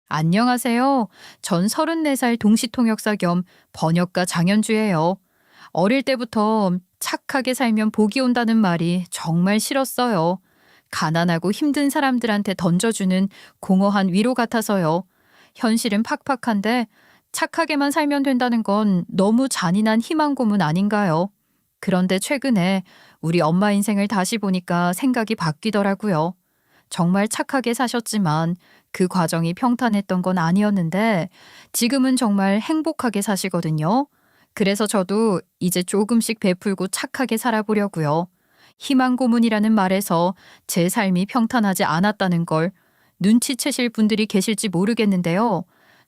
안녕하세요. 전 34살 동시통역사 겸 번역가 장현주예요. 어릴 때부터 착하게 살면 복이 온다는 말이 정말 싫었어요. 가난하고 힘든 사람들한테 던져주는 공허한 위로 같아서요. 현실은 팍팍한데 착하게만 살면 된다는 건 너무 잔인한 희망 고문 아닌가요? 그런데 최근에 우리 엄마 인생을 다시 보니까 생각이 바뀌더라고요. 정말 착하게 사셨지만 그 과정이 평탄했던 건 아니었는데 지금은 정말 행복하게 사시거든요. 그래서 저도 이제 조금씩 베풀고 착하게 살아보려고요. 희망 고문이라는 말에서 제 삶이 평탄하지 않았다는 걸 눈치채실 분들이 계실지 모르겠는데요.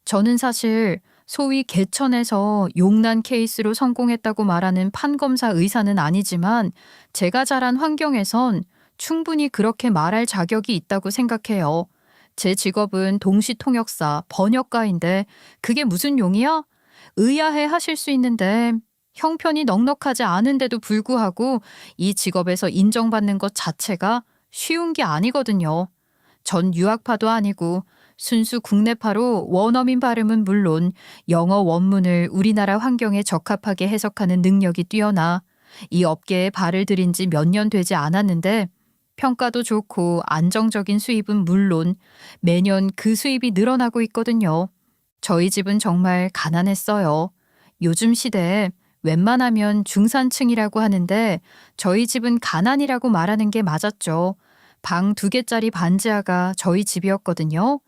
저는 사실 소위 개천에서 용난 케이스로 성공했다고 말하는 판검사 의사는 아니지만 제가 자란 환경에선 충분히 그렇게 말할 자격이 있다고 생각해요. 제 직업은 동시통역사, 번역가인데 그게 무슨 용이야? 의아해 하실 수 있는데 형편이 넉넉하지 않은데도 불구하고 이 직업에서 인정받는 것 자체가 쉬운 게 아니거든요. 전 유학파도 아니고 순수 국내파로 원어민 발음은 물론 영어 원문을 우리나라 환경에 적합하게 해석하는 능력이 뛰어나 이 업계에 발을 들인 지 몇 년 되지 않았는데 평가도 좋고 안정적인 수입은 물론 매년 그 수입이 늘어나고 있거든요. 저희 집은 정말 가난했어요. 요즘 시대에 웬만하면 중산층이라고 하는데 저희 집은 가난이라고 말하는 게 맞았죠. 방 2개짜리 반지하가 저희 집이었거든요.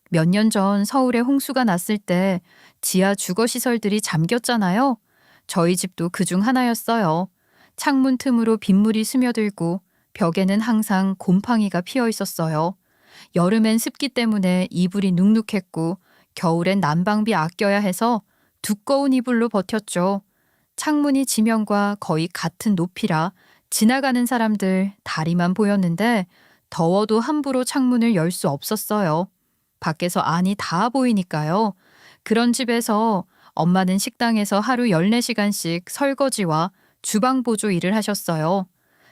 몇 년 전 서울에 홍수가 났을 때 지하 주거시설들이 잠겼잖아요. 저희 집도 그중 하나였어요. 창문 틈으로 빗물이 스며들고 벽에는 항상 곰팡이가 피어 있었어요. 여름엔 습기 때문에 이불이 눅눅했고 겨울엔 난방비 아껴야 해서 두꺼운 이불로 버텼죠. 창문이 지면과 거의 같은 높이라 지나가는 사람들 다리만 보였는데 더워도 함부로 창문을 열 수 없었어요. 밖에서 안이 다 보이니까요. 그런 집에서 엄마는 식당에서 하루 14시간씩 설거지와 주방 보조 일을 하셨어요.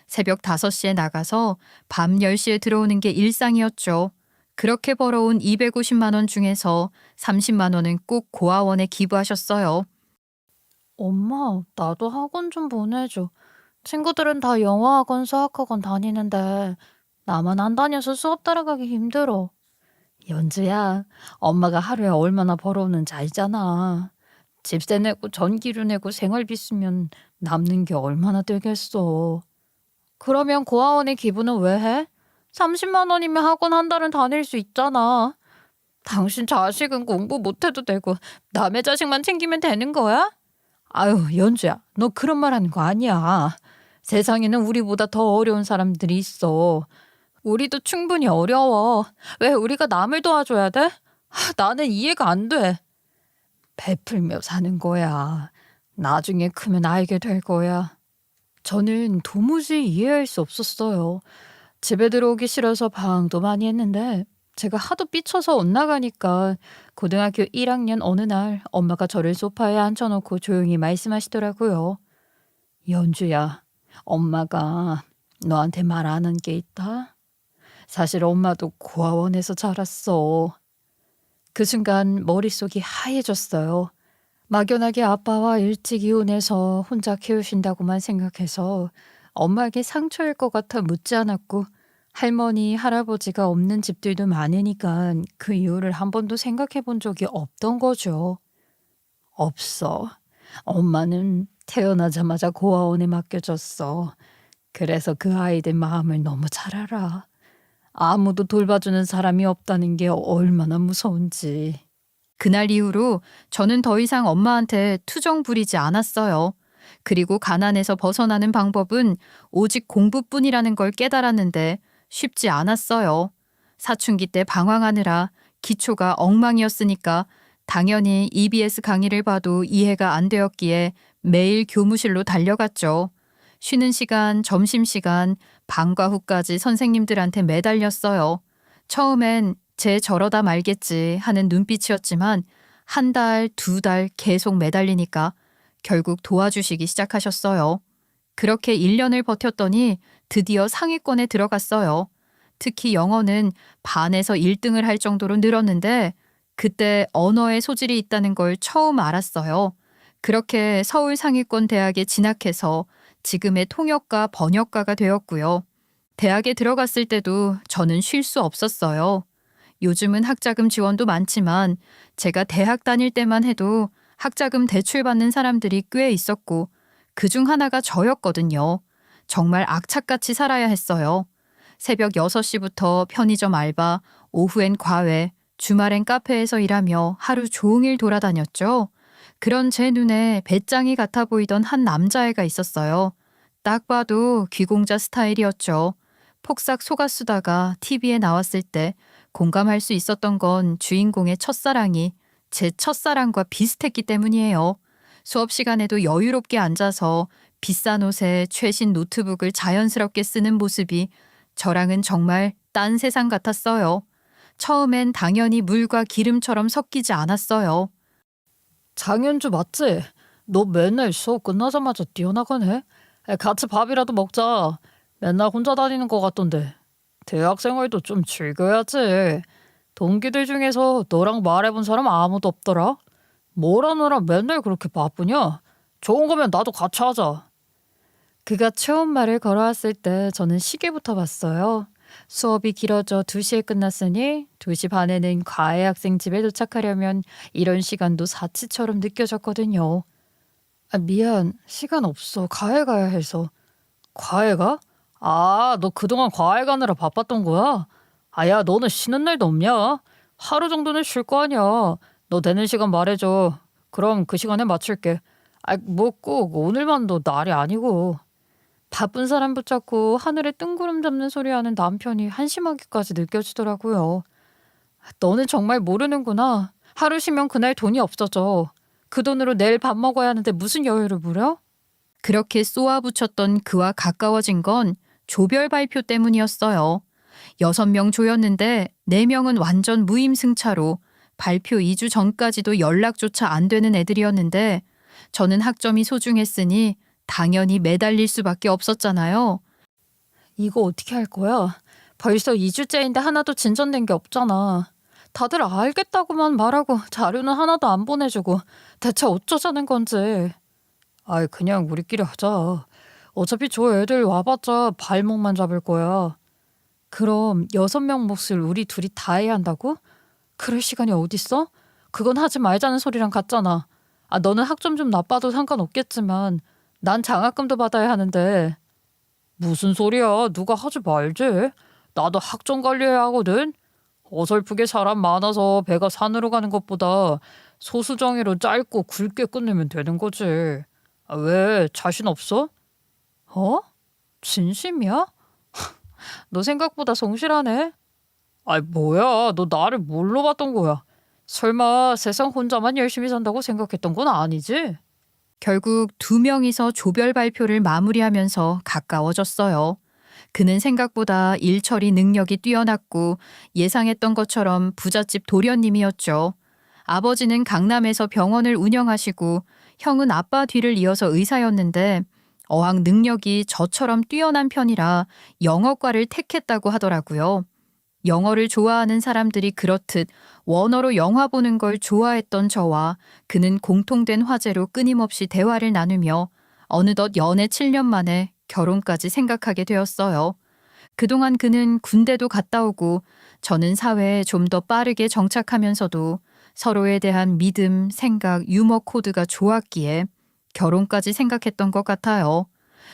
새벽 5시에 나가서 밤 10시에 들어오는 게 일상이었죠. 그렇게 벌어온 250만 원 중에서 30만 원은 꼭 고아원에 기부하셨어요. 엄마, 나도 학원 좀 보내줘. 친구들은 다 영어학원, 수학학원 다니는데 나만 안 다녀서 수업 따라가기 힘들어. 연주야, 엄마가 하루에 얼마나 벌어오는지 알잖아. 집세 내고 전기료 내고 생활비 쓰면 남는 게 얼마나 되겠어. 그러면 고아원에 기부는 왜 해? 30만 원이면 학원 한 달은 다닐 수 있잖아. 당신 자식은 공부 못해도 되고 남의 자식만 챙기면 되는 거야? 아유, 연주야, 너 그런 말 하는 거 아니야. 세상에는 우리보다 더 어려운 사람들이 있어. 우리도 충분히 어려워. 왜 우리가 남을 도와줘야 돼? 나는 이해가 안 돼. 베풀며 사는 거야. 나중에 크면 알게 될 거야. 저는 도무지 이해할 수 없었어요. 집에 들어오기 싫어서 방황도 많이 했는데 제가 하도 삐쳐서 못 나가니까 고등학교 1학년 어느 날 엄마가 저를 소파에 앉혀놓고 조용히 말씀하시더라고요. 연주야, 엄마가 너한테 말 안 한 게 있다. 사실 엄마도 고아원에서 자랐어. 그 순간 머릿속이 하얘졌어요. 막연하게 아빠와 일찍 이혼해서 혼자 키우신다고만 생각해서 엄마에게 상처일 것 같아 묻지 않았고 할머니, 할아버지가 없는 집들도 많으니까 그 이유를 한 번도 생각해 본 적이 없던 거죠. 없어. 엄마는 태어나자마자 고아원에 맡겨졌어. 그래서 그 아이들 마음을 너무 잘 알아. 아무도 돌봐주는 사람이 없다는 게 얼마나 무서운지. 그날 이후로 저는 더 이상 엄마한테 투정 부리지 않았어요. 그리고 가난에서 벗어나는 방법은 오직 공부뿐이라는 걸 깨달았는데 쉽지 않았어요. 사춘기 때 방황하느라 기초가 엉망이었으니까 당연히 EBS 강의를 봐도 이해가 안 되었기에 매일 교무실로 달려갔죠. 쉬는 시간, 점심시간, 방과 후까지 선생님들한테 매달렸어요. 처음엔 쟤 저러다 말겠지 하는 눈빛이었지만 1달, 2달 계속 매달리니까 결국 도와주시기 시작하셨어요. 그렇게 1년을 버텼더니 드디어 상위권에 들어갔어요. 특히 영어는 반에서 1등을 할 정도로 늘었는데 그때 언어의 소질이 있다는 걸 처음 알았어요. 그렇게 서울 상위권 대학에 진학해서 지금의 통역가 번역가가 되었고요. 대학에 들어갔을 때도 저는 쉴 수 없었어요. 요즘은 학자금 지원도 많지만 제가 대학 다닐 때만 해도 학자금 대출받는 사람들이 꽤 있었고 그중 하나가 저였거든요. 정말 악착같이 살아야 했어요. 새벽 6시부터 편의점 알바, 오후엔 과외, 주말엔 카페에서 일하며 하루 종일 돌아다녔죠. 그런 제 눈에 배짱이 같아 보이던 한 남자애가 있었어요. 딱 봐도 귀공자 스타일이었죠. 폭삭 속았수다가 TV에 나왔을 때 공감할 수 있었던 건 주인공의 첫사랑이 제 첫사랑과 비슷했기 때문이에요. 수업 시간에도 여유롭게 앉아서 비싼 옷에 최신 노트북을 자연스럽게 쓰는 모습이 저랑은 정말 딴 세상 같았어요. 처음엔 당연히 물과 기름처럼 섞이지 않았어요. 장현주 맞지? 너 맨날 수업 끝나자마자 뛰어나가네? 같이 밥이라도 먹자. 맨날 혼자 다니는 것 같던데. 대학 생활도 좀 즐겨야지. 동기들 중에서 너랑 말해본 사람 아무도 없더라. 뭘 하느라 맨날 그렇게 바쁘냐? 좋은 거면 나도 같이 하자. 그가 처음 말을 걸어왔을 때 저는 시계부터 봤어요. 수업이 길어져 2시에 끝났으니 2시 반에는 과외 학생 집에 도착하려면 이런 시간도 사치처럼 느껴졌거든요. 미안. 시간 없어. 과외 가야 해서. 과외가? 너 그동안 과외 가느라 바빴던 거야? 야, 너는 쉬는 날도 없냐? 하루 정도는 쉴 거 아니야. 너 되는 시간 말해줘. 그럼 그 시간에 맞출게. 뭐 꼭 오늘만도 날이 아니고. 바쁜 사람 붙잡고 하늘에 뜬구름 잡는 소리 하는 남편이 한심하기까지 느껴지더라고요. 너는 정말 모르는구나. 하루 쉬면 그날 돈이 없어져. 그 돈으로 내일 밥 먹어야 하는데 무슨 여유를 부려? 그렇게 쏘아붙였던 그와 가까워진 건 조별 발표 때문이었어요. 6명 조였는데 4명은 완전 무임승차로 발표 2주 전까지도 연락조차 안 되는 애들이었는데 저는 학점이 소중했으니 당연히 매달릴 수밖에 없었잖아요. 이거 어떻게 할 거야? 벌써 2주째인데 하나도 진전된 게 없잖아. 다들 알겠다고만 말하고 자료는 하나도 안 보내주고 대체 어쩌자는 건지. 그냥 우리끼리 하자. 어차피 저 애들 와봤자 발목만 잡을 거야. 그럼 6명 몫을 우리 둘이 다 해야 한다고? 그럴 시간이 어딨어? 그건 하지 말자는 소리랑 같잖아. 너는 학점 좀 나빠도 상관없겠지만 난 장학금도 받아야 하는데. 무슨 소리야. 누가 하지 말지. 나도 학점 관리해야 하거든. 어설프게 사람 많아서 배가 산으로 가는 것보다 소수정예로 짧고 굵게 끝내면 되는 거지. 왜 자신 없어? 진심이야? 너 생각보다 성실하네. 뭐야. 너 나를 뭘로 봤던 거야? 설마 세상 혼자만 열심히 산다고 생각했던 건 아니지? 결국 2명이서 조별 발표를 마무리하면서 가까워졌어요. 그는 생각보다 일 처리 능력이 뛰어났고 예상했던 것처럼 부잣집 도련님이었죠. 아버지는 강남에서 병원을 운영하시고 형은 아빠 뒤를 이어서 의사였는데 어학 능력이 저처럼 뛰어난 편이라 영어과를 택했다고 하더라고요. 영어를 좋아하는 사람들이 그렇듯 원어로 영화 보는 걸 좋아했던 저와 그는 공통된 화제로 끊임없이 대화를 나누며 어느덧 연애 7년 만에 결혼까지 생각하게 되었어요. 그동안 그는 군대도 갔다 오고 저는 사회에 좀 더 빠르게 정착하면서도 서로에 대한 믿음, 생각, 유머 코드가 좋았기에 결혼까지 생각했던 것 같아요.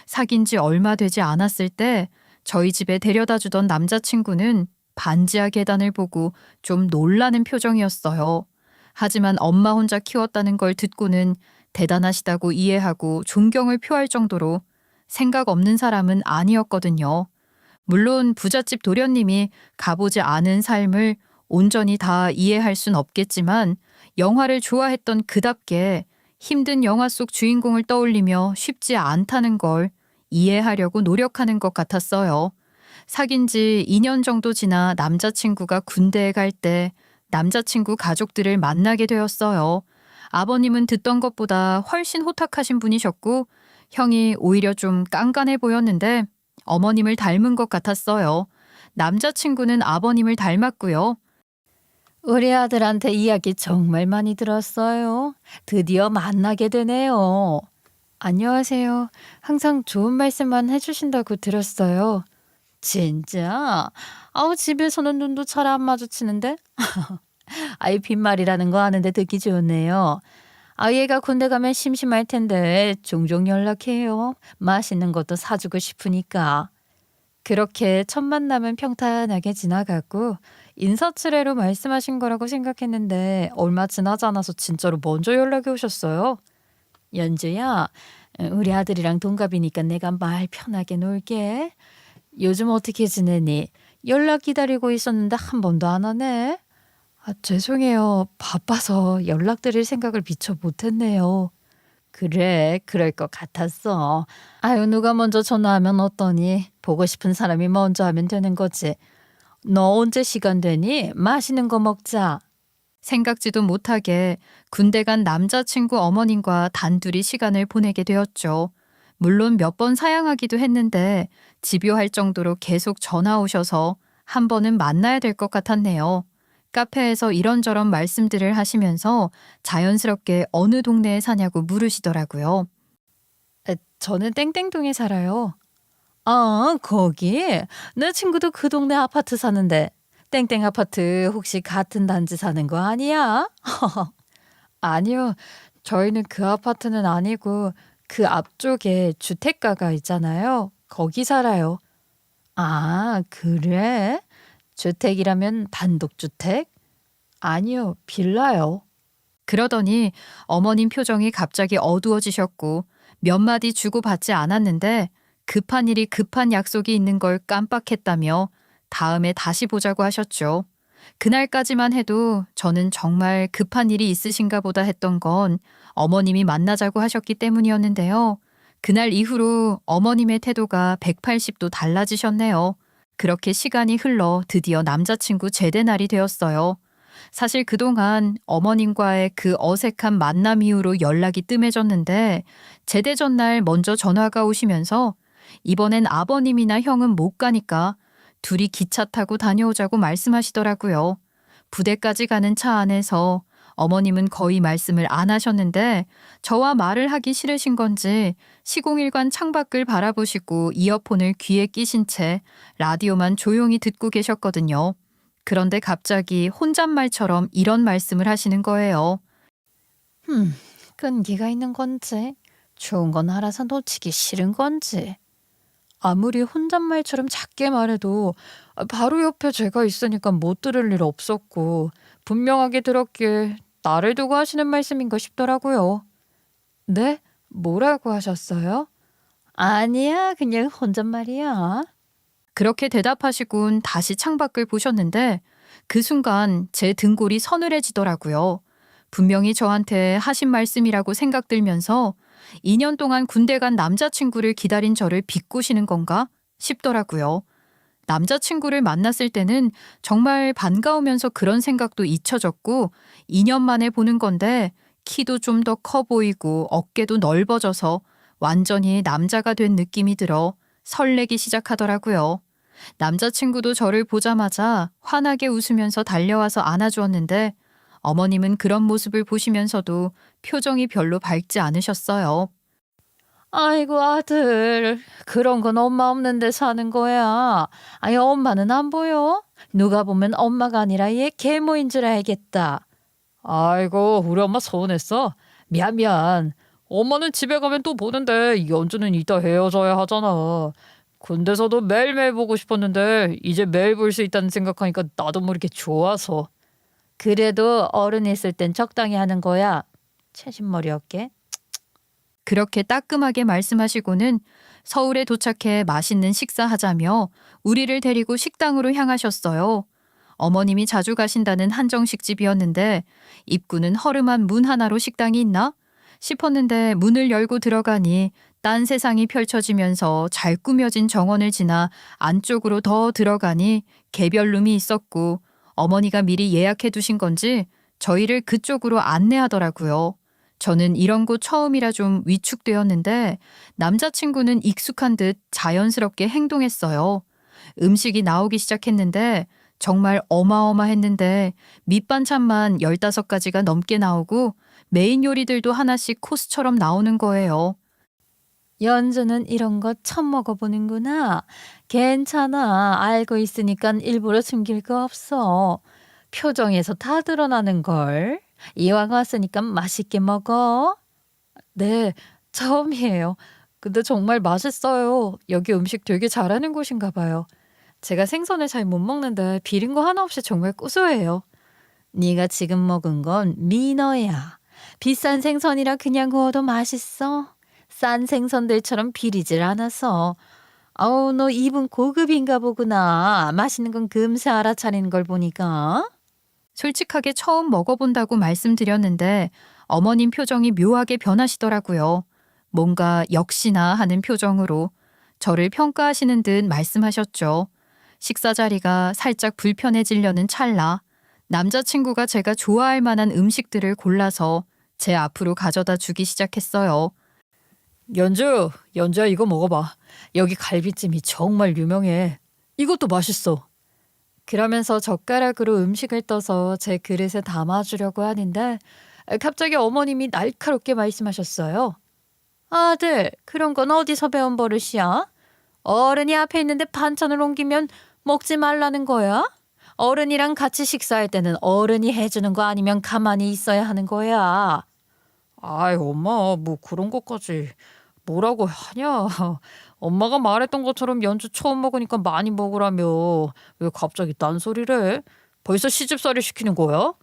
사귄 지 얼마 되지 않았을 때 저희 집에 데려다 주던 남자친구는 반지하 계단을 보고 좀 놀라는 표정이었어요. 하지만 엄마 혼자 키웠다는 걸 듣고는 대단하시다고 이해하고 존경을 표할 정도로 생각 없는 사람은 아니었거든요. 물론 부잣집 도련님이 가보지 않은 삶을 온전히 다 이해할 순 없겠지만 영화를 좋아했던 그답게 힘든 영화 속 주인공을 떠올리며 쉽지 않다는 걸 이해하려고 노력하는 것 같았어요. 사귄 지 2년 정도 지나 남자친구가 군대에 갈 때 남자친구 가족들을 만나게 되었어요. 아버님은 듣던 것보다 훨씬 호탁하신 분이셨고 형이 오히려 좀 깐깐해 보였는데 어머님을 닮은 것 같았어요. 남자친구는 아버님을 닮았고요. 우리 아들한테 이야기 정말 많이 들었어요. 드디어 만나게 되네요. 안녕하세요. 항상 좋은 말씀만 해주신다고 들었어요. 진짜? 아우, 집에서는 눈도 잘 안 마주치는데? 아이, 빈말이라는 거 아는데 듣기 좋네요. 아이가 군대 가면 심심할 텐데 종종 연락해요. 맛있는 것도 사주고 싶으니까. 그렇게 첫 만남은 평탄하게 지나가고 인사치레로 말씀하신 거라고 생각했는데 얼마 지나지 않아서 진짜로 먼저 연락이 오셨어요. 연주야, 우리 아들이랑 동갑이니까 내가 말 편하게 놀게. 요즘 어떻게 지내니? 연락 기다리고 있었는데 한 번도 안 하네. 아, 죄송해요. 바빠서 연락드릴 생각을 미처 못했네요. 그래, 그럴 것 같았어. 아유, 누가 먼저 전화하면 어떠니? 보고 싶은 사람이 먼저 하면 되는 거지. 너 언제 시간 되니? 맛있는 거 먹자. 생각지도 못하게 군대 간 남자친구 어머님과 단둘이 시간을 보내게 되었죠. 물론 몇 번 사양하기도 했는데 집요할 정도로 계속 전화 오셔서 한 번은 만나야 될 것 같았네요. 카페에서 이런저런 말씀들을 하시면서 자연스럽게 어느 동네에 사냐고 물으시더라고요. 저는 땡땡동에 살아요. 아, 거기? 내 친구도 그 동네 아파트 사는데. 땡땡 아파트 혹시 같은 단지 사는 거 아니야? 아니요, 저희는 그 아파트는 아니고 그 앞쪽에 주택가가 있잖아요. 거기 살아요. 아, 그래? 주택이라면 단독주택? 아니요, 빌라요. 그러더니 어머님 표정이 갑자기 어두워지셨고 몇 마디 주고받지 않았는데 급한 일이 급한 약속이 있는 걸 깜빡했다며 다음에 다시 보자고 하셨죠. 그날까지만 해도 저는 정말 급한 일이 있으신가 보다 했던 건 어머님이 만나자고 하셨기 때문이었는데요. 그날 이후로 어머님의 태도가 180도 달라지셨네요. 그렇게 시간이 흘러 드디어 남자친구 제대 날이 되었어요. 사실 그동안 어머님과의 그 어색한 만남 이후로 연락이 뜸해졌는데 제대 전날 먼저 전화가 오시면서 이번엔 아버님이나 형은 못 가니까 둘이 기차 타고 다녀오자고 말씀하시더라고요. 부대까지 가는 차 안에서 어머님은 거의 말씀을 안 하셨는데 저와 말을 하기 싫으신 건지 시공일관 창밖을 바라보시고 이어폰을 귀에 끼신 채 라디오만 조용히 듣고 계셨거든요. 그런데 갑자기 혼잣말처럼 이런 말씀을 하시는 거예요. 끈기가 있는 건지, 좋은 건 알아서 놓치기 싫은 건지. 아무리 혼잣말처럼 작게 말해도 바로 옆에 제가 있으니까 못 들을 일 없었고 분명하게 들었길 나를 두고 하시는 말씀인가 싶더라고요. 네? 뭐라고 하셨어요? 아니야, 그냥 혼잣말이야. 그렇게 대답하시곤 다시 창밖을 보셨는데 그 순간 제 등골이 서늘해지더라고요. 분명히 저한테 하신 말씀이라고 생각들면서 2년 동안 군대 간 남자친구를 기다린 저를 비꼬시는 건가 싶더라고요. 남자친구를 만났을 때는 정말 반가우면서 그런 생각도 잊혀졌고 2년 만에 보는 건데 키도 좀 더 커 보이고 어깨도 넓어져서 완전히 남자가 된 느낌이 들어 설레기 시작하더라고요. 남자친구도 저를 보자마자 환하게 웃으면서 달려와서 안아주었는데 어머님은 그런 모습을 보시면서도 표정이 별로 밝지 않으셨어요. 아이고, 아들, 그런 건 엄마 없는데 사는 거야. 아니, 엄마는 안 보여? 누가 보면 엄마가 아니라 얘 계모인 줄 알겠다. 아이고, 우리 엄마 서운했어? 미안, 미안. 엄마는 집에 가면 또 보는데 연주는 이따 헤어져야 하잖아. 군대서도 매일매일 보고 싶었는데 이제 매일 볼 수 있다는 생각하니까 나도 모르게 좋아서. 그래도 어른 있을 땐 적당히 하는 거야. 채신머리 어깨. 그렇게 따끔하게 말씀하시고는 서울에 도착해 맛있는 식사하자며 우리를 데리고 식당으로 향하셨어요. 어머님이 자주 가신다는 한정식집이었는데 입구는 허름한 문 하나로 식당이 있나 싶었는데 문을 열고 들어가니 딴 세상이 펼쳐지면서 잘 꾸며진 정원을 지나 안쪽으로 더 들어가니 개별룸이 있었고 어머니가 미리 예약해 두신 건지 저희를 그쪽으로 안내하더라고요. 저는 이런 곳 처음이라 좀 위축되었는데 남자친구는 익숙한 듯 자연스럽게 행동했어요. 음식이 나오기 시작했는데 정말 어마어마했는데 밑반찬만 15가지가 넘게 나오고 메인 요리들도 하나씩 코스처럼 나오는 거예요. 연주는 이런 거 처음 먹어보는구나. 괜찮아. 알고 있으니까 일부러 숨길 거 없어. 표정에서 다 드러나는 걸. 이왕 왔으니까 맛있게 먹어. 네, 처음이에요. 근데 정말 맛있어요. 여기 음식 되게 잘하는 곳인가 봐요. 제가 생선을 잘 못 먹는데 비린 거 하나 없이 정말 고소해요. 네가 지금 먹은 건 민어야. 비싼 생선이라 그냥 구워도 맛있어. 싼 생선들처럼 비리질 않아서. 아우, 너 입은 고급인가 보구나. 맛있는 건 금세 알아차리는 걸 보니까. 솔직하게 처음 먹어본다고 말씀드렸는데 어머님 표정이 묘하게 변하시더라고요. 뭔가 역시나 하는 표정으로 저를 평가하시는 듯 말씀하셨죠. 식사 자리가 살짝 불편해지려는 찰나 남자친구가 제가 좋아할 만한 음식들을 골라서 제 앞으로 가져다 주기 시작했어요. 연주야 이거 먹어봐. 여기 갈비찜이 정말 유명해. 이것도 맛있어. 그러면서 젓가락으로 음식을 떠서 제 그릇에 담아주려고 하는데 갑자기 어머님이 날카롭게 말씀하셨어요. 아들, 그런 건 어디서 배운 버릇이야? 어른이 앞에 있는데 반찬을 옮기면 먹지 말라는 거야? 어른이랑 같이 식사할 때는 어른이 해주는 거 아니면 가만히 있어야 하는 거야. 아이 엄마 뭐 그런 것까지 뭐라고 하냐. 엄마가 말했던 것처럼 연주 처음 먹으니까 많이 먹으라며. 왜 갑자기 딴소리를 해? 벌써 시집살이 시키는 거야?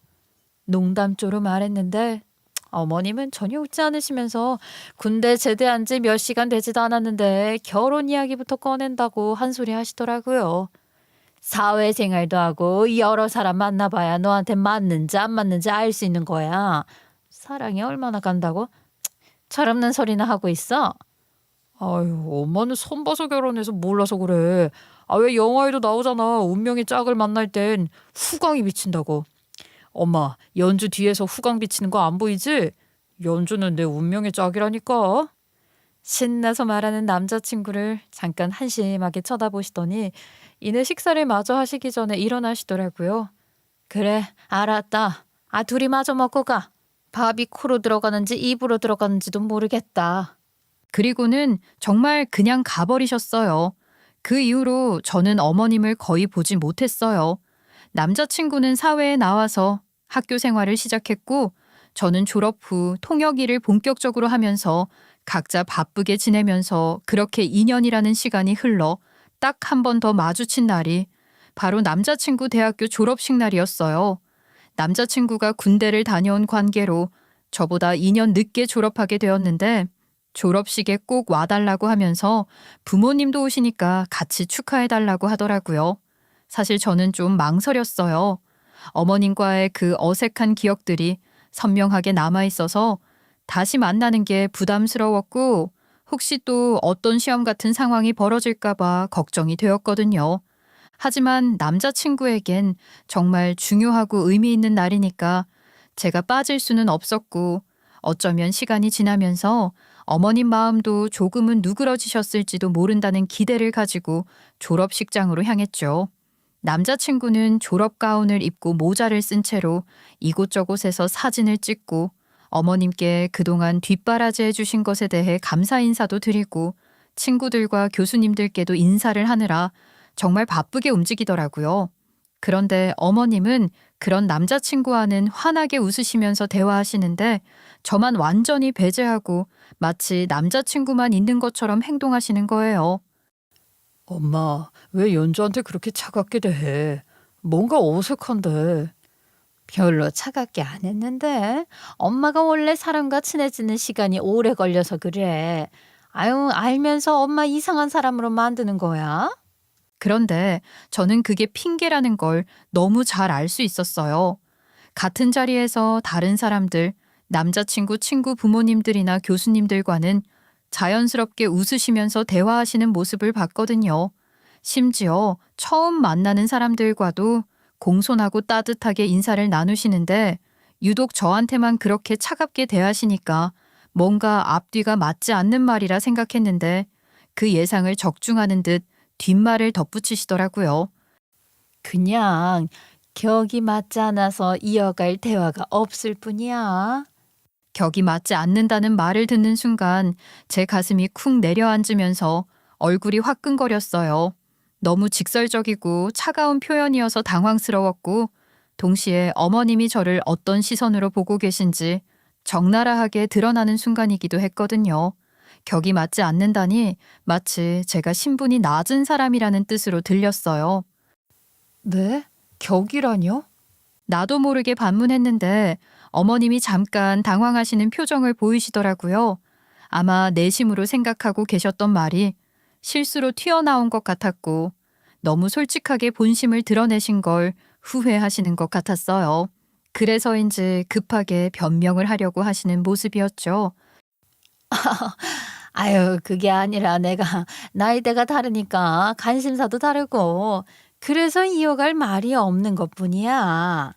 농담조로 말했는데 어머님은 전혀 웃지 않으시면서 군대 제대한 지 몇 시간 되지도 않았는데 결혼 이야기부터 꺼낸다고 한 소리 하시더라고요. 사회생활도 하고 여러 사람 만나봐야 너한테 맞는지 안 맞는지 알 수 있는 거야. 사랑이 얼마나 간다고? 철없는 소리나 하고 있어. 아유 엄마는 선 봐서 결혼해서 몰라서 그래. 아 왜 영화에도 나오잖아. 운명의 짝을 만날 땐 후광이 비친다고. 엄마 연주 뒤에서 후광 비치는 거 안 보이지? 연주는 내 운명의 짝이라니까. 신나서 말하는 남자친구를 잠깐 한심하게 쳐다보시더니 이내 식사를 마저 하시기 전에 일어나시더라고요. 그래, 알았다. 아, 둘이 마저 먹고 가. 밥이 코로 들어가는지 입으로 들어가는지도 모르겠다. 그리고는 정말 그냥 가버리셨어요. 그 이후로 저는 어머님을 거의 보지 못했어요. 남자친구는 사회에 나와서 학교 생활을 시작했고 저는 졸업 후 통역 일을 본격적으로 하면서 각자 바쁘게 지내면서 그렇게 2년이라는 시간이 흘러 딱 한 번 더 마주친 날이 바로 남자친구 대학교 졸업식 날이었어요. 남자친구가 군대를 다녀온 관계로 저보다 2년 늦게 졸업하게 되었는데 졸업식에 꼭 와달라고 하면서 부모님도 오시니까 같이 축하해달라고 하더라고요. 사실 저는 좀 망설였어요. 어머님과의 그 어색한 기억들이 선명하게 남아있어서 다시 만나는 게 부담스러웠고 혹시 또 어떤 시험 같은 상황이 벌어질까봐 걱정이 되었거든요. 하지만 남자친구에겐 정말 중요하고 의미 있는 날이니까 제가 빠질 수는 없었고 어쩌면 시간이 지나면서 어머님 마음도 조금은 누그러지셨을지도 모른다는 기대를 가지고 졸업식장으로 향했죠. 남자친구는 졸업 가운을 입고 모자를 쓴 채로 이곳저곳에서 사진을 찍고 어머님께 그동안 뒷바라지 해주신 것에 대해 감사 인사도 드리고 친구들과 교수님들께도 인사를 하느라 정말 바쁘게 움직이더라고요. 그런데 어머님은 그런 남자친구와는 환하게 웃으시면서 대화하시는데 저만 완전히 배제하고 마치 남자친구만 있는 것처럼 행동하시는 거예요. 엄마 왜 연주한테 그렇게 차갑게 대해? 뭔가 어색한데. 별로 차갑게 안 했는데 엄마가 원래 사람과 친해지는 시간이 오래 걸려서 그래. 아유, 알면서 엄마 이상한 사람으로 만드는 거야? 그런데 저는 그게 핑계라는 걸 너무 잘 알 수 있었어요. 같은 자리에서 다른 사람들, 남자친구 친구 부모님들이나 교수님들과는 자연스럽게 웃으시면서 대화하시는 모습을 봤거든요. 심지어 처음 만나는 사람들과도 공손하고 따뜻하게 인사를 나누시는데 유독 저한테만 그렇게 차갑게 대하시니까 뭔가 앞뒤가 맞지 않는 말이라 생각했는데 그 예상을 적중하는 듯 뒷말을 덧붙이시더라고요. 그냥 격이 맞지 않아서 이어갈 대화가 없을 뿐이야. 격이 맞지 않는다는 말을 듣는 순간 제 가슴이 쿵 내려앉으면서 얼굴이 화끈거렸어요. 너무 직설적이고 차가운 표현이어서 당황스러웠고 동시에 어머님이 저를 어떤 시선으로 보고 계신지 적나라하게 드러나는 순간이기도 했거든요. 격이 맞지 않는다니 마치 제가 신분이 낮은 사람이라는 뜻으로 들렸어요. 네? 격이라뇨? 나도 모르게 반문했는데 어머님이 잠깐 당황하시는 표정을 보이시더라고요. 아마 내심으로 생각하고 계셨던 말이 실수로 튀어나온 것 같았고 너무 솔직하게 본심을 드러내신 걸 후회하시는 것 같았어요. 그래서인지 급하게 변명을 하려고 하시는 모습이었죠. 아유, 그게 아니라 내가 나이대가 다르니까 관심사도 다르고 그래서 이어갈 말이 없는 것뿐이야.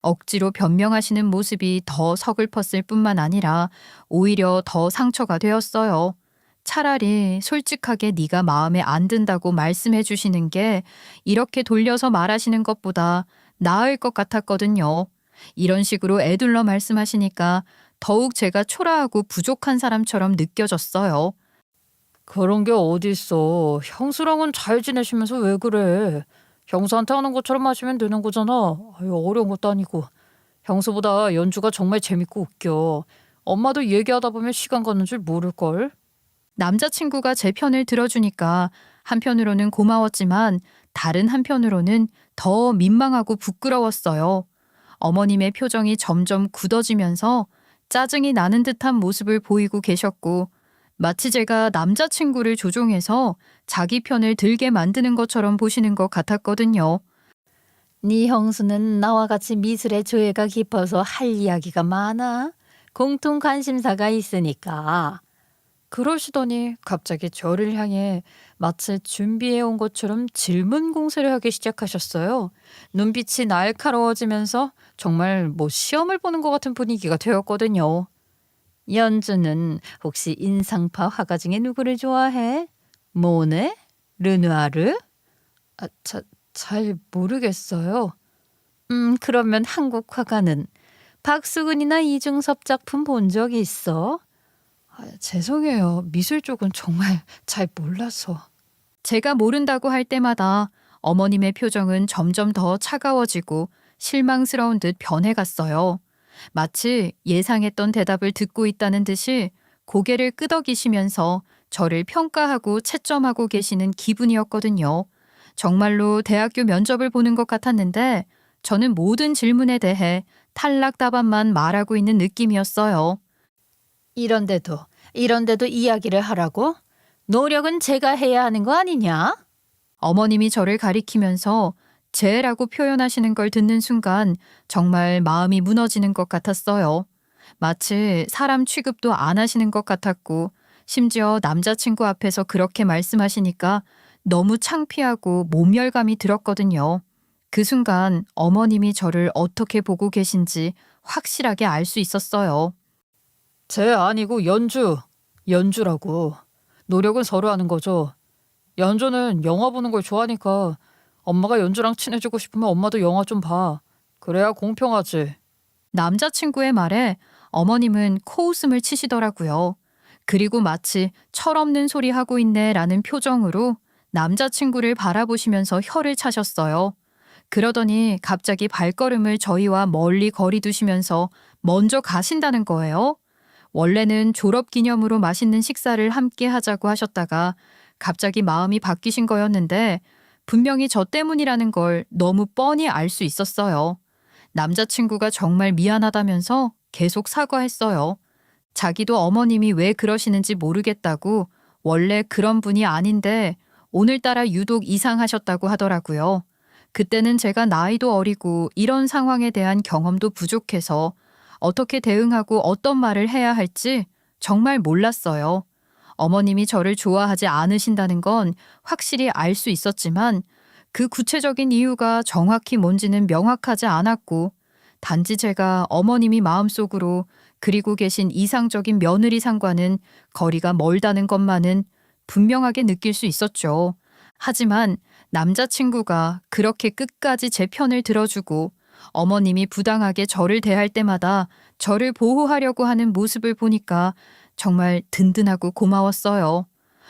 억지로 변명하시는 모습이 더 서글펐을 뿐만 아니라 오히려 더 상처가 되었어요. 차라리 솔직하게 네가 마음에 안 든다고 말씀해 주시는 게 이렇게 돌려서 말하시는 것보다 나을 것 같았거든요. 이런 식으로 애둘러 말씀하시니까 더욱 제가 초라하고 부족한 사람처럼 느껴졌어요. 그런 게 어딨어. 형수랑은 잘 지내시면서 왜 그래? 형수한테 하는 것처럼 하시면 되는 거잖아. 아유, 어려운 것도 아니고. 형수보다 연주가 정말 재밌고 웃겨. 엄마도 얘기하다 보면 시간 가는 줄 모를걸? 남자친구가 제 편을 들어주니까 한편으로는 고마웠지만 다른 한편으로는 더 민망하고 부끄러웠어요. 어머님의 표정이 점점 굳어지면서 짜증이 나는 듯한 모습을 보이고 계셨고 마치 제가 남자친구를 조종해서 자기 편을 들게 만드는 것처럼 보시는 것 같았거든요. 네 형수는 나와 같이 미술에 조예가 깊어서 할 이야기가 많아. 공통 관심사가 있으니까. 그러시더니 갑자기 저를 향해 마치 준비해 온 것처럼 질문 공세를 하기 시작하셨어요. 눈빛이 날카로워지면서 정말 시험을 보는 것 같은 분위기가 되었거든요. 연주는 혹시 인상파 화가 중에 누구를 좋아해? 모네? 르누아르? 아, 잘 모르겠어요. 그러면 한국 화가는 박수근이나 이중섭 작품 본 적 있어? 죄송해요. 미술 쪽은 정말 잘 몰라서. 제가 모른다고 할 때마다 어머님의 표정은 점점 더 차가워지고 실망스러운 듯 변해갔어요. 마치 예상했던 대답을 듣고 있다는 듯이 고개를 끄덕이시면서 저를 평가하고 채점하고 계시는 기분이었거든요. 정말로 대학교 면접을 보는 것 같았는데 저는 모든 질문에 대해 탈락 답안만 말하고 있는 느낌이었어요. 이런데도 이야기를 하라고? 노력은 제가 해야 하는 거 아니냐? 어머님이 저를 가리키면서 쟤라고 표현하시는 걸 듣는 순간 정말 마음이 무너지는 것 같았어요. 마치 사람 취급도 안 하시는 것 같았고 심지어 남자친구 앞에서 그렇게 말씀하시니까 너무 창피하고 모멸감이 들었거든요. 그 순간 어머님이 저를 어떻게 보고 계신지 확실하게 알 수 있었어요. 쟤 아니고 연주라고. 노력은 서로 하는 거죠. 연주는 영화 보는 걸 좋아하니까 엄마가 연주랑 친해지고 싶으면 엄마도 영화 좀 봐. 그래야 공평하지. 남자친구의 말에 어머님은 코웃음을 치시더라고요. 그리고 마치 철없는 소리 하고 있네 라는 표정으로 남자친구를 바라보시면서 혀를 차셨어요. 그러더니 갑자기 발걸음을 저희와 멀리 거리 두시면서 먼저 가신다는 거예요. 원래는 졸업 기념으로 맛있는 식사를 함께 하자고 하셨다가 갑자기 마음이 바뀌신 거였는데 분명히 저 때문이라는 걸 너무 뻔히 알 수 있었어요. 남자친구가 정말 미안하다면서 계속 사과했어요. 자기도 어머님이 왜 그러시는지 모르겠다고 원래 그런 분이 아닌데 오늘따라 유독 이상하셨다고 하더라고요. 그때는 제가 나이도 어리고 이런 상황에 대한 경험도 부족해서 어떻게 대응하고 어떤 말을 해야 할지 정말 몰랐어요. 어머님이 저를 좋아하지 않으신다는 건 확실히 알 수 있었지만 그 구체적인 이유가 정확히 뭔지는 명확하지 않았고 단지 제가 어머님이 마음속으로 그리고 계신 이상적인 며느리 상과는 거리가 멀다는 것만은 분명하게 느낄 수 있었죠. 하지만 남자친구가 그렇게 끝까지 제 편을 들어주고 어머님이 부당하게 저를 대할 때마다 저를 보호하려고 하는 모습을 보니까 정말 든든하고 고마웠어요.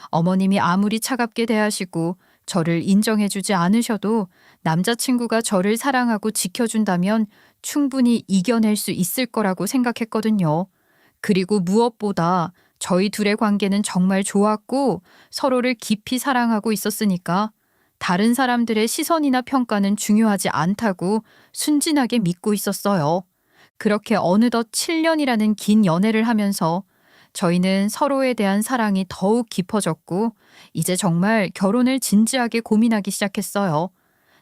어머님이 아무리 차갑게 대하시고 저를 인정해주지 않으셔도 남자친구가 저를 사랑하고 지켜준다면 충분히 이겨낼 수 있을 거라고 생각했거든요. 그리고 무엇보다 저희 둘의 관계는 정말 좋았고 서로를 깊이 사랑하고 있었으니까 다른 사람들의 시선이나 평가는 중요하지 않다고 순진하게 믿고 있었어요. 그렇게 어느덧 7년이라는 긴 연애를 하면서 저희는 서로에 대한 사랑이 더욱 깊어졌고 이제 정말 결혼을 진지하게 고민하기 시작했어요.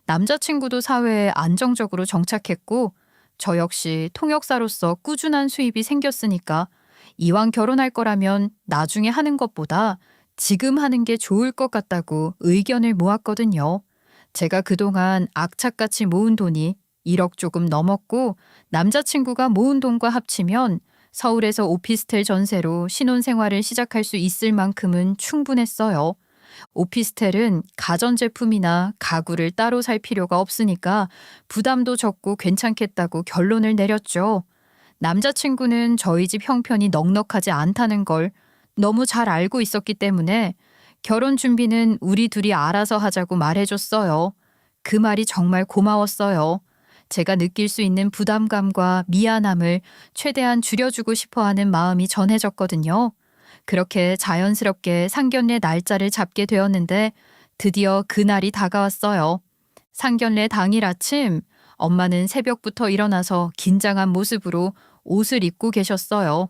남자친구도 사회에 안정적으로 정착했고 저 역시 통역사로서 꾸준한 수입이 생겼으니까 이왕 결혼할 거라면 나중에 하는 것보다 지금 하는 게 좋을 것 같다고 의견을 모았거든요. 제가 그동안 악착같이 모은 돈이 1억 조금 넘었고 남자친구가 모은 돈과 합치면 서울에서 오피스텔 전세로 신혼생활을 시작할 수 있을 만큼은 충분했어요. 오피스텔은 가전제품이나 가구를 따로 살 필요가 없으니까 부담도 적고 괜찮겠다고 결론을 내렸죠. 남자친구는 저희 집 형편이 넉넉하지 않다는 걸 너무 잘 알고 있었기 때문에 결혼 준비는 우리 둘이 알아서 하자고 말해줬어요. 그 말이 정말 고마웠어요. 제가 느낄 수 있는 부담감과 미안함을 최대한 줄여주고 싶어 하는 마음이 전해졌거든요. 그렇게 자연스럽게 상견례 날짜를 잡게 되었는데 드디어 그날이 다가왔어요. 상견례 당일 아침 엄마는 새벽부터 일어나서 긴장한 모습으로 옷을 입고 계셨어요.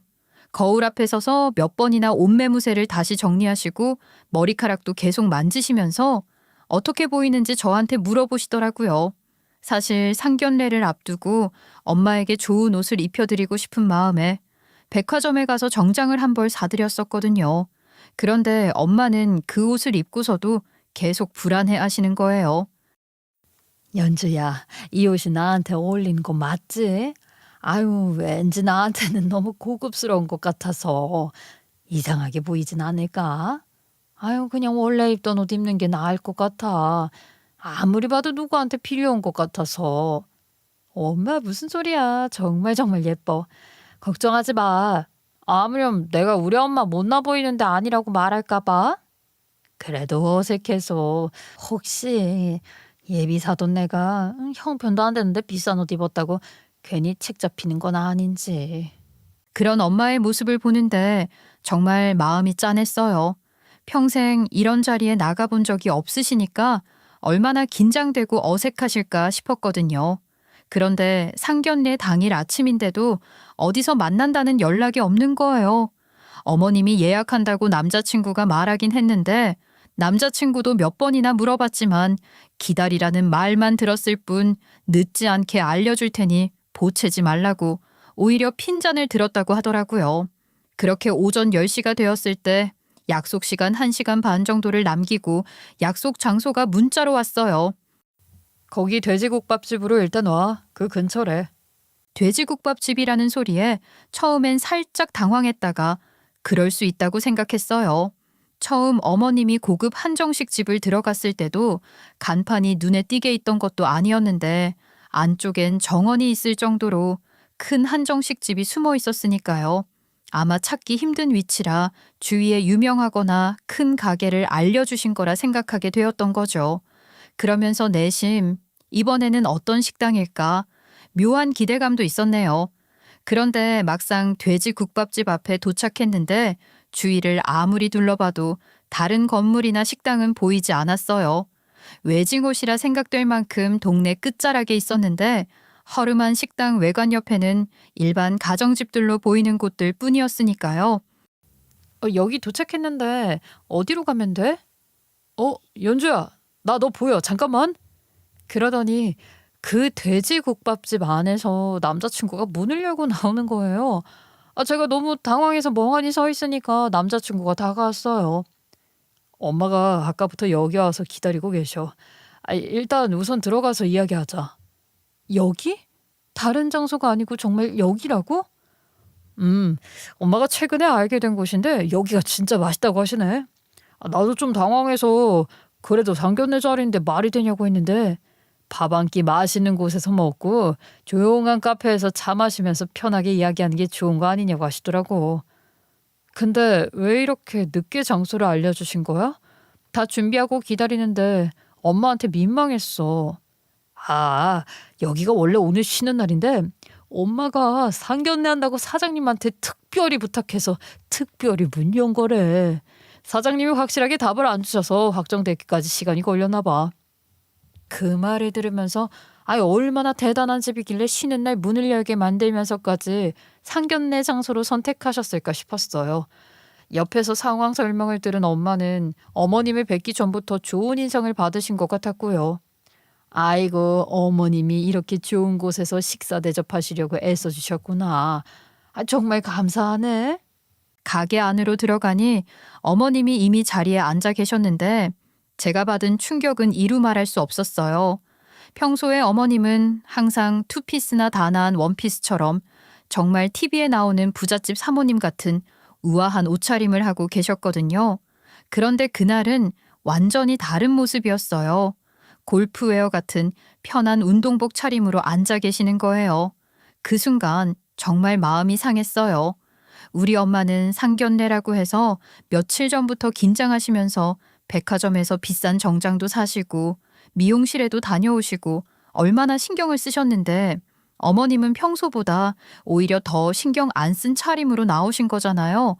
거울 앞에 서서 몇 번이나 옷매무새를 다시 정리하시고 머리카락도 계속 만지시면서 어떻게 보이는지 저한테 물어보시더라고요. 사실 상견례를 앞두고 엄마에게 좋은 옷을 입혀드리고 싶은 마음에 백화점에 가서 정장을 한 벌 사드렸었거든요. 그런데 엄마는 그 옷을 입고서도 계속 불안해 하시는 거예요. 연주야, 이 옷이 나한테 어울리는 거 맞지? 아유, 왠지 나한테는 너무 고급스러운 것 같아서 이상하게 보이진 않을까? 아유, 그냥 원래 입던 옷 입는 게 나을 것 같아. 아무리 봐도 누구한테 필요한 것 같아서. 엄마, 무슨 소리야. 정말 정말 예뻐. 걱정하지 마. 아무렴 내가 우리 엄마 못나 보이는데 아니라고 말할까 봐. 그래도 어색해서 혹시 예비 사돈 내가 형편도 안 되는데 비싼 옷 입었다고 괜히 책 잡히는 건 아닌지. 그런 엄마의 모습을 보는데 정말 마음이 짠했어요. 평생 이런 자리에 나가본 적이 없으시니까 얼마나 긴장되고 어색하실까 싶었거든요. 그런데 상견례 당일 아침인데도 어디서 만난다는 연락이 없는 거예요. 어머님이 예약한다고 남자친구가 말하긴 했는데 남자친구도 몇 번이나 물어봤지만 기다리라는 말만 들었을 뿐 늦지 않게 알려줄 테니 보채지 말라고 오히려 핀잔을 들었다고 하더라고요. 그렇게 오전 10시가 되었을 때 약속 시간 1시간 반 정도를 남기고 약속 장소가 문자로 왔어요. 거기 돼지국밥집으로 일단 와. 그 근처래. 돼지국밥집이라는 소리에 처음엔 살짝 당황했다가 그럴 수 있다고 생각했어요. 처음 어머님이 고급 한정식 집을 들어갔을 때도 간판이 눈에 띄게 있던 것도 아니었는데 안쪽엔 정원이 있을 정도로 큰 한정식 집이 숨어 있었으니까요. 아마 찾기 힘든 위치라 주위에 유명하거나 큰 가게를 알려주신 거라 생각하게 되었던 거죠. 그러면서 내심 이번에는 어떤 식당일까? 묘한 기대감도 있었네요. 그런데 막상 돼지국밥집 앞에 도착했는데 주위를 아무리 둘러봐도 다른 건물이나 식당은 보이지 않았어요. 외진곳이라 생각될 만큼 동네 끝자락에 있었는데 허름한 식당 외관 옆에는 일반 가정집들로 보이는 곳들 뿐이었으니까요. 여기 도착했는데 어디로 가면 돼? 연주야, 나 너 보여. 잠깐만. 그러더니 그 돼지국밥집 안에서 남자친구가 문을 열고 나오는 거예요. 제가 너무 당황해서 멍하니 서 있으니까 남자친구가 다가왔어요. 엄마가 아까부터 여기 와서 기다리고 계셔. 일단 우선 들어가서 이야기하자. 여기? 다른 장소가 아니고 정말 여기라고? 엄마가 최근에 알게 된 곳인데 여기가 진짜 맛있다고 하시네. 나도 좀 당황해서 그래도 상견례 자리인데 말이 되냐고 했는데 밥 한 끼 맛있는 곳에서 먹고 조용한 카페에서 차 마시면서 편하게 이야기하는 게 좋은 거 아니냐고 하시더라고. 근데 왜 이렇게 늦게 장소를 알려주신 거야? 다 준비하고 기다리는데 엄마한테 민망했어. 아, 여기가 원래 오늘 쉬는 날인데 엄마가 상견례 한다고 사장님한테 특별히 부탁해서 특별히 문 연 거래. 사장님이 확실하게 답을 안 주셔서 확정되기까지 시간이 걸렸나 봐. 그 말을 들으면서 얼마나 대단한 집이길래 쉬는 날 문을 열게 만들면서까지 상견례 장소로 선택하셨을까 싶었어요. 옆에서 상황 설명을 들은 엄마는 어머님을 뵙기 전부터 좋은 인상을 받으신 것 같았고요. 아이고, 어머님이 이렇게 좋은 곳에서 식사 대접하시려고 애써주셨구나. 정말 감사하네. 가게 안으로 들어가니 어머님이 이미 자리에 앉아 계셨는데 제가 받은 충격은 이루 말할 수 없었어요. 평소에 어머님은 항상 투피스나 단아한 원피스처럼 정말 TV에 나오는 부잣집 사모님 같은 우아한 옷차림을 하고 계셨거든요. 그런데 그날은 완전히 다른 모습이었어요. 골프웨어 같은 편한 운동복 차림으로 앉아 계시는 거예요. 그 순간 정말 마음이 상했어요. 우리 엄마는 상견례라고 해서 며칠 전부터 긴장하시면서 백화점에서 비싼 정장도 사시고 미용실에도 다녀오시고 얼마나 신경을 쓰셨는데 어머님은 평소보다 오히려 더 신경 안 쓴 차림으로 나오신 거잖아요.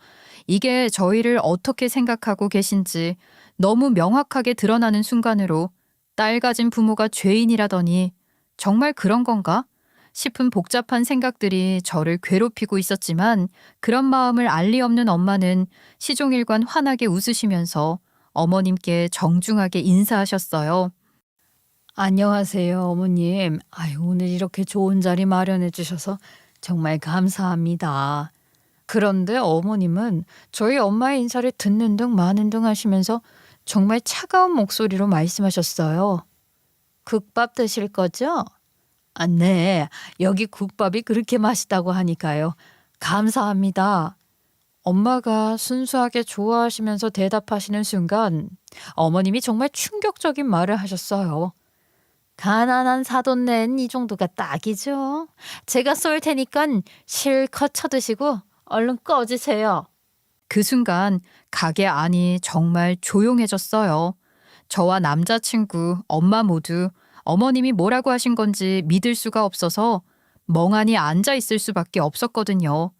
이게 저희를 어떻게 생각하고 계신지 너무 명확하게 드러나는 순간으로 딸 가진 부모가 죄인이라더니 정말 그런 건가? 싶은 복잡한 생각들이 저를 괴롭히고 있었지만 그런 마음을 알 리 없는 엄마는 시종일관 환하게 웃으시면서 어머님께 정중하게 인사하셨어요. 안녕하세요, 어머님. 오늘 이렇게 좋은 자리 마련해 주셔서 정말 감사합니다. 그런데 어머님은 저희 엄마의 인사를 듣는 둥 마는 둥 하시면서 정말 차가운 목소리로 말씀하셨어요. 국밥 드실 거죠? 네. 여기 국밥이 그렇게 맛있다고 하니까요. 감사합니다. 엄마가 순수하게 좋아하시면서 대답하시는 순간 어머님이 정말 충격적인 말을 하셨어요. 가난한 사돈 낸 이 정도가 딱이죠. 제가 쏠 테니깐 실컷 쳐드시고 얼른 꺼지세요. 그 순간 가게 안이 정말 조용해졌어요. 저와 남자친구, 엄마 모두 어머님이 뭐라고 하신 건지 믿을 수가 없어서 멍하니 앉아 있을 수밖에 없었거든요.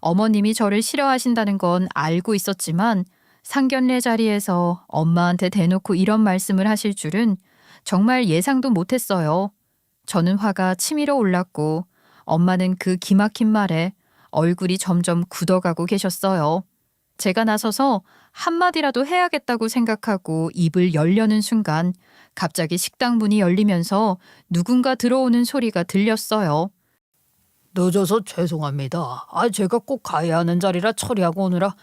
어머님이 저를 싫어하신다는 건 알고 있었지만 상견례 자리에서 엄마한테 대놓고 이런 말씀을 하실 줄은 정말 예상도 못했어요. 저는 화가 치밀어 올랐고 엄마는 그 기막힌 말에 얼굴이 점점 굳어가고 계셨어요. 제가 나서서 한마디라도 해야겠다고 생각하고 입을 열려는 순간 갑자기 식당 문이 열리면서 누군가 들어오는 소리가 들렸어요. 늦어서 죄송합니다. 제가 꼭 가야 하는 자리라 처리하고 오느라.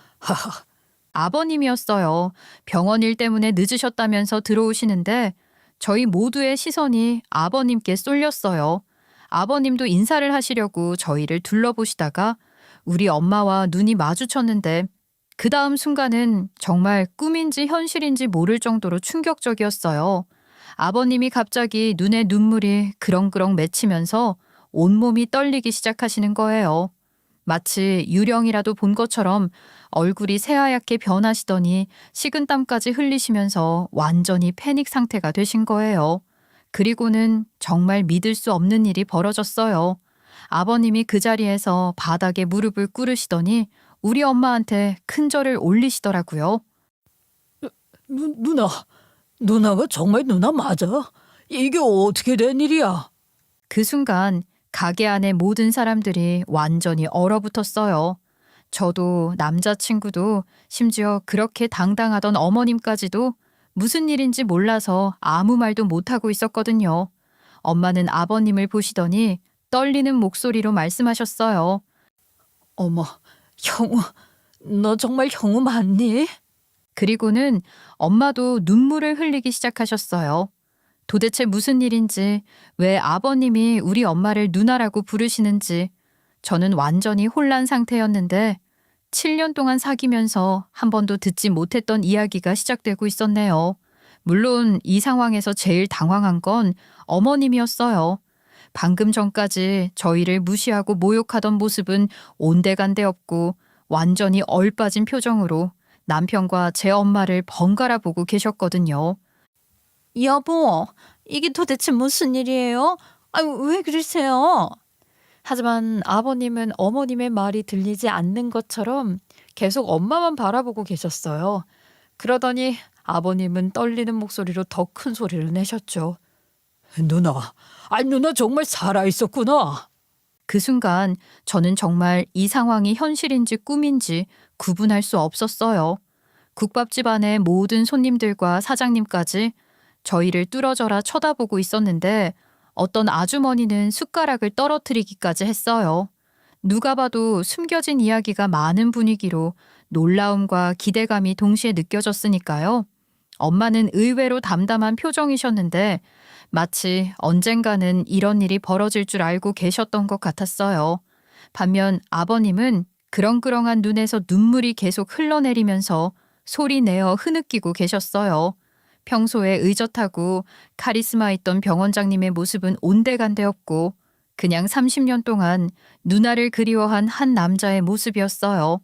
아버님이었어요. 병원 일 때문에 늦으셨다면서 들어오시는데 저희 모두의 시선이 아버님께 쏠렸어요. 아버님도 인사를 하시려고 저희를 둘러보시다가 우리 엄마와 눈이 마주쳤는데 그 다음 순간은 정말 꿈인지 현실인지 모를 정도로 충격적이었어요. 아버님이 갑자기 눈에 눈물이 그렁그렁 맺히면서 온몸이 떨리기 시작하시는 거예요. 마치 유령이라도 본 것처럼 얼굴이 새하얗게 변하시더니 식은땀까지 흘리시면서 완전히 패닉 상태가 되신 거예요. 그리고는 정말 믿을 수 없는 일이 벌어졌어요. 아버님이 그 자리에서 바닥에 무릎을 꿇으시더니 우리 엄마한테 큰 절을 올리시더라고요. 누나가 정말 누나 맞아? 이게 어떻게 된 일이야? 그 순간 가게 안의 모든 사람들이 완전히 얼어붙었어요. 저도 남자친구도 심지어 그렇게 당당하던 어머님까지도 무슨 일인지 몰라서 아무 말도 못하고 있었거든요. 엄마는 아버님을 보시더니 떨리는 목소리로 말씀하셨어요. 어머, 형우, 너 정말 형우 맞니? 그리고는 엄마도 눈물을 흘리기 시작하셨어요. 도대체 무슨 일인지, 왜 아버님이 우리 엄마를 누나라고 부르시는지 저는 완전히 혼란 상태였는데 7년 동안 사귀면서 한 번도 듣지 못했던 이야기가 시작되고 있었네요. 물론 이 상황에서 제일 당황한 건 어머님이었어요. 방금 전까지 저희를 무시하고 모욕하던 모습은 온데간데 없고 완전히 얼빠진 표정으로 남편과 제 엄마를 번갈아 보고 계셨거든요. 여보, 이게 도대체 무슨 일이에요? 왜 그러세요? 하지만 아버님은 어머님의 말이 들리지 않는 것처럼 계속 엄마만 바라보고 계셨어요. 그러더니 아버님은 떨리는 목소리로 더 큰 소리를 내셨죠. 누나, 누나 정말 살아있었구나. 그 순간 저는 정말 이 상황이 현실인지 꿈인지 구분할 수 없었어요. 국밥집 안의 모든 손님들과 사장님까지 저희를 뚫어져라 쳐다보고 있었는데 어떤 아주머니는 숟가락을 떨어뜨리기까지 했어요. 누가 봐도 숨겨진 이야기가 많은 분위기로 놀라움과 기대감이 동시에 느껴졌으니까요. 엄마는 의외로 담담한 표정이셨는데 마치 언젠가는 이런 일이 벌어질 줄 알고 계셨던 것 같았어요. 반면 아버님은 그렁그렁한 눈에서 눈물이 계속 흘러내리면서 소리 내어 흐느끼고 계셨어요. 평소에 의젓하고 카리스마 있던 병원장님의 모습은 온데간데 없고 그냥 30년 동안 누나를 그리워한 한 남자의 모습이었어요.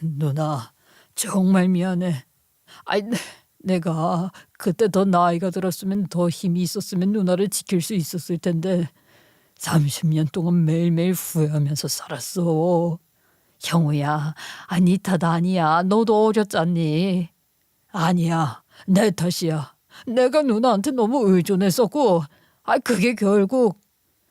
누나, 정말 미안해. 내가 그때 더 나이가 들었으면 더 힘이 있었으면 누나를 지킬 수 있었을 텐데 30년 동안 매일매일 후회하면서 살았어. 형우야, 네 탓 아니야. 너도 어렸잖니. 아니야, 내 탓이야. 내가 누나한테 너무 의존했었고 그게 결국.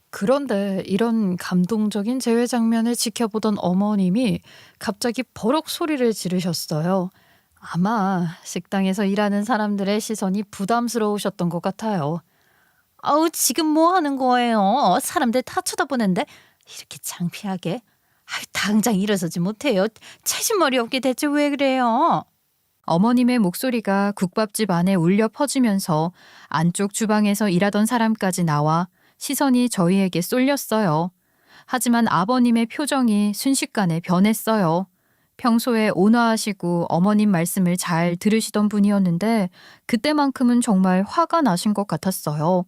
그런데 이런 감동적인 재회 장면을 지켜보던 어머님이 갑자기 버럭 소리를 지르셨어요. 아마 식당에서 일하는 사람들의 시선이 부담스러우셨던 것 같아요. 지금 뭐 하는 거예요? 사람들 다 쳐다보는데 이렇게 창피하게. 당장 일어서지 못해요. 채신머리 없게 대체 왜 그래요? 어머님의 목소리가 국밥집 안에 울려 퍼지면서 안쪽 주방에서 일하던 사람까지 나와 시선이 저희에게 쏠렸어요. 하지만 아버님의 표정이 순식간에 변했어요. 평소에 온화하시고 어머님 말씀을 잘 들으시던 분이었는데 그때만큼은 정말 화가 나신 것 같았어요.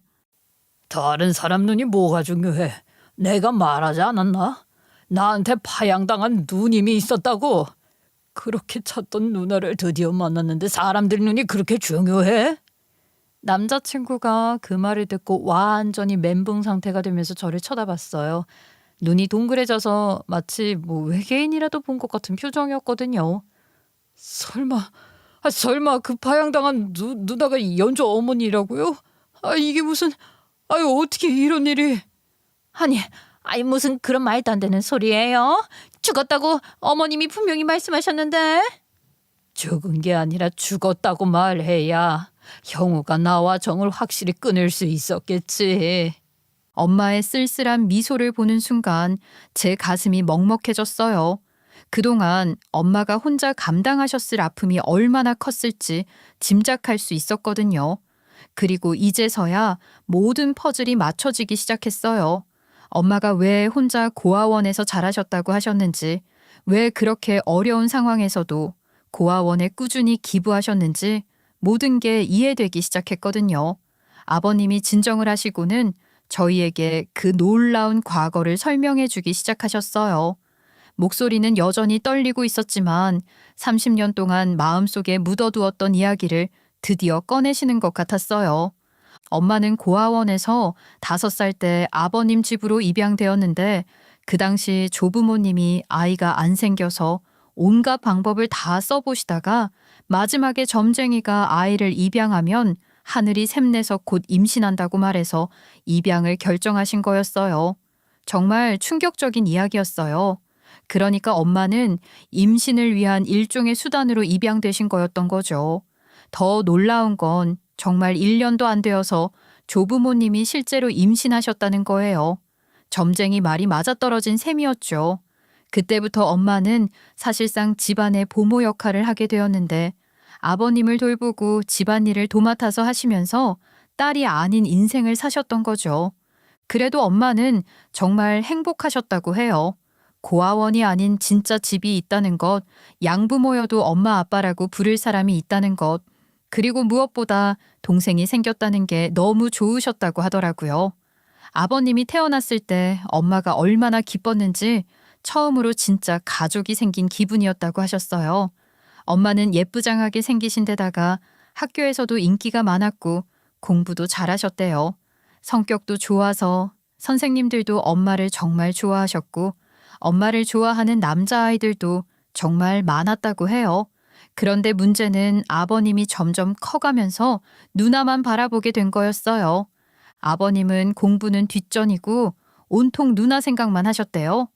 다른 사람 눈이 뭐가 중요해? 내가 말하지 않았나? 나한테 파양당한 누님이 있었다고. 그렇게 찾던 누나를 드디어 만났는데 사람들 눈이 그렇게 중요해? 남자친구가 그 말을 듣고 완전히 멘붕 상태가 되면서 저를 쳐다봤어요. 눈이 동그래져서 마치 외계인이라도 본 것 같은 표정이었거든요. 설마 그 파양당한 누나가 연주 어머니라고요? 이게 무슨 어떻게 이런 일이. 무슨 그런 말도 안 되는 소리예요? 죽었다고 어머님이 분명히 말씀하셨는데. 죽은 게 아니라 죽었다고 말해야 형우가 나와 정을 확실히 끊을 수 있었겠지. 엄마의 쓸쓸한 미소를 보는 순간 제 가슴이 먹먹해졌어요. 그동안 엄마가 혼자 감당하셨을 아픔이 얼마나 컸을지 짐작할 수 있었거든요. 그리고 이제서야 모든 퍼즐이 맞춰지기 시작했어요. 엄마가 왜 혼자 고아원에서 자라셨다고 하셨는지, 왜 그렇게 어려운 상황에서도 고아원에 꾸준히 기부하셨는지 모든 게 이해되기 시작했거든요. 아버님이 진정을 하시고는 저희에게 그 놀라운 과거를 설명해 주기 시작하셨어요. 목소리는 여전히 떨리고 있었지만 30년 동안 마음속에 묻어두었던 이야기를 드디어 꺼내시는 것 같았어요. 엄마는 고아원에서 5살 때 아버님 집으로 입양되었는데 그 당시 조부모님이 아이가 안 생겨서 온갖 방법을 다 써보시다가 마지막에 점쟁이가 아이를 입양하면 하늘이 샘내서 곧 임신한다고 말해서 입양을 결정하신 거였어요. 정말 충격적인 이야기였어요. 그러니까 엄마는 임신을 위한 일종의 수단으로 입양되신 거였던 거죠. 더 놀라운 건 정말 1년도 안 되어서 조부모님이 실제로 임신하셨다는 거예요. 점쟁이 말이 맞아떨어진 셈이었죠. 그때부터 엄마는 사실상 집안의 보모 역할을 하게 되었는데 아버님을 돌보고 집안일을 도맡아서 하시면서 딸이 아닌 인생을 사셨던 거죠. 그래도 엄마는 정말 행복하셨다고 해요. 고아원이 아닌 진짜 집이 있다는 것, 양부모여도 엄마 아빠라고 부를 사람이 있다는 것, 그리고 무엇보다 동생이 생겼다는 게 너무 좋으셨다고 하더라고요. 아버님이 태어났을 때 엄마가 얼마나 기뻤는지 처음으로 진짜 가족이 생긴 기분이었다고 하셨어요. 엄마는 예쁘장하게 생기신 데다가 학교에서도 인기가 많았고 공부도 잘하셨대요. 성격도 좋아서 선생님들도 엄마를 정말 좋아하셨고 엄마를 좋아하는 남자아이들도 정말 많았다고 해요. 그런데 문제는 아버님이 점점 커가면서 누나만 바라보게 된 거였어요. 아버님은 공부는 뒷전이고 온통 누나 생각만 하셨대요.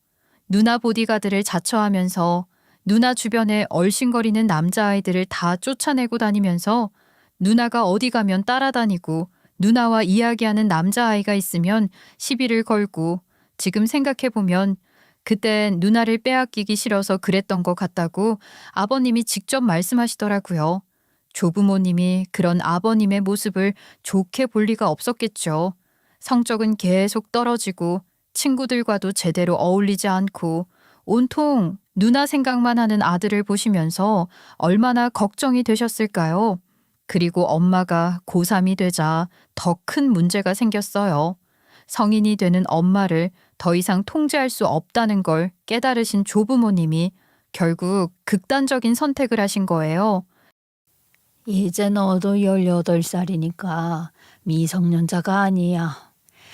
누나 보디가드를 자처하면서 누나 주변에 얼씬거리는 남자아이들을 다 쫓아내고 다니면서 누나가 어디 가면 따라다니고 누나와 이야기하는 남자아이가 있으면 시비를 걸고 지금 생각해보면 그땐 누나를 빼앗기기 싫어서 그랬던 것 같다고 아버님이 직접 말씀하시더라고요. 조부모님이 그런 아버님의 모습을 좋게 볼 리가 없었겠죠. 성적은 계속 떨어지고 친구들과도 제대로 어울리지 않고 온통 누나 생각만 하는 아들을 보시면서 얼마나 걱정이 되셨을까요? 그리고 엄마가 고3이 되자 더 큰 문제가 생겼어요. 성인이 되는 엄마를 더 이상 통제할 수 없다는 걸 깨달으신 조부모님이 결국 극단적인 선택을 하신 거예요. 이제 너도 18살이니까 미성년자가 아니야.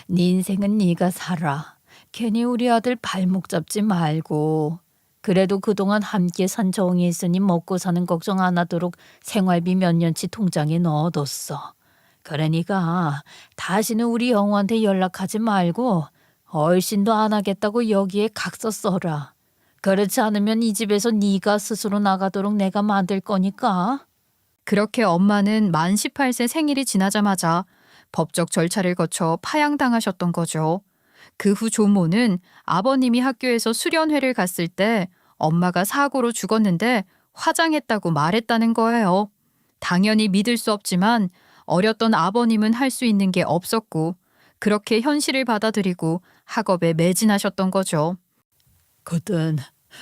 네 인생은 네가 살아. 괜히 우리 아들 발목 잡지 말고. 그래도 그동안 함께 산 정이 있으니 먹고 사는 걱정 안 하도록 생활비 몇 년치 통장에 넣어뒀어. 그러니까 다시는 우리 영호한테 연락하지 말고 얼씬도 안 하겠다고 여기에 각서 써라. 그렇지 않으면 이 집에서 네가 스스로 나가도록 내가 만들 거니까. 그렇게 엄마는 만 18세 생일이 지나자마자 법적 절차를 거쳐 파양당하셨던 거죠. 그 후 조모는 아버님이 학교에서 수련회를 갔을 때 엄마가 사고로 죽었는데 화장했다고 말했다는 거예요. 당연히 믿을 수 없지만 어렸던 아버님은 할 수 있는 게 없었고 그렇게 현실을 받아들이고 학업에 매진하셨던 거죠.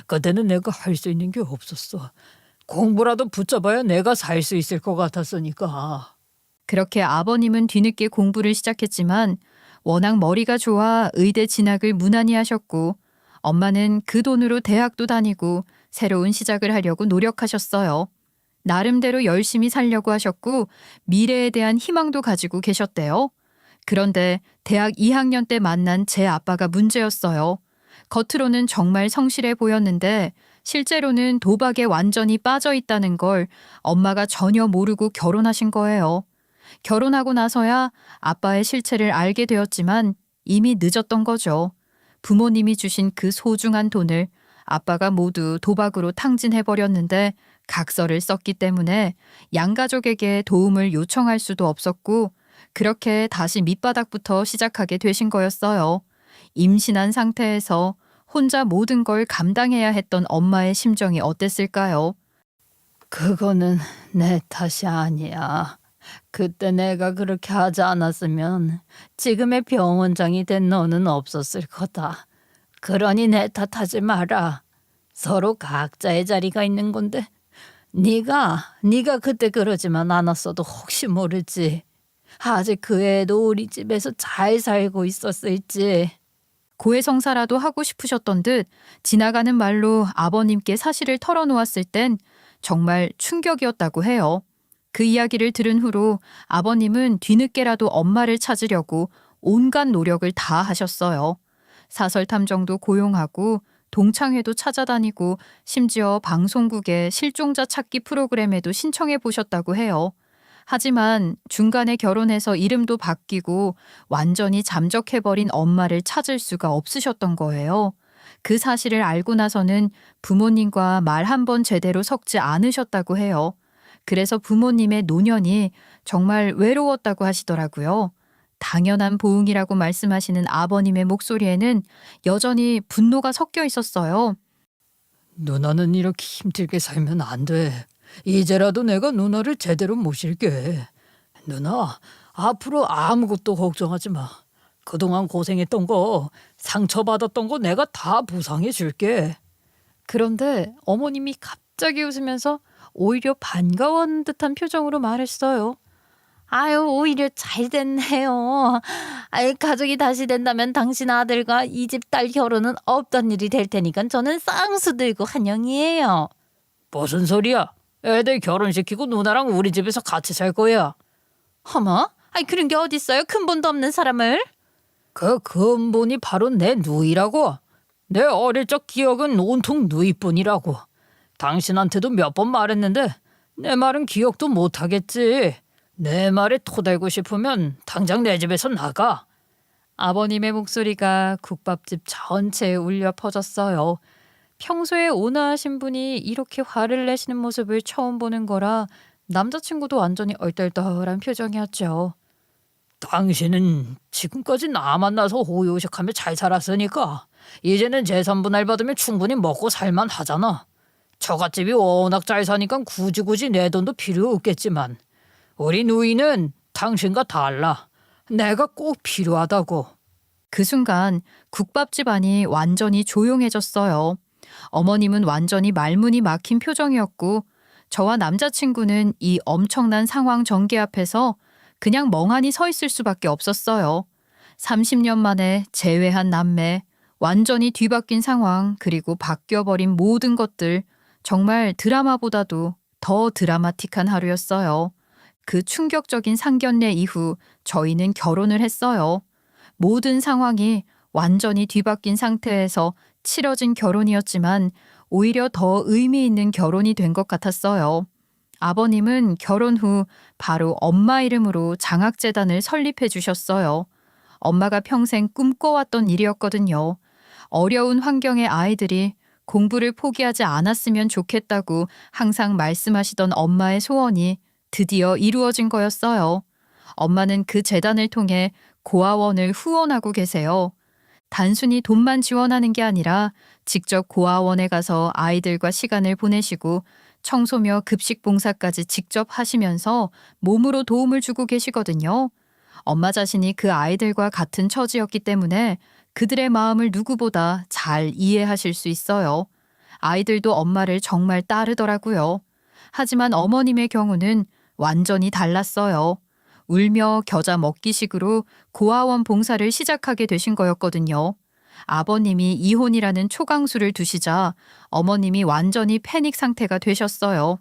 그때는 내가 할 수 있는 게 없었어. 공부라도 붙잡아야 내가 살 수 있을 것 같았으니까. 그렇게 아버님은 뒤늦게 공부를 시작했지만 워낙 머리가 좋아 의대 진학을 무난히 하셨고 엄마는 그 돈으로 대학도 다니고 새로운 시작을 하려고 노력하셨어요. 나름대로 열심히 살려고 하셨고 미래에 대한 희망도 가지고 계셨대요. 그런데 대학 2학년 때 만난 제 아빠가 문제였어요. 겉으로는 정말 성실해 보였는데 실제로는 도박에 완전히 빠져 있다는 걸 엄마가 전혀 모르고 결혼하신 거예요. 결혼하고 나서야 아빠의 실체를 알게 되었지만 이미 늦었던 거죠. 부모님이 주신 그 소중한 돈을 아빠가 모두 도박으로 탕진해버렸는데 각서를 썼기 때문에 양가족에게 도움을 요청할 수도 없었고 그렇게 다시 밑바닥부터 시작하게 되신 거였어요. 임신한 상태에서 혼자 모든 걸 감당해야 했던 엄마의 심정이 어땠을까요? 그거는 내 탓이 아니야. 그때 내가 그렇게 하지 않았으면 지금의 병원장이 된 너는 없었을 거다. 그러니 내 탓하지 마라. 서로 각자의 자리가 있는 건데 네가 그때 그러지만 않았어도 혹시 모르지. 아직 그 애도 우리 집에서 잘 살고 있었을지. 고해성사라도 하고 싶으셨던 듯 지나가는 말로 아버님께 사실을 털어놓았을 땐 정말 충격이었다고 해요. 그 이야기를 들은 후로 아버님은 뒤늦게라도 엄마를 찾으려고 온갖 노력을 다 하셨어요. 사설탐정도 고용하고 동창회도 찾아다니고 심지어 방송국의 실종자 찾기 프로그램에도 신청해 보셨다고 해요. 하지만 중간에 결혼해서 이름도 바뀌고 완전히 잠적해버린 엄마를 찾을 수가 없으셨던 거예요. 그 사실을 알고 나서는 부모님과 말 한 번 제대로 섞지 않으셨다고 해요. 그래서 부모님의 노년이 정말 외로웠다고 하시더라고요. 당연한 보응이라고 말씀하시는 아버님의 목소리에는 여전히 분노가 섞여 있었어요. 누나는 이렇게 힘들게 살면 안 돼. 이제라도 내가 누나를 제대로 모실게. 누나, 앞으로 아무것도 걱정하지 마. 그동안 고생했던 거, 상처받았던 거 내가 다 보상해 줄게. 그런데 어머님이 갑자기 웃으면서 오히려 반가워하는 듯한 표정으로 말했어요. 아유, 오히려 잘 됐네요. 아유, 가족이 다시 된다면 당신 아들과 이 집 딸 결혼은 없던 일이 될 테니까 저는 쌍수 들고 환영이에요. 무슨 소리야? 애들 결혼시키고 누나랑 우리 집에서 같이 살 거야. 어머, 아이 그런 게 어딨어요? 근본도 없는 사람을? 그 근본이 바로 내 누이라고. 내 어릴 적 기억은 온통 누이뿐이라고. 당신한테도 몇 번 말했는데 내 말은 기억도 못하겠지. 내 말에 토대고 싶으면 당장 내 집에서 나가. 아버님의 목소리가 국밥집 전체에 울려 퍼졌어요. 평소에 온화하신 분이 이렇게 화를 내시는 모습을 처음 보는 거라 남자친구도 완전히 얼떨떨한 표정이었죠. 당신은 지금까지 나 만나서 호요식하며 잘 살았으니까 이제는 재산 분할 받으면 충분히 먹고 살만 하잖아. 처갓집이 워낙 잘 사니까 굳이 내 돈도 필요 없겠지만 우리 누이는 당신과 달라. 내가 꼭 필요하다고. 그 순간 국밥집 안이 완전히 조용해졌어요. 어머님은 완전히 말문이 막힌 표정이었고 저와 남자친구는 이 엄청난 상황 전개 앞에서 그냥 멍하니 서 있을 수밖에 없었어요. 30년 만에 재회한 남매, 완전히 뒤바뀐 상황, 그리고 바뀌어버린 모든 것들, 정말 드라마보다도 더 드라마틱한 하루였어요. 그 충격적인 상견례 이후 저희는 결혼을 했어요. 모든 상황이 완전히 뒤바뀐 상태에서 치러진 결혼이었지만 오히려 더 의미 있는 결혼이 된 것 같았어요. 아버님은 결혼 후 바로 엄마 이름으로 장학재단을 설립해 주셨어요. 엄마가 평생 꿈꿔왔던 일이었거든요. 어려운 환경의 아이들이 공부를 포기하지 않았으면 좋겠다고 항상 말씀하시던 엄마의 소원이 드디어 이루어진 거였어요. 엄마는 그 재단을 통해 고아원을 후원하고 계세요. 단순히 돈만 지원하는 게 아니라 직접 고아원에 가서 아이들과 시간을 보내시고 청소며 급식 봉사까지 직접 하시면서 몸으로 도움을 주고 계시거든요. 엄마 자신이 그 아이들과 같은 처지였기 때문에 그들의 마음을 누구보다 잘 이해하실 수 있어요. 아이들도 엄마를 정말 따르더라고요. 하지만 어머님의 경우는 완전히 달랐어요. 울며 겨자 먹기식으로 고아원 봉사를 시작하게 되신 거였거든요. 아버님이 이혼이라는 초강수를 두시자 어머님이 완전히 패닉 상태가 되셨어요.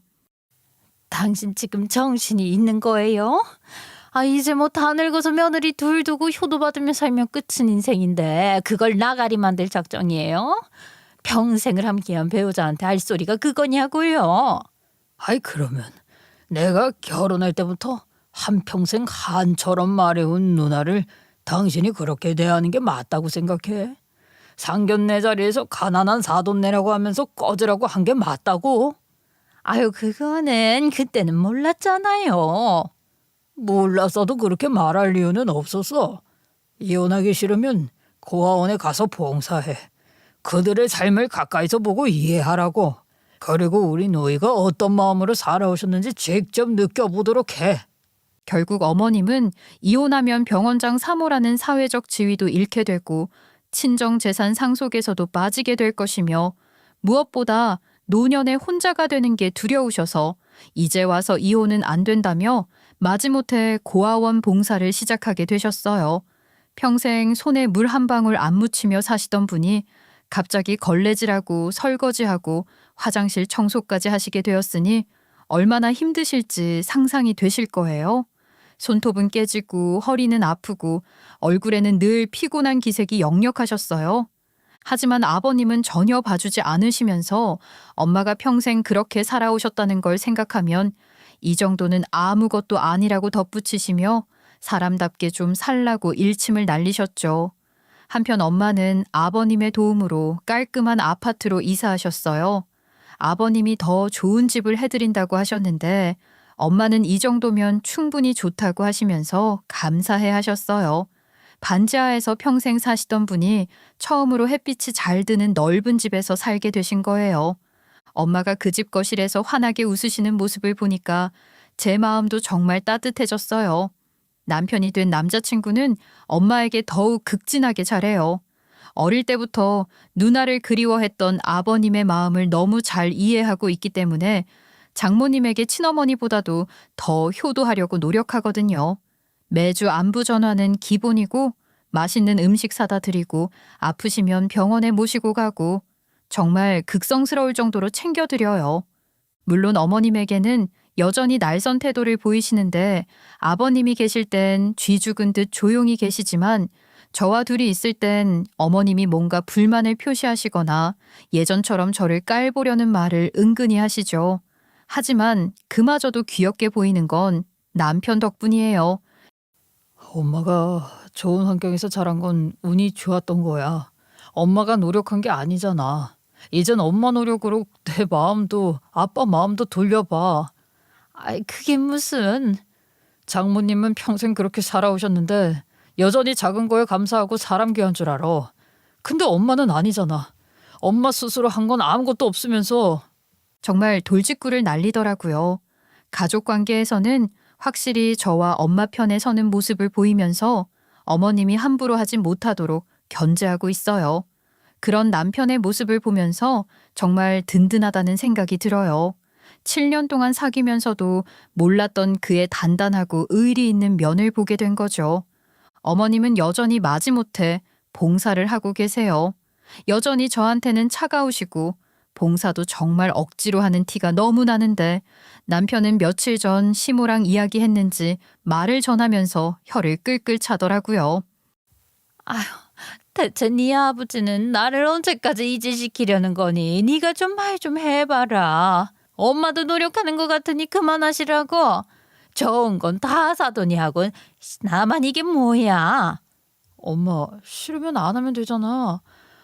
당신 지금 정신이 있는 거예요? 아, 이제 뭐 다 늙어서 며느리 둘 두고 효도 받으며 살면 끝은 인생인데 그걸 나가리 만들 작정이에요? 평생을 함께한 배우자한테 할 소리가 그거냐고요? 아이 그러면 내가 결혼할 때부터 한평생 한처럼 말해온 누나를 당신이 그렇게 대하는 게 맞다고 생각해? 상견례 자리에서 가난한 사돈네라고 하면서 꺼지라고 한 게 맞다고? 아유, 그거는 그때는 몰랐잖아요. 몰랐어도 그렇게 말할 이유는 없었어. 이혼하기 싫으면 고아원에 가서 봉사해. 그들의 삶을 가까이서 보고 이해하라고. 그리고 우리 노이가 어떤 마음으로 살아오셨는지 직접 느껴보도록 해. 결국 어머님은 이혼하면 병원장 사모라는 사회적 지위도 잃게 되고 친정 재산 상속에서도 빠지게 될 것이며 무엇보다 노년에 혼자가 되는 게 두려우셔서 이제 와서 이혼은 안 된다며 마지못해 고아원 봉사를 시작하게 되셨어요. 평생 손에 물 한 방울 안 묻히며 사시던 분이 갑자기 걸레질하고 설거지하고 화장실 청소까지 하시게 되었으니 얼마나 힘드실지 상상이 되실 거예요. 손톱은 깨지고 허리는 아프고 얼굴에는 늘 피곤한 기색이 역력하셨어요. 하지만 아버님은 전혀 봐주지 않으시면서 엄마가 평생 그렇게 살아오셨다는 걸 생각하면 이 정도는 아무것도 아니라고 덧붙이시며 사람답게 좀 살라고 일침을 날리셨죠. 한편 엄마는 아버님의 도움으로 깔끔한 아파트로 이사하셨어요. 아버님이 더 좋은 집을 해드린다고 하셨는데 엄마는 이 정도면 충분히 좋다고 하시면서 감사해 하셨어요. 반지하에서 평생 사시던 분이 처음으로 햇빛이 잘 드는 넓은 집에서 살게 되신 거예요. 엄마가 그 집 거실에서 환하게 웃으시는 모습을 보니까 제 마음도 정말 따뜻해졌어요. 남편이 된 남자친구는 엄마에게 더욱 극진하게 잘해요. 어릴 때부터 누나를 그리워했던 아버님의 마음을 너무 잘 이해하고 있기 때문에 장모님에게 친어머니보다도 더 효도하려고 노력하거든요. 매주 안부 전화는 기본이고 맛있는 음식 사다 드리고 아프시면 병원에 모시고 가고 정말 극성스러울 정도로 챙겨드려요. 물론 어머님에게는 여전히 날선 태도를 보이시는데 아버님이 계실 땐 쥐 죽은 듯 조용히 계시지만 저와 둘이 있을 땐 어머님이 뭔가 불만을 표시하시거나 예전처럼 저를 깔보려는 말을 은근히 하시죠. 하지만 그마저도 귀엽게 보이는 건 남편 덕분이에요. 엄마가 좋은 환경에서 자란 건 운이 좋았던 거야. 엄마가 노력한 게 아니잖아. 이젠 엄마 노력으로 내 마음도 아빠 마음도 돌려봐. 아이 그게 무슨. 장모님은 평생 그렇게 살아오셨는데 여전히 작은 거에 감사하고 사람 귀한 줄 알아. 근데 엄마는 아니잖아. 엄마 스스로 한 건 아무것도 없으면서. 정말 돌직구를 날리더라고요. 가족 관계에서는 확실히 저와 엄마 편에 서는 모습을 보이면서 어머님이 함부로 하지 못하도록 견제하고 있어요. 그런 남편의 모습을 보면서 정말 든든하다는 생각이 들어요. 7년 동안 사귀면서도 몰랐던 그의 단단하고 의리 있는 면을 보게 된 거죠. 어머님은 여전히 마지못해 봉사를 하고 계세요. 여전히 저한테는 차가우시고 봉사도 정말 억지로 하는 티가 너무 나는데 남편은 며칠 전 시모랑 이야기했는지 말을 전하면서 혀를 끌끌 차더라고요. 대체 네 아버지는 나를 언제까지 이지시키려는 거니? 네가 좀 말 좀 해봐라. 엄마도 노력하는 것 같으니 그만하시라고. 좋은 건 다 사더니 하고 나만 이게 뭐야? 엄마 싫으면 안 하면 되잖아.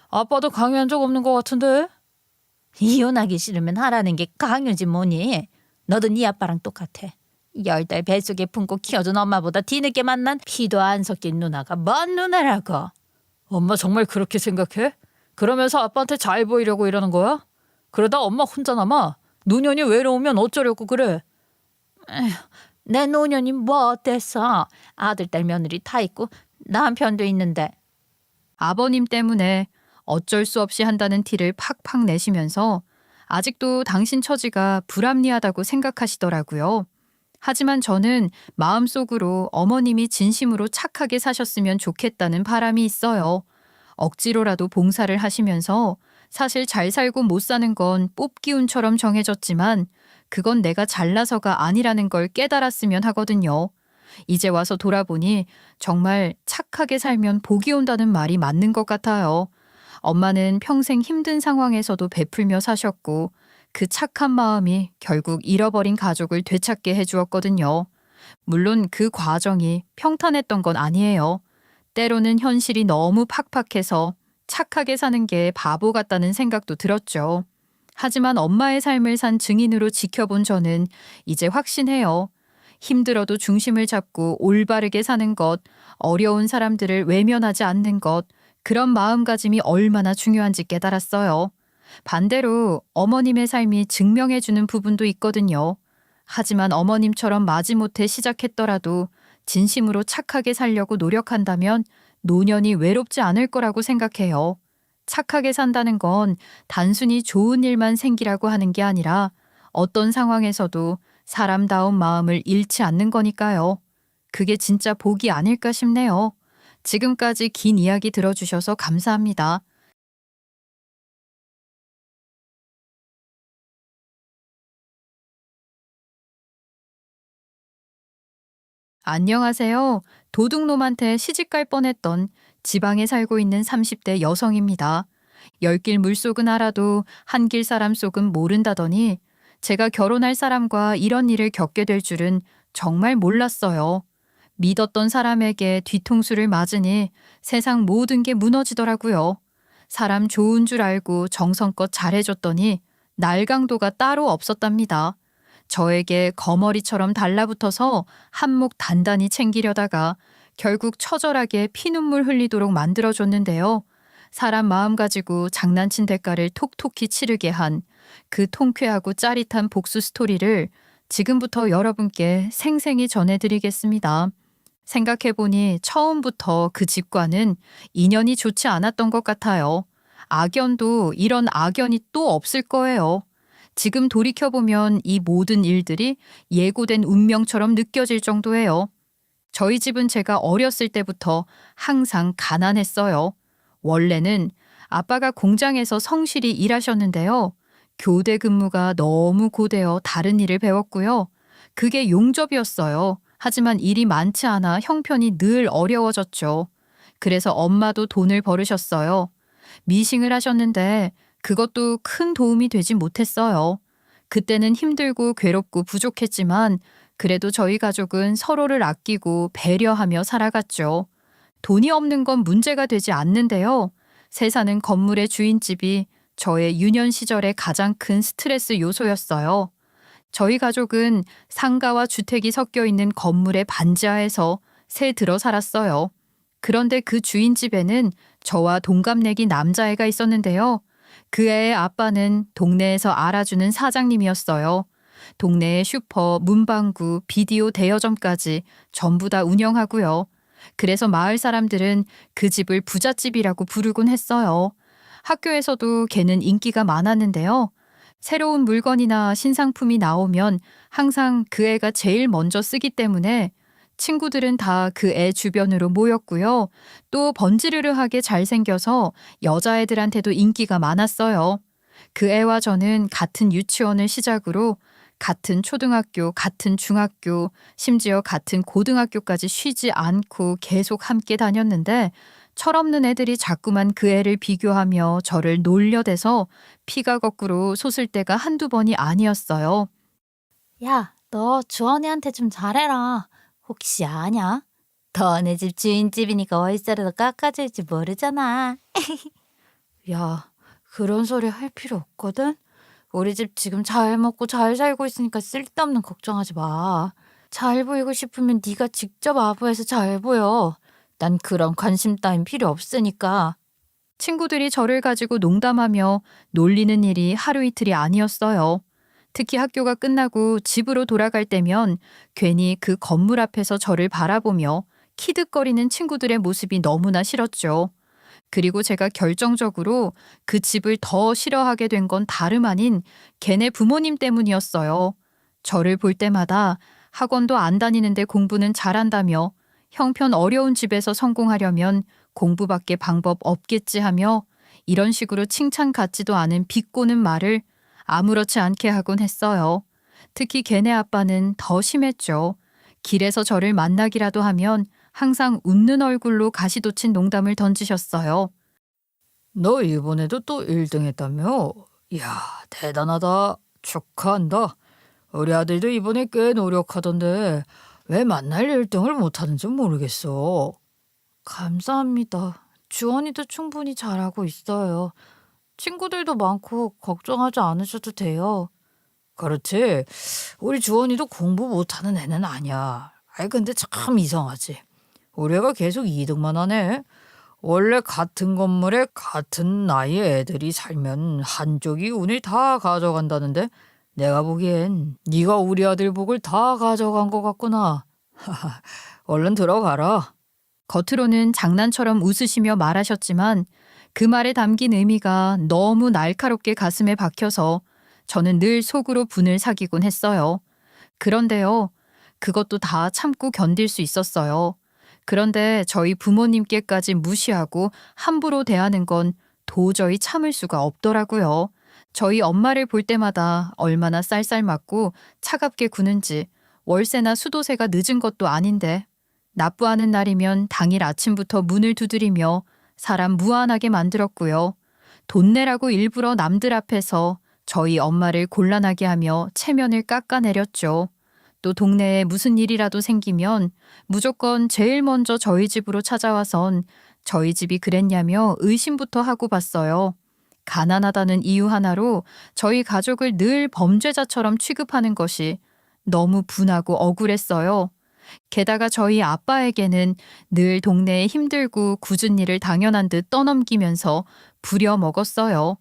아빠도 강요한 적 없는 것 같은데. 이혼하기 싫으면 하라는 게 강요지 뭐니? 너도 네 아빠랑 똑같아. 10달 뱃속에 품고 키워준 엄마보다 뒤늦게 만난 피도 안 섞인 누나가 뭔 누나라고. 엄마 정말 그렇게 생각해? 그러면서 아빠한테 잘 보이려고 이러는 거야? 그러다 엄마 혼자 남아. 노년이 외로우면 어쩌려고 그래? 내 노년이 뭐 어땠어? 아들, 딸, 며느리 다 있고 남편도 있는데. 아버님 때문에 어쩔 수 없이 한다는 티를 팍팍 내시면서 아직도 당신 처지가 불합리하다고 생각하시더라고요. 하지만 저는 마음속으로 어머님이 진심으로 착하게 사셨으면 좋겠다는 바람이 있어요. 억지로라도 봉사를 하시면서 사실 잘 살고 못 사는 건 뽑기운처럼 정해졌지만 그건 내가 잘나서가 아니라는 걸 깨달았으면 하거든요. 이제 와서 돌아보니 정말 착하게 살면 복이 온다는 말이 맞는 것 같아요. 엄마는 평생 힘든 상황에서도 베풀며 사셨고 그 착한 마음이 결국 잃어버린 가족을 되찾게 해주었거든요. 물론 그 과정이 평탄했던 건 아니에요. 때로는 현실이 너무 팍팍해서 착하게 사는 게 바보 같다는 생각도 들었죠. 하지만 엄마의 삶을 산 증인으로 지켜본 저는 이제 확신해요. 힘들어도 중심을 잡고 올바르게 사는 것, 어려운 사람들을 외면하지 않는 것, 그런 마음가짐이 얼마나 중요한지 깨달았어요. 반대로 어머님의 삶이 증명해주는 부분도 있거든요. 하지만 어머님처럼 마지못해 시작했더라도 진심으로 착하게 살려고 노력한다면 노년이 외롭지 않을 거라고 생각해요. 착하게 산다는 건 단순히 좋은 일만 생기라고 하는 게 아니라 어떤 상황에서도 사람다운 마음을 잃지 않는 거니까요. 그게 진짜 복이 아닐까 싶네요. 지금까지 긴 이야기 들어주셔서 감사합니다. 안녕하세요. 도둑놈한테 시집갈 뻔했던 지방에 살고 있는 30대 여성입니다. 열길 물속은 알아도 한길 사람 속은 모른다더니 제가 결혼할 사람과 이런 일을 겪게 될 줄은 정말 몰랐어요. 믿었던 사람에게 뒤통수를 맞으니 세상 모든 게 무너지더라고요. 사람 좋은 줄 알고 정성껏 잘해줬더니 날강도가 따로 없었답니다. 저에게 거머리처럼 달라붙어서 한몫 단단히 챙기려다가 결국 처절하게 피눈물 흘리도록 만들어줬는데요. 사람 마음 가지고 장난친 대가를 톡톡히 치르게 한 그 통쾌하고 짜릿한 복수 스토리를 지금부터 여러분께 생생히 전해드리겠습니다. 생각해보니 처음부터 그 집과는 인연이 좋지 않았던 것 같아요. 악연도 이런 악연이 또 없을 거예요. 지금 돌이켜보면 이 모든 일들이 예고된 운명처럼 느껴질 정도예요. 저희 집은 제가 어렸을 때부터 항상 가난했어요. 원래는 아빠가 공장에서 성실히 일하셨는데요. 교대 근무가 너무 고되어 다른 일을 배웠고요. 그게 용접이었어요. 하지만 일이 많지 않아 형편이 늘 어려워졌죠. 그래서 엄마도 돈을 벌으셨어요. 미싱을 하셨는데 그것도 큰 도움이 되지 못했어요. 그때는 힘들고 괴롭고 부족했지만 그래도 저희 가족은 서로를 아끼고 배려하며 살아갔죠. 돈이 없는 건 문제가 되지 않는데요. 새 사는 건물의 주인집이 저의 유년 시절의 가장 큰 스트레스 요소였어요. 저희 가족은 상가와 주택이 섞여 있는 건물의 반지하에서 새 들어 살았어요. 그런데 그 주인집에는 저와 동갑내기 남자애가 있었는데요. 그 애의 아빠는 동네에서 알아주는 사장님이었어요. 동네의 슈퍼, 문방구, 비디오 대여점까지 전부 다 운영하고요. 그래서 마을 사람들은 그 집을 부잣집이라고 부르곤 했어요. 학교에서도 걔는 인기가 많았는데요. 새로운 물건이나 신상품이 나오면 항상 그 애가 제일 먼저 쓰기 때문에 친구들은 다 그 애 주변으로 모였고요. 또 번지르르하게 잘생겨서 여자애들한테도 인기가 많았어요. 그 애와 저는 같은 유치원을 시작으로 같은 초등학교, 같은 중학교, 심지어 같은 고등학교까지 쉬지 않고 계속 함께 다녔는데 철없는 애들이 자꾸만 그 애를 비교하며 저를 놀려대서 피가 거꾸로 솟을 때가 한두 번이 아니었어요. 야, 너 주원이한테 좀 잘해라. 혹시 아냐? 너네 집 주인집이니까 월세라도 깎아줄지 모르잖아. 야, 그런 소리 할 필요 없거든? 우리 집 지금 잘 먹고 잘 살고 있으니까 쓸데없는 걱정하지 마. 잘 보이고 싶으면 네가 직접 아부해서 잘 보여. 난 그런 관심 따윈 필요 없으니까. 친구들이 저를 가지고 농담하며 놀리는 일이 하루 이틀이 아니었어요. 특히 학교가 끝나고 집으로 돌아갈 때면 괜히 그 건물 앞에서 저를 바라보며 키득거리는 친구들의 모습이 너무나 싫었죠. 그리고 제가 결정적으로 그 집을 더 싫어하게 된 건 다름 아닌 걔네 부모님 때문이었어요. 저를 볼 때마다 학원도 안 다니는데 공부는 잘한다며 형편 어려운 집에서 성공하려면 공부밖에 방법 없겠지 하며 이런 식으로 칭찬 같지도 않은 비꼬는 말을 아무렇지 않게 하곤 했어요. 특히 걔네 아빠는 더 심했죠. 길에서 저를 만나기라도 하면 항상 웃는 얼굴로 가시돋친 농담을 던지셨어요. 너 이번에도 또 1등 했다며? 이야, 대단하다. 축하한다. 우리 아들도 이번에 꽤 노력하던데 왜 만날 1등을 못하는지 모르겠어. 감사합니다. 주원이도 충분히 잘하고 있어요. 친구들도 많고 걱정하지 않으셔도 돼요. 그렇지. 우리 주원이도 공부 못하는 애는 아니야. 아이 근데 참 이상하지. 우리 애가 계속 2등만 하네. 원래 같은 건물에 같은 나이의 애들이 살면 한쪽이 운을 다 가져간다는데 내가 보기엔 네가 우리 아들 복을 다 가져간 것 같구나. 얼른 들어가라. 겉으로는 장난처럼 웃으시며 말하셨지만 그 말에 담긴 의미가 너무 날카롭게 가슴에 박혀서 저는 늘 속으로 분을 사기곤 했어요. 그런데요, 그것도 다 참고 견딜 수 있었어요. 그런데 저희 부모님께까지 무시하고 함부로 대하는 건 도저히 참을 수가 없더라고요. 저희 엄마를 볼 때마다 얼마나 쌀쌀맞고 차갑게 구는지 월세나 수도세가 늦은 것도 아닌데 납부하는 날이면 당일 아침부터 문을 두드리며 사람 무안하게 만들었고요. 돈 내라고 일부러 남들 앞에서 저희 엄마를 곤란하게 하며 체면을 깎아내렸죠. 또 동네에 무슨 일이라도 생기면 무조건 제일 먼저 저희 집으로 찾아와선 저희 집이 그랬냐며 의심부터 하고 봤어요. 가난하다는 이유 하나로 저희 가족을 늘 범죄자처럼 취급하는 것이 너무 분하고 억울했어요. 게다가 저희 아빠에게는 늘 동네에 힘들고 굳은 일을 당연한 듯 떠넘기면서 부려먹었어요.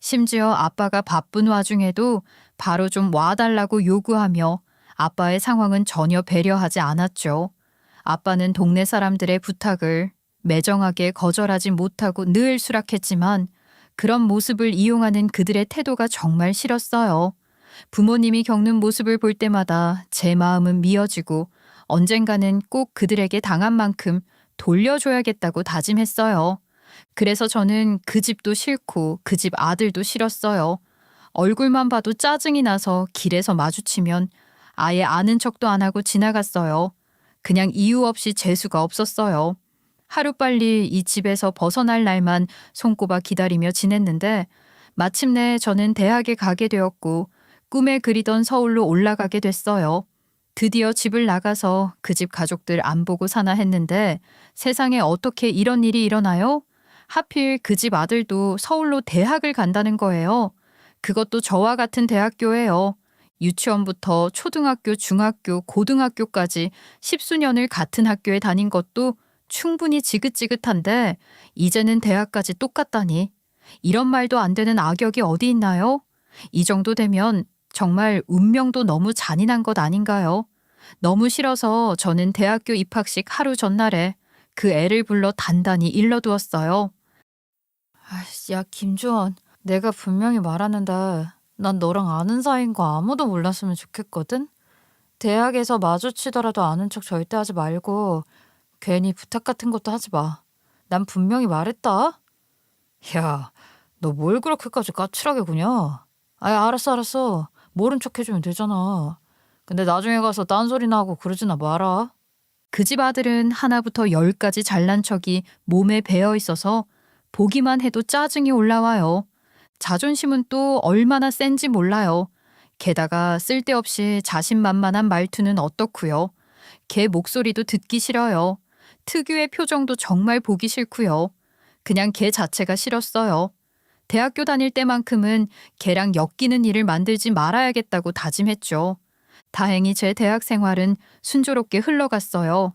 심지어 아빠가 바쁜 와중에도 바로 좀 와달라고 요구하며 아빠의 상황은 전혀 배려하지 않았죠. 아빠는 동네 사람들의 부탁을 매정하게 거절하지 못하고 늘 수락했지만 그런 모습을 이용하는 그들의 태도가 정말 싫었어요. 부모님이 겪는 모습을 볼 때마다 제 마음은 미어지고 언젠가는 꼭 그들에게 당한 만큼 돌려줘야겠다고 다짐했어요. 그래서 저는 그 집도 싫고 그 집 아들도 싫었어요. 얼굴만 봐도 짜증이 나서 길에서 마주치면 아예 아는 척도 안 하고 지나갔어요. 그냥 이유 없이 재수가 없었어요. 하루빨리 이 집에서 벗어날 날만 손꼽아 기다리며 지냈는데 마침내 저는 대학에 가게 되었고 꿈에 그리던 서울로 올라가게 됐어요. 드디어 집을 나가서 그 집 가족들 안 보고 사나 했는데 세상에 어떻게 이런 일이 일어나요? 하필 그 집 아들도 서울로 대학을 간다는 거예요. 그것도 저와 같은 대학교예요. 유치원부터 초등학교, 중학교, 고등학교까지 10수년을 같은 학교에 다닌 것도 충분히 지긋지긋한데 이제는 대학까지 똑같다니. 이런 말도 안 되는 악역이 어디 있나요? 이 정도 되면 정말 운명도 너무 잔인한 것 아닌가요? 너무 싫어서 저는 대학교 입학식 하루 전날에 그 애를 불러 단단히 일러두었어요. 야, 김주원. 내가 분명히 말하는데 난 너랑 아는 사이인 거 아무도 몰랐으면 좋겠거든? 대학에서 마주치더라도 아는 척 절대 하지 말고 괜히 부탁 같은 것도 하지 마. 난 분명히 말했다. 야, 너 뭘 그렇게까지 까칠하게 구냐? 알았어. 모른 척 해주면 되잖아. 근데 나중에 가서 딴소리나 하고 그러지나 마라. 그 집 아들은 하나부터 10까지 잘난 척이 몸에 배어 있어서 보기만 해도 짜증이 올라와요. 자존심은 또 얼마나 센지 몰라요. 게다가 쓸데없이 자신만만한 말투는 어떻고요. 걔 목소리도 듣기 싫어요. 특유의 표정도 정말 보기 싫고요. 그냥 걔 자체가 싫었어요. 대학교 다닐 때만큼은 걔랑 엮이는 일을 만들지 말아야겠다고 다짐했죠. 다행히 제 대학 생활은 순조롭게 흘러갔어요.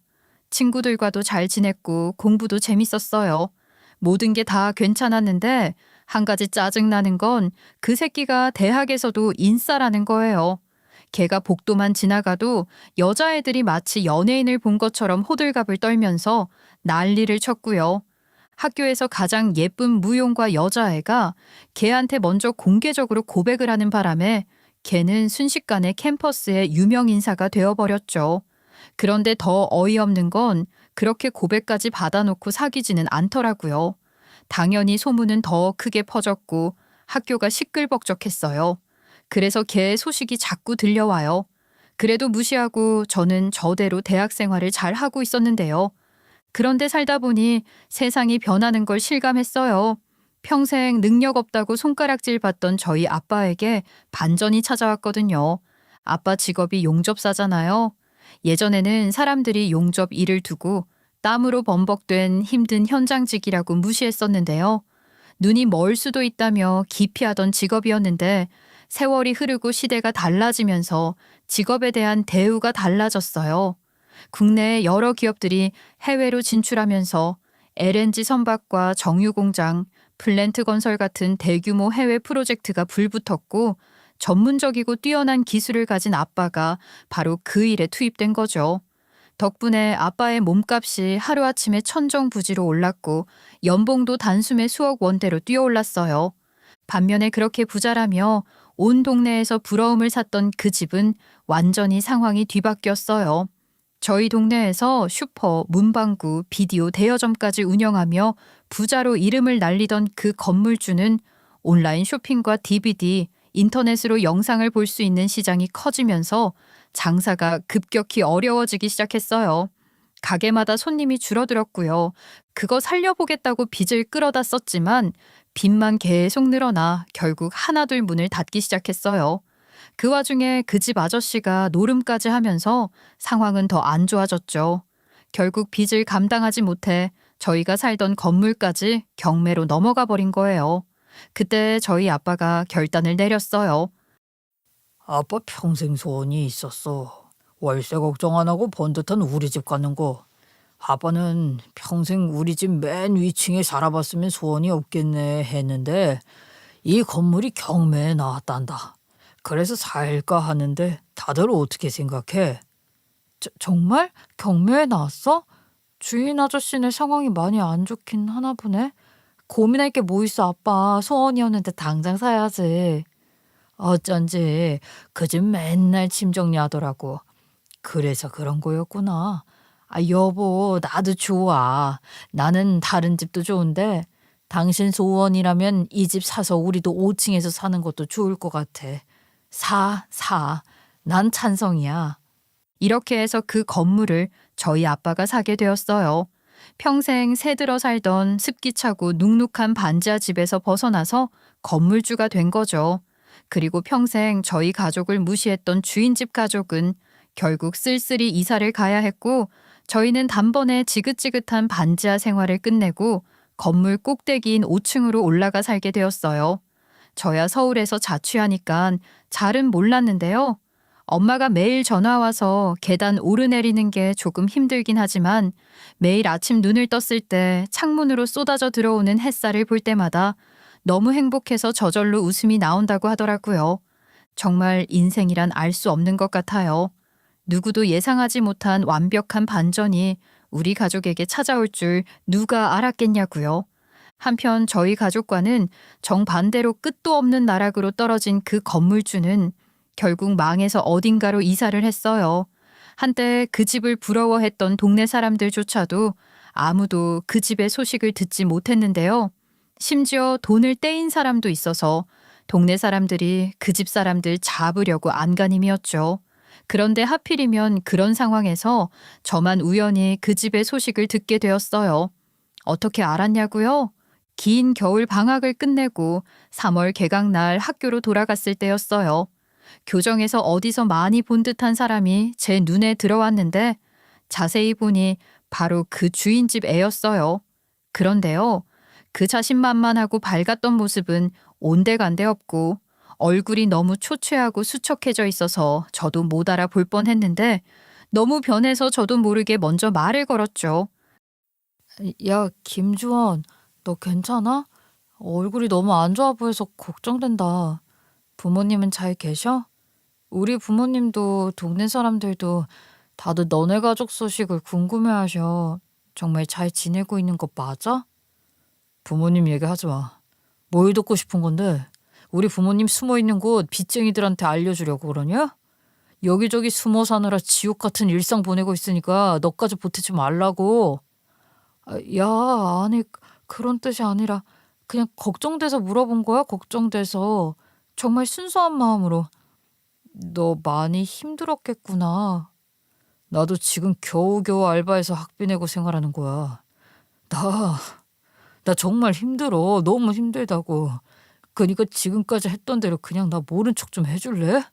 친구들과도 잘 지냈고 공부도 재밌었어요. 모든 게 다 괜찮았는데 한 가지 짜증나는 건 그 새끼가 대학에서도 인싸라는 거예요. 걔가 복도만 지나가도 여자애들이 마치 연예인을 본 것처럼 호들갑을 떨면서 난리를 쳤고요. 학교에서 가장 예쁜 무용과 여자애가 걔한테 먼저 공개적으로 고백을 하는 바람에 걔는 순식간에 캠퍼스의 유명 인사가 되어버렸죠. 그런데 더 어이없는 건 그렇게 고백까지 받아놓고 사귀지는 않더라고요. 당연히 소문은 더 크게 퍼졌고 학교가 시끌벅적했어요. 그래서 걔의 소식이 자꾸 들려와요. 그래도 무시하고 저는 저대로 대학 생활을 잘 하고 있었는데요. 그런데 살다 보니 세상이 변하는 걸 실감했어요. 평생 능력 없다고 손가락질 받던 저희 아빠에게 반전이 찾아왔거든요. 아빠 직업이 용접사잖아요. 예전에는 사람들이 용접 일을 두고 땀으로 범벅된 힘든 현장직이라고 무시했었는데요. 눈이 멀 수도 있다며 기피하던 직업이었는데 세월이 흐르고 시대가 달라지면서 직업에 대한 대우가 달라졌어요. 국내의 여러 기업들이 해외로 진출하면서 LNG 선박과 정유공장, 플랜트 건설 같은 대규모 해외 프로젝트가 불붙었고 전문적이고 뛰어난 기술을 가진 아빠가 바로 그 일에 투입된 거죠. 덕분에 아빠의 몸값이 하루아침에 천정부지로 올랐고 연봉도 단숨에 수억 원대로 뛰어올랐어요. 반면에 그렇게 부자라며 온 동네에서 부러움을 샀던 그 집은 완전히 상황이 뒤바뀌었어요. 저희 동네에서 슈퍼, 문방구, 비디오 대여점까지 운영하며 부자로 이름을 날리던 그 건물주는 온라인 쇼핑과 DVD, 인터넷으로 영상을 볼 수 있는 시장이 커지면서 장사가 급격히 어려워지기 시작했어요. 가게마다 손님이 줄어들었고요. 그거 살려보겠다고 빚을 끌어다 썼지만 빚만 계속 늘어나 결국 하나둘 문을 닫기 시작했어요. 그 와중에 그 집 아저씨가 노름까지 하면서 상황은 더 안 좋아졌죠. 결국 빚을 감당하지 못해 저희가 살던 건물까지 경매로 넘어가 버린 거예요. 그때 저희 아빠가 결단을 내렸어요. 아빠 평생 소원이 있었어. 월세 걱정 안 하고 번듯한 우리 집 가는 거. 아빠는 평생 우리 집 맨 위층에 살아봤으면 소원이 없겠네 했는데 이 건물이 경매에 나왔단다. 그래서 살까 하는데 다들 어떻게 생각해? 정말? 경매에 나왔어? 주인 아저씨네 상황이 많이 안 좋긴 하나 보네. 고민할 게 뭐 있어, 아빠. 소원이었는데 당장 사야지. 어쩐지 그 집 맨날 짐 정리하더라고. 그래서 그런 거였구나. 아, 여보, 나도 좋아. 나는 다른 집도 좋은데 당신 소원이라면 이 집 사서 우리도 5층에서 사는 것도 좋을 것 같아. 사. 난 찬성이야. 이렇게 해서 그 건물을 저희 아빠가 사게 되었어요. 평생 새들어 살던 습기차고 눅눅한 반지하 집에서 벗어나서 건물주가 된 거죠. 그리고 평생 저희 가족을 무시했던 주인집 가족은 결국 쓸쓸히 이사를 가야 했고, 저희는 단번에 지긋지긋한 반지하 생활을 끝내고 건물 꼭대기인 5층으로 올라가 살게 되었어요. 저야 서울에서 자취하니까 잘은 몰랐는데요. 엄마가 매일 전화 와서 계단 오르내리는 게 조금 힘들긴 하지만 매일 아침 눈을 떴을 때 창문으로 쏟아져 들어오는 햇살을 볼 때마다 너무 행복해서 저절로 웃음이 나온다고 하더라고요. 정말 인생이란 알 수 없는 것 같아요. 누구도 예상하지 못한 완벽한 반전이 우리 가족에게 찾아올 줄 누가 알았겠냐고요. 한편 저희 가족과는 정반대로 끝도 없는 나락으로 떨어진 그 건물주는 결국 망해서 어딘가로 이사를 했어요. 한때 그 집을 부러워했던 동네 사람들조차도 아무도 그 집의 소식을 듣지 못했는데요. 심지어 돈을 떼인 사람도 있어서 동네 사람들이 그 집 사람들 잡으려고 안간힘이었죠. 그런데 하필이면 그런 상황에서 저만 우연히 그 집의 소식을 듣게 되었어요. 어떻게 알았냐고요? 긴 겨울 방학을 끝내고 3월 개강날 학교로 돌아갔을 때였어요. 교정에서 어디서 많이 본 듯한 사람이 제 눈에 들어왔는데 자세히 보니 바로 그 주인집 애였어요. 그런데요, 그 자신만만하고 밝았던 모습은 온데간데 없고 얼굴이 너무 초췌하고 수척해져 있어서 저도 못 알아볼 뻔했는데 너무 변해서 저도 모르게 먼저 말을 걸었죠. 야, 김주원, 너 괜찮아? 얼굴이 너무 안 좋아 보여서 걱정된다. 부모님은 잘 계셔? 우리 부모님도 동네 사람들도 다들 너네 가족 소식을 궁금해하셔. 정말 잘 지내고 있는 거 맞아? 부모님 얘기하지 마. 뭘 듣고 싶은 건데? 우리 부모님 숨어 있는 곳 빚쟁이들한테 알려주려고 그러냐? 여기저기 숨어 사느라 지옥 같은 일상 보내고 있으니까 너까지 보태지 말라고. 야, 아니, 그런 뜻이 아니라 그냥 걱정돼서 물어본 거야, 걱정돼서. 정말 순수한 마음으로. 너 많이 힘들었겠구나. 나도 지금 겨우겨우 알바해서 학비 내고 생활하는 거야. 나 정말 힘들어. 너무 힘들다고. 그러니까 지금까지 했던 대로 그냥 나 모른 척 좀 해줄래?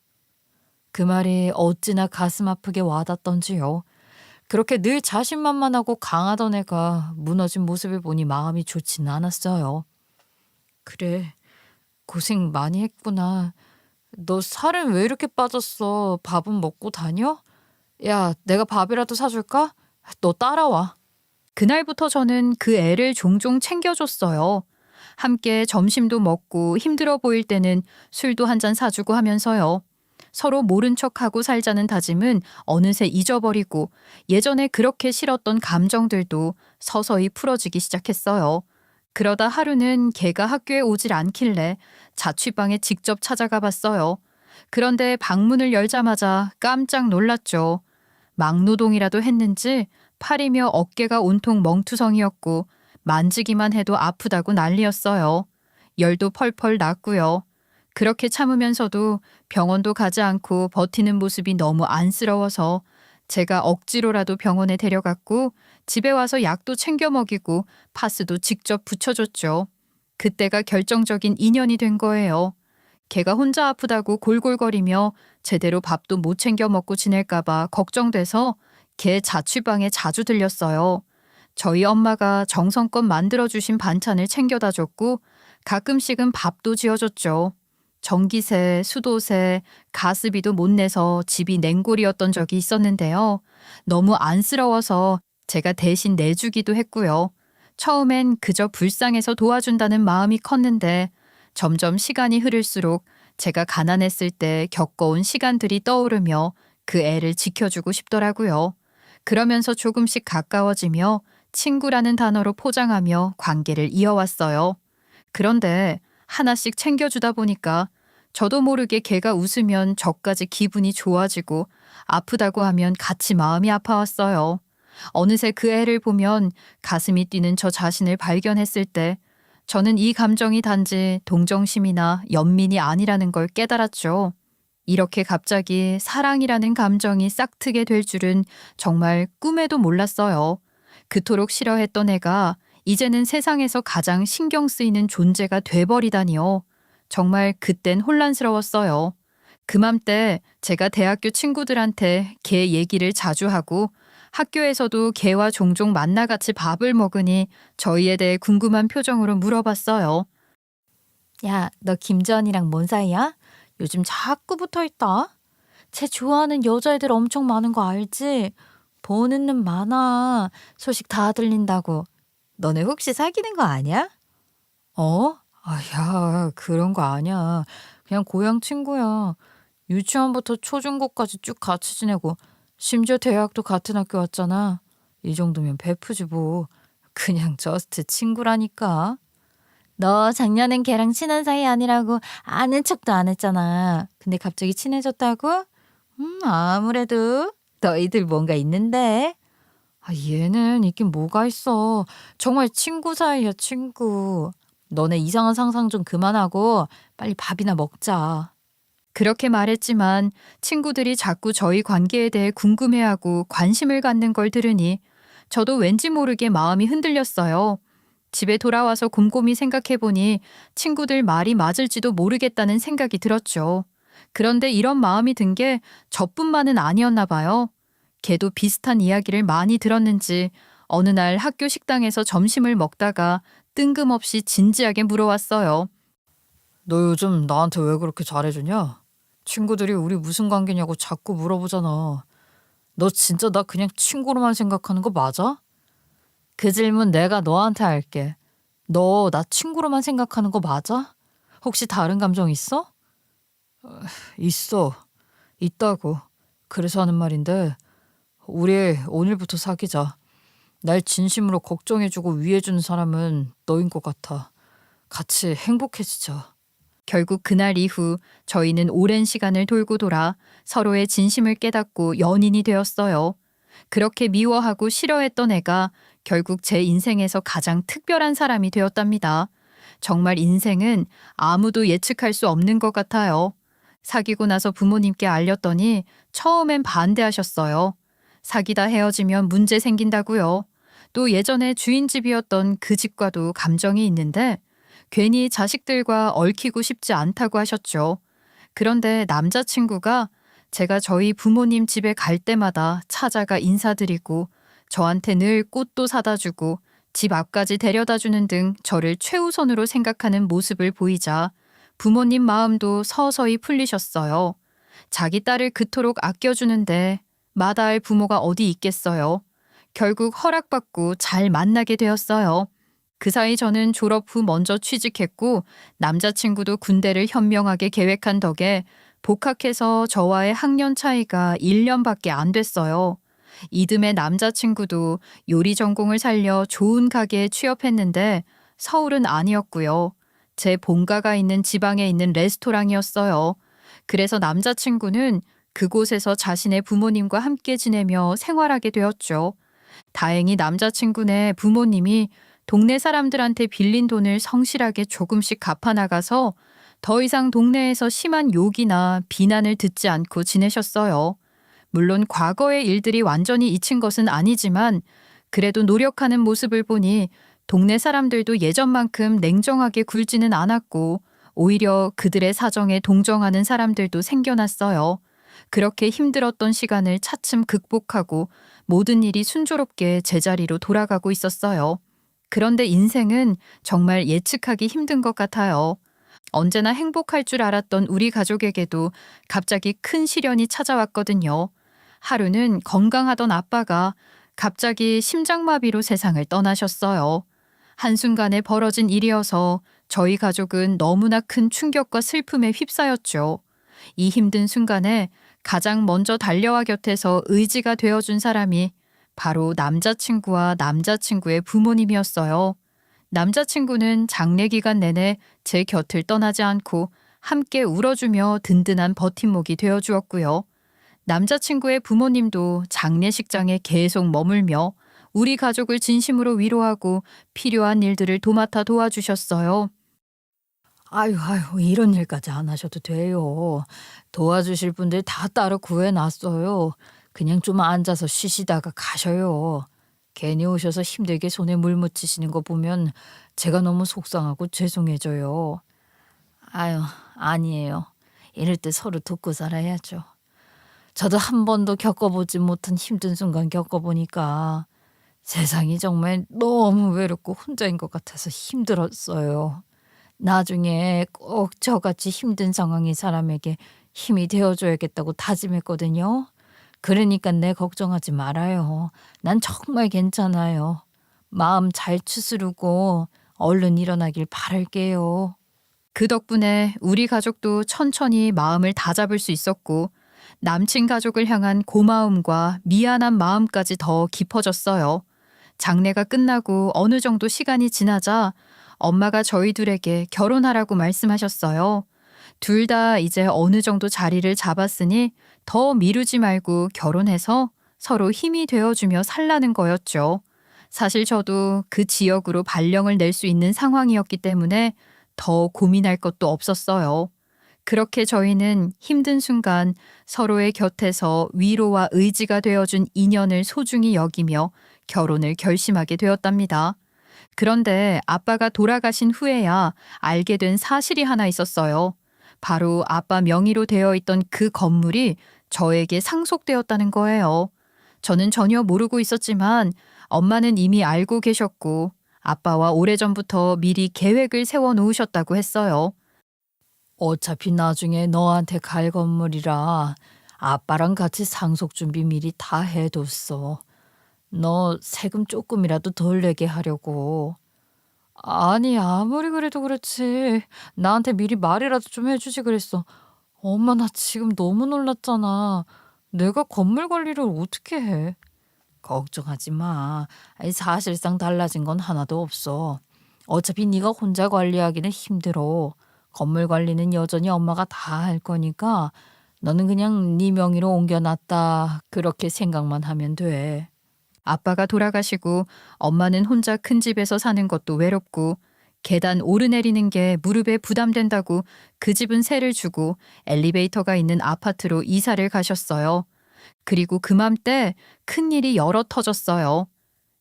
그 말이 어찌나 가슴 아프게 와닿던지요. 그렇게 늘 자신만만하고 강하던 애가 무너진 모습을 보니 마음이 좋지는 않았어요. 그래, 고생 많이 했구나. 너 살은 왜 이렇게 빠졌어? 밥은 먹고 다녀? 야, 내가 밥이라도 사줄까? 너 따라와. 그날부터 저는 그 애를 종종 챙겨줬어요. 함께 점심도 먹고 힘들어 보일 때는 술도 한 잔 사주고 하면서요. 서로 모른 척하고 살자는 다짐은 어느새 잊어버리고 예전에 그렇게 싫었던 감정들도 서서히 풀어지기 시작했어요. 그러다 하루는 걔가 학교에 오질 않길래 자취방에 직접 찾아가 봤어요. 그런데 방문을 열자마자 깜짝 놀랐죠. 막노동이라도 했는지 팔이며 어깨가 온통 멍투성이었고 만지기만 해도 아프다고 난리였어요. 열도 펄펄 났고요. 그렇게 참으면서도 병원도 가지 않고 버티는 모습이 너무 안쓰러워서 제가 억지로라도 병원에 데려갔고 집에 와서 약도 챙겨 먹이고 파스도 직접 붙여줬죠. 그때가 결정적인 인연이 된 거예요. 걔가 혼자 아프다고 골골거리며 제대로 밥도 못 챙겨 먹고 지낼까봐 걱정돼서 걔 자취방에 자주 들렸어요. 저희 엄마가 정성껏 만들어주신 반찬을 챙겨다 줬고 가끔씩은 밥도 지어줬죠. 전기세, 수도세, 가스비도 못 내서 집이 냉골이었던 적이 있었는데요. 너무 안쓰러워서 제가 대신 내주기도 했고요. 처음엔 그저 불쌍해서 도와준다는 마음이 컸는데 점점 시간이 흐를수록 제가 가난했을 때 겪어온 시간들이 떠오르며 그 애를 지켜주고 싶더라고요. 그러면서 조금씩 가까워지며 친구라는 단어로 포장하며 관계를 이어왔어요. 그런데 하나씩 챙겨주다 보니까 저도 모르게 걔가 웃으면 저까지 기분이 좋아지고 아프다고 하면 같이 마음이 아파왔어요. 어느새 그 애를 보면 가슴이 뛰는 저 자신을 발견했을 때 저는 이 감정이 단지 동정심이나 연민이 아니라는 걸 깨달았죠. 이렇게 갑자기 사랑이라는 감정이 싹트게 될 줄은 정말 꿈에도 몰랐어요. 그토록 싫어했던 애가 이제는 세상에서 가장 신경 쓰이는 존재가 돼버리다니요. 정말 그땐 혼란스러웠어요. 그맘때 제가 대학교 친구들한테 걔 얘기를 자주 하고 학교에서도 걔와 종종 만나 같이 밥을 먹으니 저희에 대해 궁금한 표정으로 물어봤어요. 야, 너 김재환이랑 뭔 사이야? 요즘 자꾸 붙어 있다. 쟤 좋아하는 여자애들 엄청 많은 거 알지? 보는 눈 많아. 소식 다 들린다고. 너네 혹시 사귀는 거 아니야? 어? 야, 그런 거 아니야. 그냥 고향 친구야. 유치원부터 초중고까지 쭉 같이 지내고 심지어 대학도 같은 학교 왔잖아. 이 정도면 베프지 뭐. 그냥 저스트 친구라니까. 너 작년엔 걔랑 친한 사이 아니라고 아는 척도 안 했잖아. 근데 갑자기 친해졌다고? 아무래도 너희들 뭔가 있는데. 얘는 있긴 뭐가 있어. 정말 친구 사이야, 친구. 너네 이상한 상상 좀 그만하고 빨리 밥이나 먹자. 그렇게 말했지만 친구들이 자꾸 저희 관계에 대해 궁금해하고 관심을 갖는 걸 들으니 저도 왠지 모르게 마음이 흔들렸어요. 집에 돌아와서 곰곰이 생각해보니 친구들 말이 맞을지도 모르겠다는 생각이 들었죠. 그런데 이런 마음이 든 게 저뿐만은 아니었나 봐요. 걔도 비슷한 이야기를 많이 들었는지 어느 날 학교 식당에서 점심을 먹다가 뜬금없이 진지하게 물어왔어요. 너 요즘 나한테 왜 그렇게 잘해주냐? 친구들이 우리 무슨 관계냐고 자꾸 물어보잖아. 너 진짜 나 그냥 친구로만 생각하는 거 맞아? 그 질문 내가 너한테 할게. 너 나 친구로만 생각하는 거 맞아? 혹시 다른 감정 있어? 있어. 있다고. 그래서 하는 말인데 우리 오늘부터 사귀자. 날 진심으로 걱정해주고 위해주는 사람은 너인 것 같아. 같이 행복해지자. 결국 그날 이후 저희는 오랜 시간을 돌고 돌아 서로의 진심을 깨닫고 연인이 되었어요. 그렇게 미워하고 싫어했던 애가 결국 제 인생에서 가장 특별한 사람이 되었답니다. 정말 인생은 아무도 예측할 수 없는 것 같아요. 사귀고 나서 부모님께 알렸더니 처음엔 반대하셨어요. 사귀다 헤어지면 문제 생긴다고요. 또 예전에 주인집이었던 그 집과도 감정이 있는데 괜히 자식들과 얽히고 싶지 않다고 하셨죠. 그런데 남자친구가 제가 저희 부모님 집에 갈 때마다 찾아가 인사드리고 저한테 늘 꽃도 사다 주고 집 앞까지 데려다 주는 등 저를 최우선으로 생각하는 모습을 보이자 부모님 마음도 서서히 풀리셨어요. 자기 딸을 그토록 아껴주는데 마다할 부모가 어디 있겠어요. 결국 허락받고 잘 만나게 되었어요. 그 사이 저는 졸업 후 먼저 취직했고 남자친구도 군대를 현명하게 계획한 덕에 복학해서 저와의 학년 차이가 1년밖에 안 됐어요. 이듬해 남자친구도 요리 전공을 살려 좋은 가게에 취업했는데 서울은 아니었고요. 제 본가가 있는 지방에 있는 레스토랑이었어요. 그래서 남자친구는 그곳에서 자신의 부모님과 함께 지내며 생활하게 되었죠. 다행히 남자친구네 부모님이 동네 사람들한테 빌린 돈을 성실하게 조금씩 갚아나가서 더 이상 동네에서 심한 욕이나 비난을 듣지 않고 지내셨어요. 물론 과거의 일들이 완전히 잊힌 것은 아니지만 그래도 노력하는 모습을 보니 동네 사람들도 예전만큼 냉정하게 굴지는 않았고 오히려 그들의 사정에 동정하는 사람들도 생겨났어요. 그렇게 힘들었던 시간을 차츰 극복하고 모든 일이 순조롭게 제자리로 돌아가고 있었어요. 그런데 인생은 정말 예측하기 힘든 것 같아요. 언제나 행복할 줄 알았던 우리 가족에게도 갑자기 큰 시련이 찾아왔거든요. 하루는 건강하던 아빠가 갑자기 심장마비로 세상을 떠나셨어요. 한순간에 벌어진 일이어서 저희 가족은 너무나 큰 충격과 슬픔에 휩싸였죠. 이 힘든 순간에 가장 먼저 달려와 곁에서 의지가 되어준 사람이 바로 남자친구와 남자친구의 부모님이었어요. 남자친구는 장례 기간 내내 제 곁을 떠나지 않고 함께 울어주며 든든한 버팀목이 되어주었고요. 남자친구의 부모님도 장례식장에 계속 머물며 우리 가족을 진심으로 위로하고 필요한 일들을 도맡아 도와주셨어요. 아유, 이런 일까지 안 하셔도 돼요. 도와주실 분들 다 따로 구해놨어요. 그냥 좀 앉아서 쉬시다가 가셔요. 괜히 오셔서 힘들게 손에 물 묻히시는 거 보면 제가 너무 속상하고 죄송해져요. 아유, 아니에요. 이럴 때 서로 돕고 살아야죠. 저도 한 번도 겪어보지 못한 힘든 순간 겪어보니까 세상이 정말 너무 외롭고 혼자인 것 같아서 힘들었어요. 나중에 꼭 저같이 힘든 상황인 사람에게 힘이 되어줘야겠다고 다짐했거든요. 그러니까 내 걱정하지 말아요. 난 정말 괜찮아요. 마음 잘 추스르고 얼른 일어나길 바랄게요. 그 덕분에 우리 가족도 천천히 마음을 다잡을 수 있었고 남친 가족을 향한 고마움과 미안한 마음까지 더 깊어졌어요. 장례가 끝나고 어느 정도 시간이 지나자 엄마가 저희 둘에게 결혼하라고 말씀하셨어요. 둘 다 이제 어느 정도 자리를 잡았으니 더 미루지 말고 결혼해서 서로 힘이 되어주며 살라는 거였죠. 사실 저도 그 지역으로 발령을 낼 수 있는 상황이었기 때문에 더 고민할 것도 없었어요. 그렇게 저희는 힘든 순간 서로의 곁에서 위로와 의지가 되어준 인연을 소중히 여기며 결혼을 결심하게 되었답니다. 그런데 아빠가 돌아가신 후에야 알게 된 사실이 하나 있었어요. 바로 아빠 명의로 되어 있던 그 건물이 저에게 상속되었다는 거예요. 저는 전혀 모르고 있었지만 엄마는 이미 알고 계셨고 아빠와 오래전부터 미리 계획을 세워 놓으셨다고 했어요. 어차피 나중에 너한테 갈 건물이라 아빠랑 같이 상속 준비 미리 다 해뒀어. 너 세금 조금이라도 덜 내게 하려고. 아니, 아무리 그래도 그렇지. 나한테 미리 말이라도 좀 해주지 그랬어. 엄마, 나 지금 너무 놀랐잖아. 내가 건물 관리를 어떻게 해? 걱정하지 마. 아니, 사실상 달라진 건 하나도 없어. 어차피 네가 혼자 관리하기는 힘들어. 건물 관리는 여전히 엄마가 다 할 거니까 너는 그냥 네 명의로 옮겨놨다. 그렇게 생각만 하면 돼. 아빠가 돌아가시고 엄마는 혼자 큰 집에서 사는 것도 외롭고 계단 오르내리는 게 무릎에 부담된다고 그 집은 세를 주고 엘리베이터가 있는 아파트로 이사를 가셨어요. 그리고 그맘때 큰일이 여러 터졌어요.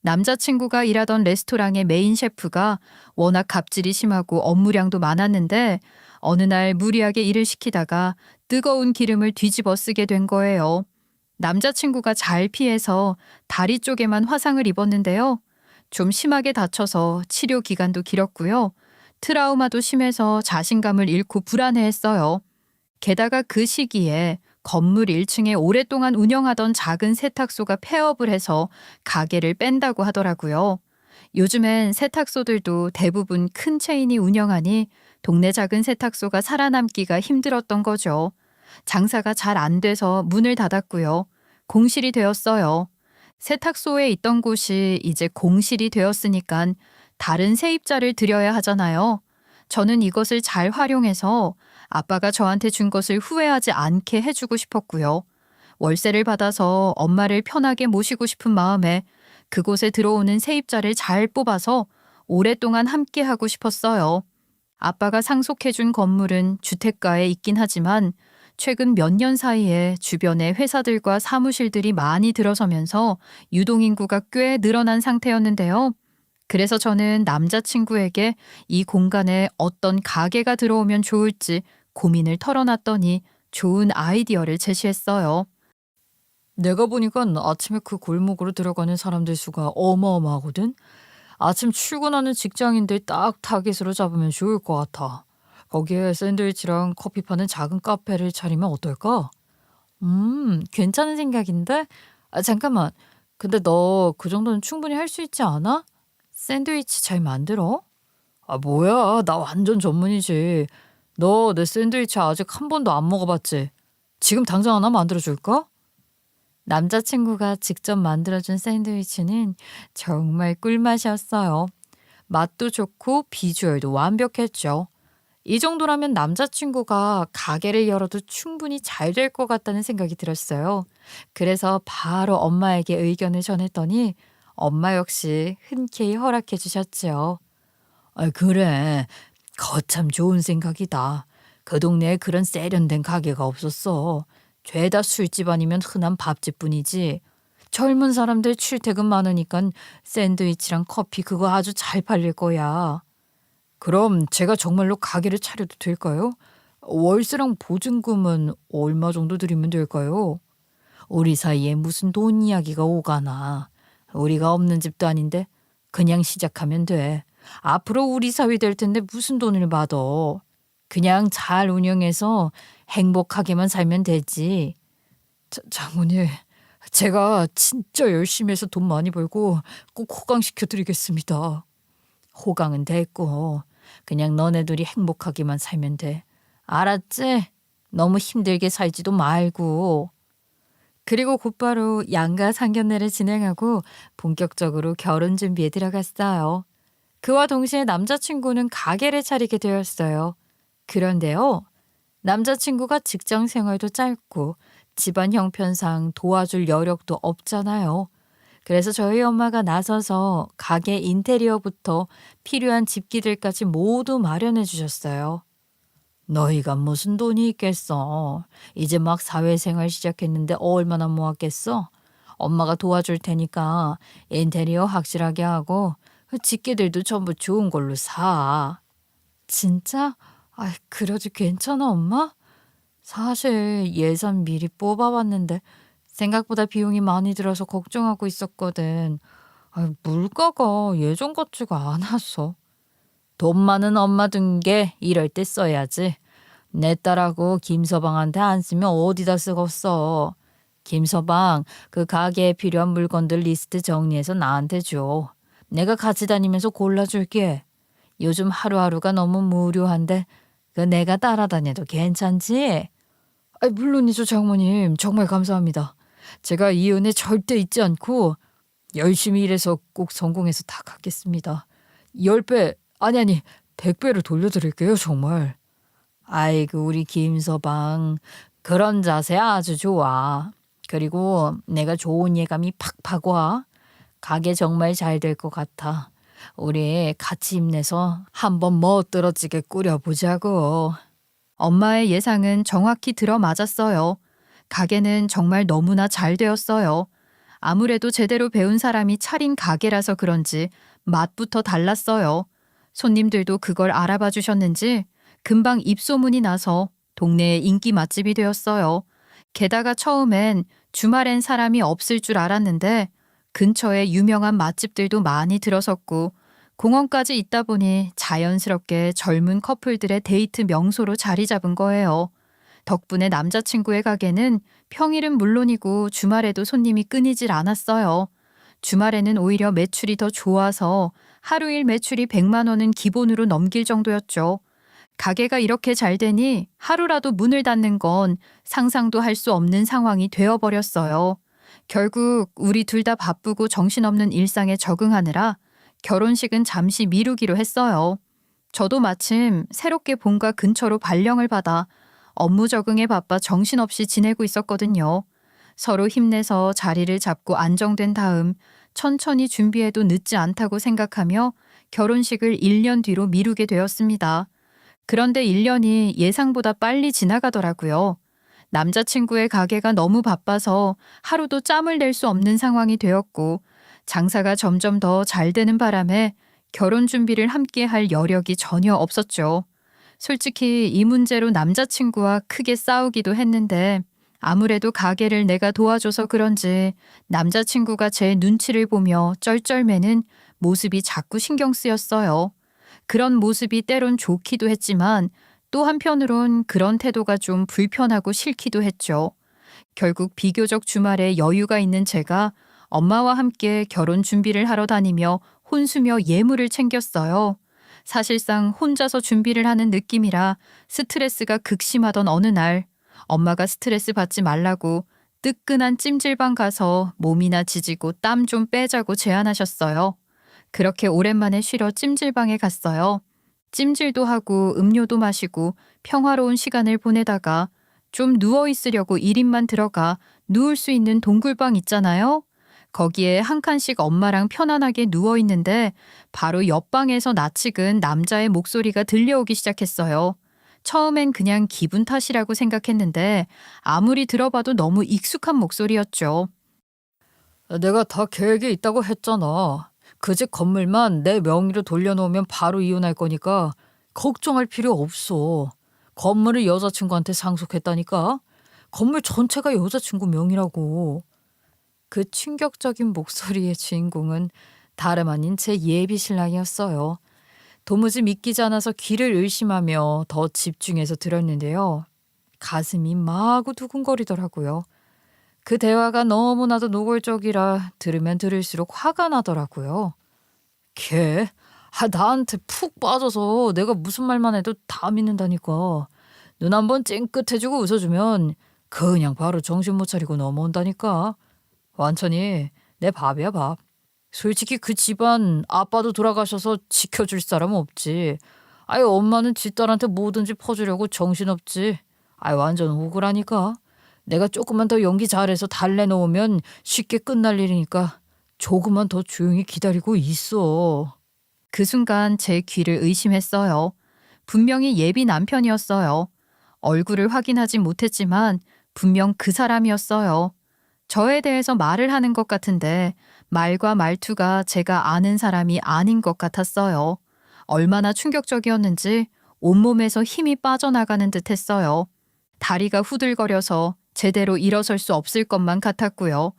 남자친구가 일하던 레스토랑의 메인 셰프가 워낙 갑질이 심하고 업무량도 많았는데 어느 날 무리하게 일을 시키다가 뜨거운 기름을 뒤집어 쓰게 된 거예요. 남자친구가 잘 피해서 다리 쪽에만 화상을 입었는데요. 좀 심하게 다쳐서 치료 기간도 길었고요. 트라우마도 심해서 자신감을 잃고 불안해했어요. 게다가 그 시기에 건물 1층에 오랫동안 운영하던 작은 세탁소가 폐업을 해서 가게를 뺀다고 하더라고요. 요즘엔 세탁소들도 대부분 큰 체인이 운영하니 동네 작은 세탁소가 살아남기가 힘들었던 거죠. 장사가 잘 안 돼서 문을 닫았고요. 공실이 되었어요. 세탁소에 있던 곳이 이제 공실이 되었으니까 다른 세입자를 들여야 하잖아요. 저는 이것을 잘 활용해서 아빠가 저한테 준 것을 후회하지 않게 해주고 싶었고요. 월세를 받아서 엄마를 편하게 모시고 싶은 마음에 그곳에 들어오는 세입자를 잘 뽑아서 오랫동안 함께하고 싶었어요. 아빠가 상속해준 건물은 주택가에 있긴 하지만 최근 몇 년 사이에 주변에 회사들과 사무실들이 많이 들어서면서 유동인구가 꽤 늘어난 상태였는데요. 그래서 저는 남자친구에게 이 공간에 어떤 가게가 들어오면 좋을지 고민을 털어놨더니 좋은 아이디어를 제시했어요. 내가 보니까 아침에 그 골목으로 들어가는 사람들 수가 어마어마하거든. 아침 출근하는 직장인들 딱 타깃으로 잡으면 좋을 것 같아. 거기에 샌드위치랑 커피 파는 작은 카페를 차리면 어떨까? 괜찮은 생각인데? 잠깐만. 근데 너 그 정도는 충분히 할 수 있지 않아? 샌드위치 잘 만들어? 뭐야. 나 완전 전문이지. 너 내 샌드위치 아직 한 번도 안 먹어봤지? 지금 당장 하나 만들어줄까? 남자친구가 직접 만들어준 샌드위치는 정말 꿀맛이었어요. 맛도 좋고 비주얼도 완벽했죠. 이 정도라면 남자친구가 가게를 열어도 충분히 잘 될 것 같다는 생각이 들었어요. 그래서 바로 엄마에게 의견을 전했더니 엄마 역시 흔쾌히 허락해 주셨죠. 그래. 거참 좋은 생각이다. 그 동네에 그런 세련된 가게가 없었어. 죄다 술집 아니면 흔한 밥집뿐이지. 젊은 사람들 출퇴근 많으니까 샌드위치랑 커피 그거 아주 잘 팔릴 거야. 그럼 제가 정말로 가게를 차려도 될까요? 월세랑 보증금은 얼마 정도 드리면 될까요? 우리 사이에 무슨 돈 이야기가 오가나. 우리가 없는 집도 아닌데 그냥 시작하면 돼. 앞으로 우리 사위 될 텐데 무슨 돈을 받아. 그냥 잘 운영해서 행복하게만 살면 되지. 장모님, 제가 진짜 열심히 해서 돈 많이 벌고 꼭 호강시켜 드리겠습니다. 호강은 됐고 그냥 너네 둘이 행복하게만 살면 돼. 알았지? 너무 힘들게 살지도 말고. 그리고 곧바로 양가 상견례를 진행하고 본격적으로 결혼 준비에 들어갔어요. 그와 동시에 남자친구는 가게를 차리게 되었어요. 그런데요, 남자친구가 직장 생활도 짧고 집안 형편상 도와줄 여력도 없잖아요. 그래서 저희 엄마가 나서서 가게 인테리어부터 필요한 집기들까지 모두 마련해 주셨어요. 너희가 무슨 돈이 있겠어. 이제 막 사회생활 시작했는데 얼마나 모았겠어. 엄마가 도와줄 테니까 인테리어 확실하게 하고 집기들도 전부 좋은 걸로 사. 진짜? 그래도 괜찮아, 엄마? 사실 예산 미리 뽑아봤는데 생각보다 비용이 많이 들어서 걱정하고 있었거든. 물가가 예전 같지가 않았어. 돈 많은 엄마 둔 게 이럴 때 써야지. 내 딸하고 김서방한테 안 쓰면 어디다 쓰겠어. 김서방, 그 가게에 필요한 물건들 리스트 정리해서 나한테 줘. 내가 같이 다니면서 골라줄게. 요즘 하루하루가 너무 무료한데 그 내가 따라다녀도 괜찮지? 물론이죠, 장모님. 정말 감사합니다. 제가 이 은혜 절대 잊지 않고 열심히 일해서 꼭 성공해서 다 갚겠습니다. 10배, 아니 100배로 돌려드릴게요, 정말. 아이고, 우리 김서방. 그런 자세 아주 좋아. 그리고 내가 좋은 예감이 팍팍 와. 가게 정말 잘 될 것 같아. 우리 같이 힘내서 한번 멋들어지게 꾸려보자고. 엄마의 예상은 정확히 들어맞았어요. 가게는 정말 너무나 잘 되었어요. 아무래도 제대로 배운 사람이 차린 가게라서 그런지 맛부터 달랐어요. 손님들도 그걸 알아봐 주셨는지 금방 입소문이 나서 동네의 인기 맛집이 되었어요. 게다가 처음엔 주말엔 사람이 없을 줄 알았는데 근처에 유명한 맛집들도 많이 들어섰고 공원까지 있다 보니 자연스럽게 젊은 커플들의 데이트 명소로 자리 잡은 거예요. 덕분에 남자친구의 가게는 평일은 물론이고 주말에도 손님이 끊이질 않았어요. 주말에는 오히려 매출이 더 좋아서 하루 일 매출이 100만 원은 기본으로 넘길 정도였죠. 가게가 이렇게 잘 되니 하루라도 문을 닫는 건 상상도 할 수 없는 상황이 되어버렸어요. 결국 우리 둘 다 바쁘고 정신없는 일상에 적응하느라 결혼식은 잠시 미루기로 했어요. 저도 마침 새롭게 본가 근처로 발령을 받아 업무 적응에 바빠 정신없이 지내고 있었거든요. 서로 힘내서 자리를 잡고 안정된 다음 천천히 준비해도 늦지 않다고 생각하며 결혼식을 1년 뒤로 미루게 되었습니다. 그런데 1년이 예상보다 빨리 지나가더라고요. 남자친구의 가게가 너무 바빠서 하루도 짬을 낼 수 없는 상황이 되었고 장사가 점점 더 잘 되는 바람에 결혼 준비를 함께 할 여력이 전혀 없었죠. 솔직히 이 문제로 남자친구와 크게 싸우기도 했는데 아무래도 가게를 내가 도와줘서 그런지 남자친구가 제 눈치를 보며 쩔쩔매는 모습이 자꾸 신경 쓰였어요. 그런 모습이 때론 좋기도 했지만 또 한편으론 그런 태도가 좀 불편하고 싫기도 했죠. 결국 비교적 주말에 여유가 있는 제가 엄마와 함께 결혼 준비를 하러 다니며 혼수며 예물을 챙겼어요. 사실상 혼자서 준비를 하는 느낌이라 스트레스가 극심하던 어느 날 엄마가 스트레스 받지 말라고 뜨끈한 찜질방 가서 몸이나 지지고 땀 좀 빼자고 제안하셨어요. 그렇게 오랜만에 쉬러 찜질방에 갔어요. 찜질도 하고 음료도 마시고 평화로운 시간을 보내다가 좀 누워 있으려고 1인만 들어가 누울 수 있는 동굴방 있잖아요. 거기에 한 칸씩 엄마랑 편안하게 누워 있는데 바로 옆방에서 낯익은 남자의 목소리가 들려오기 시작했어요. 처음엔 그냥 기분 탓이라고 생각했는데 아무리 들어봐도 너무 익숙한 목소리였죠. 내가 다 계획이 있다고 했잖아. 그 집 건물만 내 명의로 돌려놓으면 바로 이혼할 거니까 걱정할 필요 없어. 건물을 여자친구한테 상속했다니까. 건물 전체가 여자친구 명의라고. 그 충격적인 목소리의 주인공은 다름 아닌 제 예비 신랑이었어요. 도무지 믿기지 않아서 귀를 의심하며 더 집중해서 들었는데요. 가슴이 마구 두근거리더라고요. 그 대화가 너무나도 노골적이라 들으면 들을수록 화가 나더라고요. 걔? 나한테 푹 빠져서 내가 무슨 말만 해도 다 믿는다니까. 눈 한번 찡긋해주고 웃어주면 그냥 바로 정신 못 차리고 넘어온다니까. 완전히 내 밥이야 밥. 솔직히 그 집안 아빠도 돌아가셔서 지켜줄 사람 없지. 아유 엄마는 지 딸한테 뭐든지 퍼주려고 정신없지. 아유 완전 억울하니까. 내가 조금만 더 연기 잘해서 달래놓으면 쉽게 끝날 일이니까 조금만 더 조용히 기다리고 있어. 그 순간 제 귀를 의심했어요. 분명히 예비 남편이었어요. 얼굴을 확인하진 못했지만 분명 그 사람이었어요. 저에 대해서 말을 하는 것 같은데 말과 말투가 제가 아는 사람이 아닌 것 같았어요. 얼마나 충격적이었는지 온몸에서 힘이 빠져나가는 듯 했어요. 다리가 후들거려서 제대로 일어설 수 없을 것만 같았고요.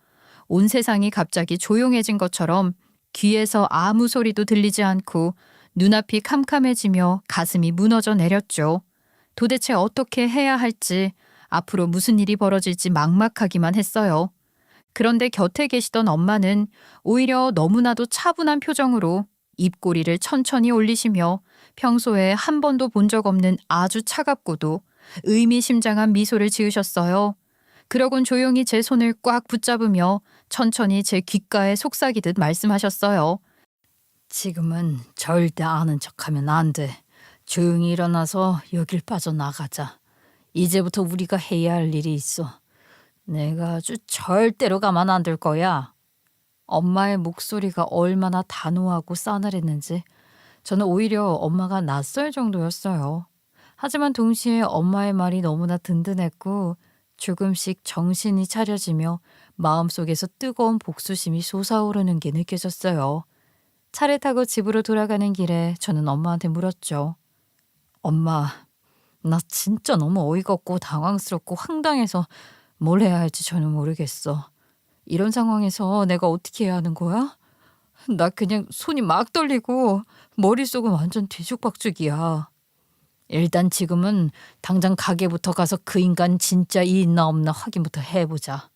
온 세상이 갑자기 조용해진 것처럼 귀에서 아무 소리도 들리지 않고 눈앞이 캄캄해지며 가슴이 무너져 내렸죠. 도대체 어떻게 해야 할지, 앞으로 무슨 일이 벌어질지 막막하기만 했어요. 그런데 곁에 계시던 엄마는 오히려 너무나도 차분한 표정으로 입꼬리를 천천히 올리시며 평소에 한 번도 본 적 없는 아주 차갑고도 의미심장한 미소를 지으셨어요. 그러곤 조용히 제 손을 꽉 붙잡으며 천천히 제 귓가에 속삭이듯 말씀하셨어요. 지금은 절대 아는 척하면 안 돼. 조용히 일어나서 여길 빠져나가자. 이제부터 우리가 해야 할 일이 있어. 내가 아주 절대로 가만 안 둘 거야. 엄마의 목소리가 얼마나 단호하고 싸늘했는지 저는 오히려 엄마가 낯설 정도였어요. 하지만 동시에 엄마의 말이 너무나 든든했고 조금씩 정신이 차려지며 마음속에서 뜨거운 복수심이 솟아오르는 게 느껴졌어요. 차를 타고 집으로 돌아가는 길에 저는 엄마한테 물었죠. 엄마, 나 진짜 너무 어이가 없고 당황스럽고 황당해서 뭘 해야 할지 전혀 모르겠어. 이런 상황에서 내가 어떻게 해야 하는 거야? 나 그냥 손이 막 떨리고 머릿속은 완전 뒤죽박죽이야. 일단 지금은 당장 가게부터 가서 그 인간 진짜 이 있나 없나 확인부터 해보자.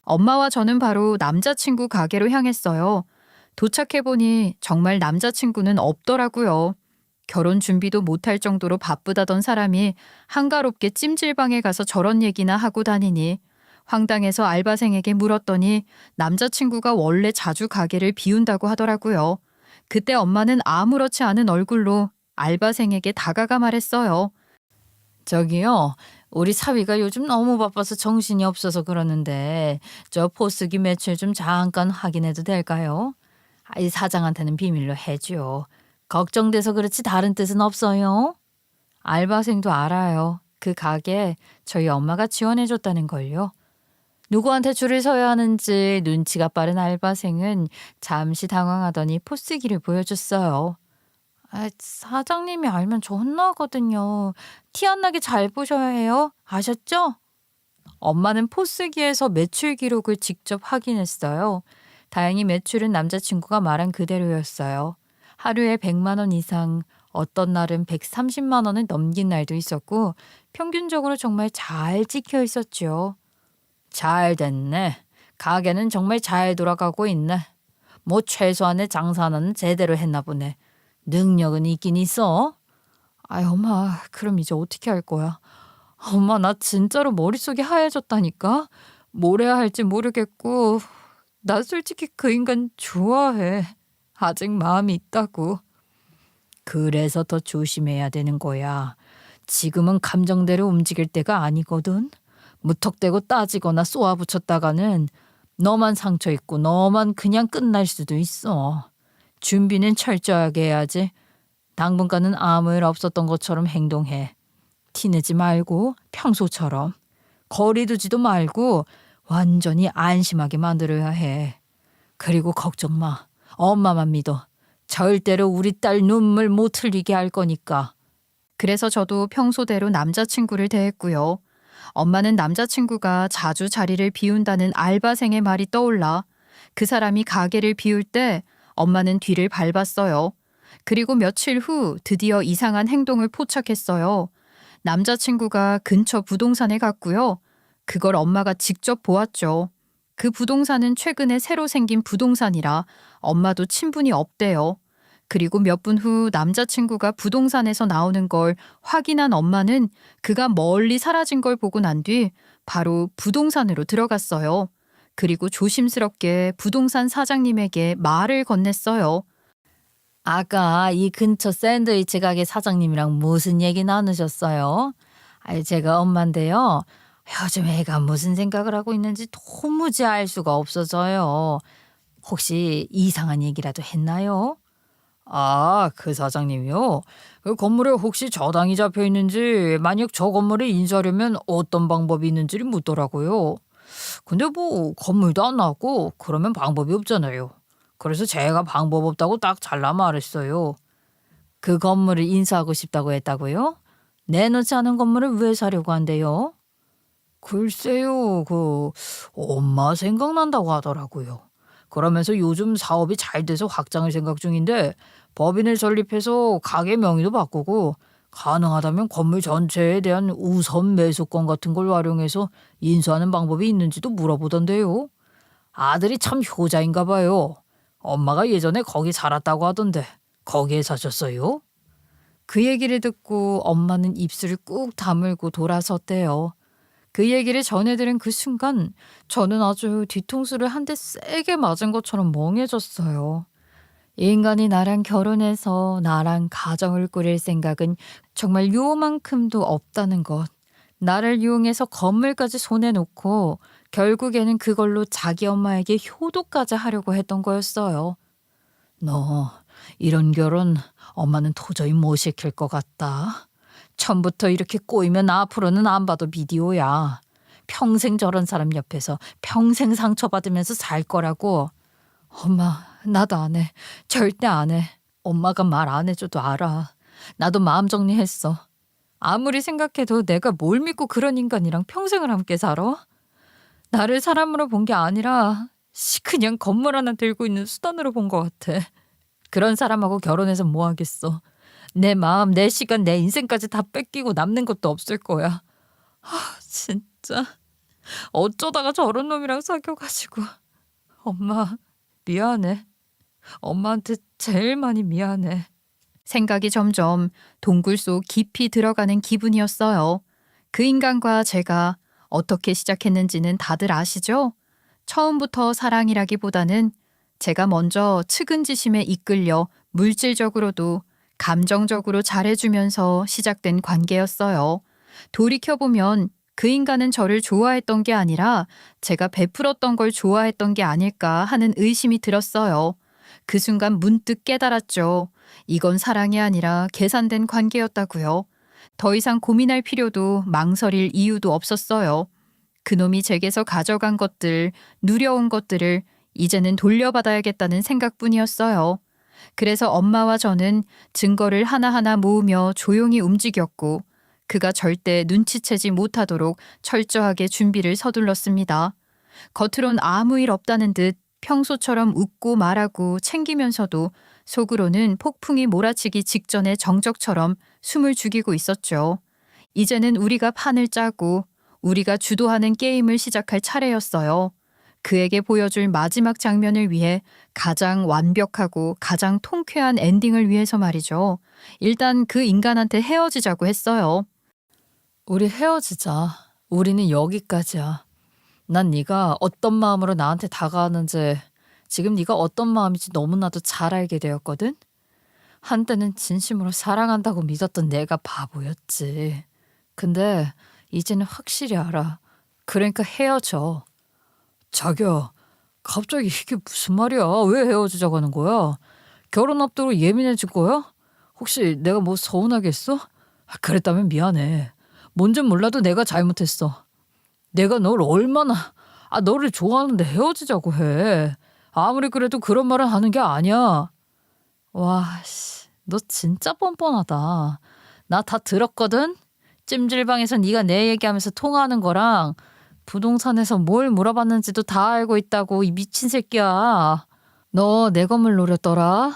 엄마와 저는 바로 남자친구 가게로 향했어요. 도착해보니 정말 남자친구는 없더라고요. 결혼 준비도 못할 정도로 바쁘다던 사람이 한가롭게 찜질방에 가서 저런 얘기나 하고 다니니 황당해서 알바생에게 물었더니 남자친구가 원래 자주 가게를 비운다고 하더라고요. 그때 엄마는 아무렇지 않은 얼굴로 알바생에게 다가가 말했어요. 저기요, 우리 사위가 요즘 너무 바빠서 정신이 없어서 그러는데 저 포스기 매출 좀 잠깐 확인해도 될까요? 이 사장한테는 비밀로 해줘. 걱정돼서 그렇지 다른 뜻은 없어요. 알바생도 알아요. 그 가게 저희 엄마가 지원해줬다는 걸요. 누구한테 줄을 서야 하는지 눈치가 빠른 알바생은 잠시 당황하더니 포스기를 보여줬어요. 사장님이 알면 저 혼나거든요. 티 안 나게 잘 보셔야 해요. 아셨죠? 엄마는 포스기에서 매출 기록을 직접 확인했어요. 다행히 매출은 남자친구가 말한 그대로였어요. 하루에 100만 원 이상, 어떤 날은 130만 원을 넘긴 날도 있었고 평균적으로 정말 잘 찍혀 있었죠. 잘 됐네. 가게는 정말 잘 돌아가고 있네. 뭐 최소한의 장사 하나는 제대로 했나 보네. 능력은 있긴 있어. 아이 엄마 그럼 이제 어떻게 할 거야? 엄마 나 진짜로 머릿속이 하얘졌다니까. 뭘 해야 할지 모르겠고 나 솔직히 그 인간 좋아해. 아직 마음이 있다고. 그래서 더 조심해야 되는 거야. 지금은 감정대로 움직일 때가 아니거든. 무턱대고 따지거나 쏘아붙였다가는 너만 상처 입고 너만 그냥 끝날 수도 있어. 준비는 철저하게 해야지. 당분간은 아무 일 없었던 것처럼 행동해. 티내지 말고 평소처럼. 거리 두지도 말고 완전히 안심하게 만들어야 해. 그리고 걱정 마. 엄마만 믿어. 절대로 우리 딸 눈물 못 흘리게 할 거니까. 그래서 저도 평소대로 남자친구를 대했고요. 엄마는 남자친구가 자주 자리를 비운다는 알바생의 말이 떠올라 그 사람이 가게를 비울 때 엄마는 뒤를 밟았어요. 그리고 며칠 후 드디어 이상한 행동을 포착했어요. 남자친구가 근처 부동산에 갔고요. 그걸 엄마가 직접 보았죠. 그 부동산은 최근에 새로 생긴 부동산이라 엄마도 친분이 없대요. 그리고 몇 분 후 남자친구가 부동산에서 나오는 걸 확인한 엄마는 그가 멀리 사라진 걸 보고 난 뒤 바로 부동산으로 들어갔어요. 그리고 조심스럽게 부동산 사장님에게 말을 건넸어요. 아까 이 근처 샌드위치 가게 사장님이랑 무슨 얘기 나누셨어요? 제가 엄마인데요. 요즘 애가 무슨 생각을 하고 있는지 도무지 알 수가 없어져요. 혹시 이상한 얘기라도 했나요? 아, 그 사장님이요? 그 건물에 혹시 저당이 잡혀 있는지, 만약 저 건물에 인수하려면 어떤 방법이 있는지를 묻더라고요. 근데 뭐 건물도 안 나왔고 그러면 방법이 없잖아요. 그래서 제가 방법 없다고 딱 잘라 말했어요. 그 건물을 인수하고 싶다고 했다고요? 내놓지 않은 건물을 왜 사려고 한대요? 글쎄요, 엄마 생각난다고 하더라고요. 그러면서 요즘 사업이 잘 돼서 확장을 생각 중인데 법인을 설립해서 가게 명의도 바꾸고 가능하다면 건물 전체에 대한 우선 매수권 같은 걸 활용해서 인수하는 방법이 있는지도 물어보던데요. 아들이 참 효자인가 봐요. 엄마가 예전에 거기 살았다고 하던데 거기에 사셨어요? 그 얘기를 듣고 엄마는 입술을 꾹 다물고 돌아섰대요. 그 얘기를 전해들은 그 순간 저는 아주 뒤통수를 한 대 세게 맞은 것처럼 멍해졌어요. 인간이 나랑 결혼해서 나랑 가정을 꾸릴 생각은 정말 요만큼도 없다는 것. 나를 이용해서 건물까지 손에 놓고 결국에는 그걸로 자기 엄마에게 효도까지 하려고 했던 거였어요. 너 이런 결혼 엄마는 도저히 못 시킬 것 같다. 처음부터 이렇게 꼬이면 앞으로는 안 봐도 비디오야. 평생 저런 사람 옆에서 평생 상처받으면서 살 거라고. 엄마, 나도 안 해. 절대 안 해. 엄마가 말 안 해줘도 알아. 나도 마음 정리했어. 아무리 생각해도 내가 뭘 믿고 그런 인간이랑 평생을 함께 살아? 나를 사람으로 본 게 아니라 그냥 건물 하나 들고 있는 수단으로 본 것 같아. 그런 사람하고 결혼해서 뭐 하겠어. 내 마음, 내 시간, 내 인생까지 다 뺏기고 남는 것도 없을 거야. 진짜 어쩌다가 저런 놈이랑 사귀어가지고. 엄마 미안해. 엄마한테 제일 많이 미안해. 생각이 점점 동굴 속 깊이 들어가는 기분이었어요. 그 인간과 제가 어떻게 시작했는지는 다들 아시죠? 처음부터 사랑이라기보다는 제가 먼저 측은지심에 이끌려 물질적으로도 감정적으로 잘해주면서 시작된 관계였어요. 돌이켜보면 그 인간은 저를 좋아했던 게 아니라 제가 베풀었던 걸 좋아했던 게 아닐까 하는 의심이 들었어요. 그 순간 문득 깨달았죠. 이건 사랑이 아니라 계산된 관계였다고요. 더 이상 고민할 필요도 망설일 이유도 없었어요. 그놈이 제게서 가져간 것들, 누려온 것들을 이제는 돌려받아야겠다는 생각뿐이었어요. 그래서 엄마와 저는 증거를 하나하나 모으며 조용히 움직였고 그가 절대 눈치채지 못하도록 철저하게 준비를 서둘렀습니다. 겉으론 아무 일 없다는 듯 평소처럼 웃고 말하고 챙기면서도 속으로는 폭풍이 몰아치기 직전의 정적처럼 숨을 죽이고 있었죠. 이제는 우리가 판을 짜고 우리가 주도하는 게임을 시작할 차례였어요. 그에게 보여줄 마지막 장면을 위해 가장 완벽하고 가장 통쾌한 엔딩을 위해서 말이죠. 일단 그 인간한테 헤어지자고 했어요. 우리 헤어지자. 우리는 여기까지야. 난 네가 어떤 마음으로 나한테 다가왔는지 지금 네가 어떤 마음인지 너무나도 잘 알게 되었거든. 한때는 진심으로 사랑한다고 믿었던 내가 바보였지. 근데 이제는 확실히 알아. 그러니까 헤어져. 자기야, 갑자기 이게 무슨 말이야? 왜 헤어지자고 하는 거야? 결혼 앞두고 예민해진 거야? 혹시 내가 뭐 서운하게 했어? 그랬다면 미안해. 뭔진 몰라도 내가 잘못했어. 내가 널 얼마나 너를 좋아하는데 헤어지자고 해. 아무리 그래도 그런 말은 하는 게 아니야. 와, 씨, 너 진짜 뻔뻔하다. 나 다 들었거든? 찜질방에서 네가 내 얘기하면서 통화하는 거랑 부동산에서 뭘 물어봤는지도 다 알고 있다고, 이 미친 새끼야. 너 내 건물 노렸더라?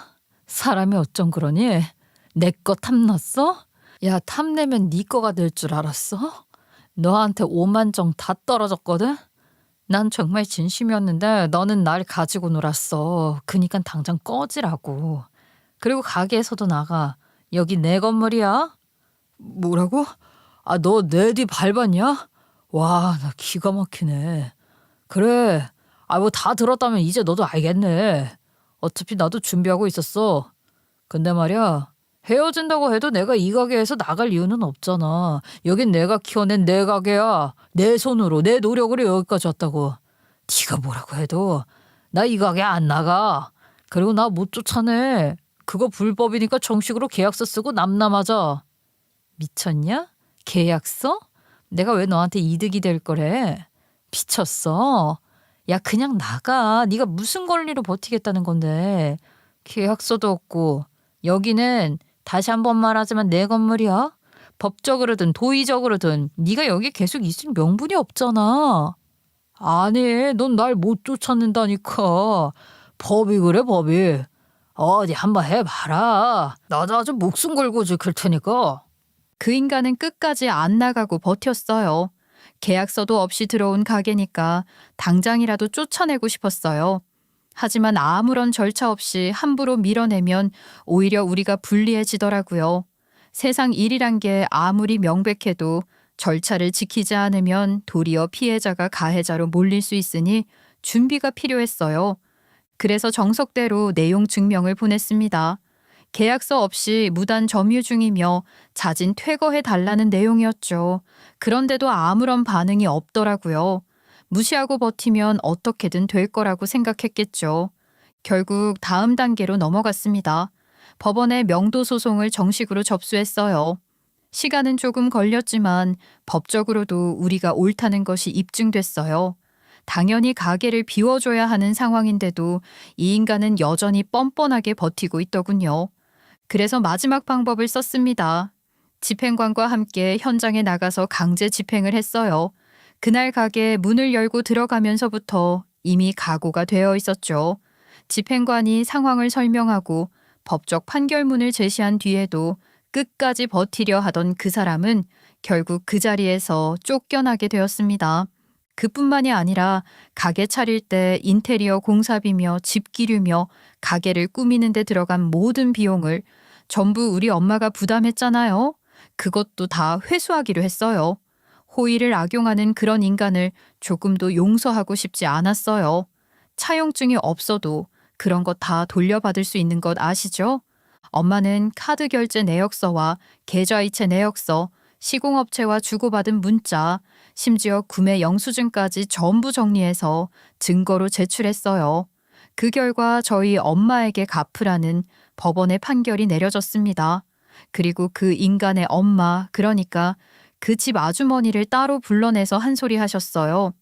사람이 어쩜 그러니? 내 거 탐났어? 야, 탐내면 네 거가 될 줄 알았어? 너한테 오만정 다 떨어졌거든? 난 정말 진심이었는데 너는 날 가지고 놀았어. 그니까 당장 꺼지라고. 그리고 가게에서도 나가. 여기 내 건물이야. 뭐라고? 너 내 뒤 밟았냐? 와, 나 기가 막히네. 그래. 뭐 다 들었다면 이제 너도 알겠네. 어차피 나도 준비하고 있었어. 근데 말이야, 헤어진다고 해도 내가 이 가게에서 나갈 이유는 없잖아. 여긴 내가 키워낸 내 가게야. 내 손으로, 내 노력으로 여기까지 왔다고. 네가 뭐라고 해도 나 이 가게 안 나가. 그리고 나 못 쫓아내. 그거 불법이니까 정식으로 계약서 쓰고 남남하자. 미쳤냐? 계약서? 내가 왜 너한테 이득이 될 거래? 미쳤어? 야, 그냥 나가. 네가 무슨 권리로 버티겠다는 건데. 계약서도 없고. 여기는 다시 한 번 말하지만 내 건물이야. 법적으로든 도의적으로든 네가 여기 계속 있을 명분이 없잖아. 아니, 넌 날 못 쫓아낸다니까. 법이 그래, 법이. 어디 한번 해봐라. 나도 아주 목숨 걸고 지킬 테니까. 그 인간은 끝까지 안 나가고 버텼어요. 계약서도 없이 들어온 가게니까 당장이라도 쫓아내고 싶었어요. 하지만 아무런 절차 없이 함부로 밀어내면 오히려 우리가 불리해지더라고요. 세상 일이란 게 아무리 명백해도 절차를 지키지 않으면 도리어 피해자가 가해자로 몰릴 수 있으니 준비가 필요했어요. 그래서 정석대로 내용 증명을 보냈습니다. 계약서 없이 무단 점유 중이며 자진 퇴거해 달라는 내용이었죠. 그런데도 아무런 반응이 없더라고요. 무시하고 버티면 어떻게든 될 거라고 생각했겠죠. 결국 다음 단계로 넘어갔습니다. 법원에 명도 소송을 정식으로 접수했어요. 시간은 조금 걸렸지만 법적으로도 우리가 옳다는 것이 입증됐어요. 당연히 가게를 비워줘야 하는 상황인데도 이 인간은 여전히 뻔뻔하게 버티고 있더군요. 그래서 마지막 방법을 썼습니다. 집행관과 함께 현장에 나가서 강제 집행을 했어요. 그날 가게 문을 열고 들어가면서부터 이미 각오가 되어 있었죠. 집행관이 상황을 설명하고 법적 판결문을 제시한 뒤에도 끝까지 버티려 하던 그 사람은 결국 그 자리에서 쫓겨나게 되었습니다. 그뿐만이 아니라 가게 차릴 때 인테리어 공사비며 집기류며 가게를 꾸미는 데 들어간 모든 비용을 전부 우리 엄마가 부담했잖아요. 그것도 다 회수하기로 했어요. 호의를 악용하는 그런 인간을 조금도 용서하고 싶지 않았어요. 차용증이 없어도 그런 것 다 돌려받을 수 있는 것 아시죠? 엄마는 카드 결제 내역서와 계좌이체 내역서, 시공업체와 주고받은 문자, 심지어 구매 영수증까지 전부 정리해서 증거로 제출했어요. 그 결과 저희 엄마에게 갚으라는 법원의 판결이 내려졌습니다. 그리고 그 인간의 엄마, 그러니까 그 집 아주머니를 따로 불러내서 한 소리 하셨어요.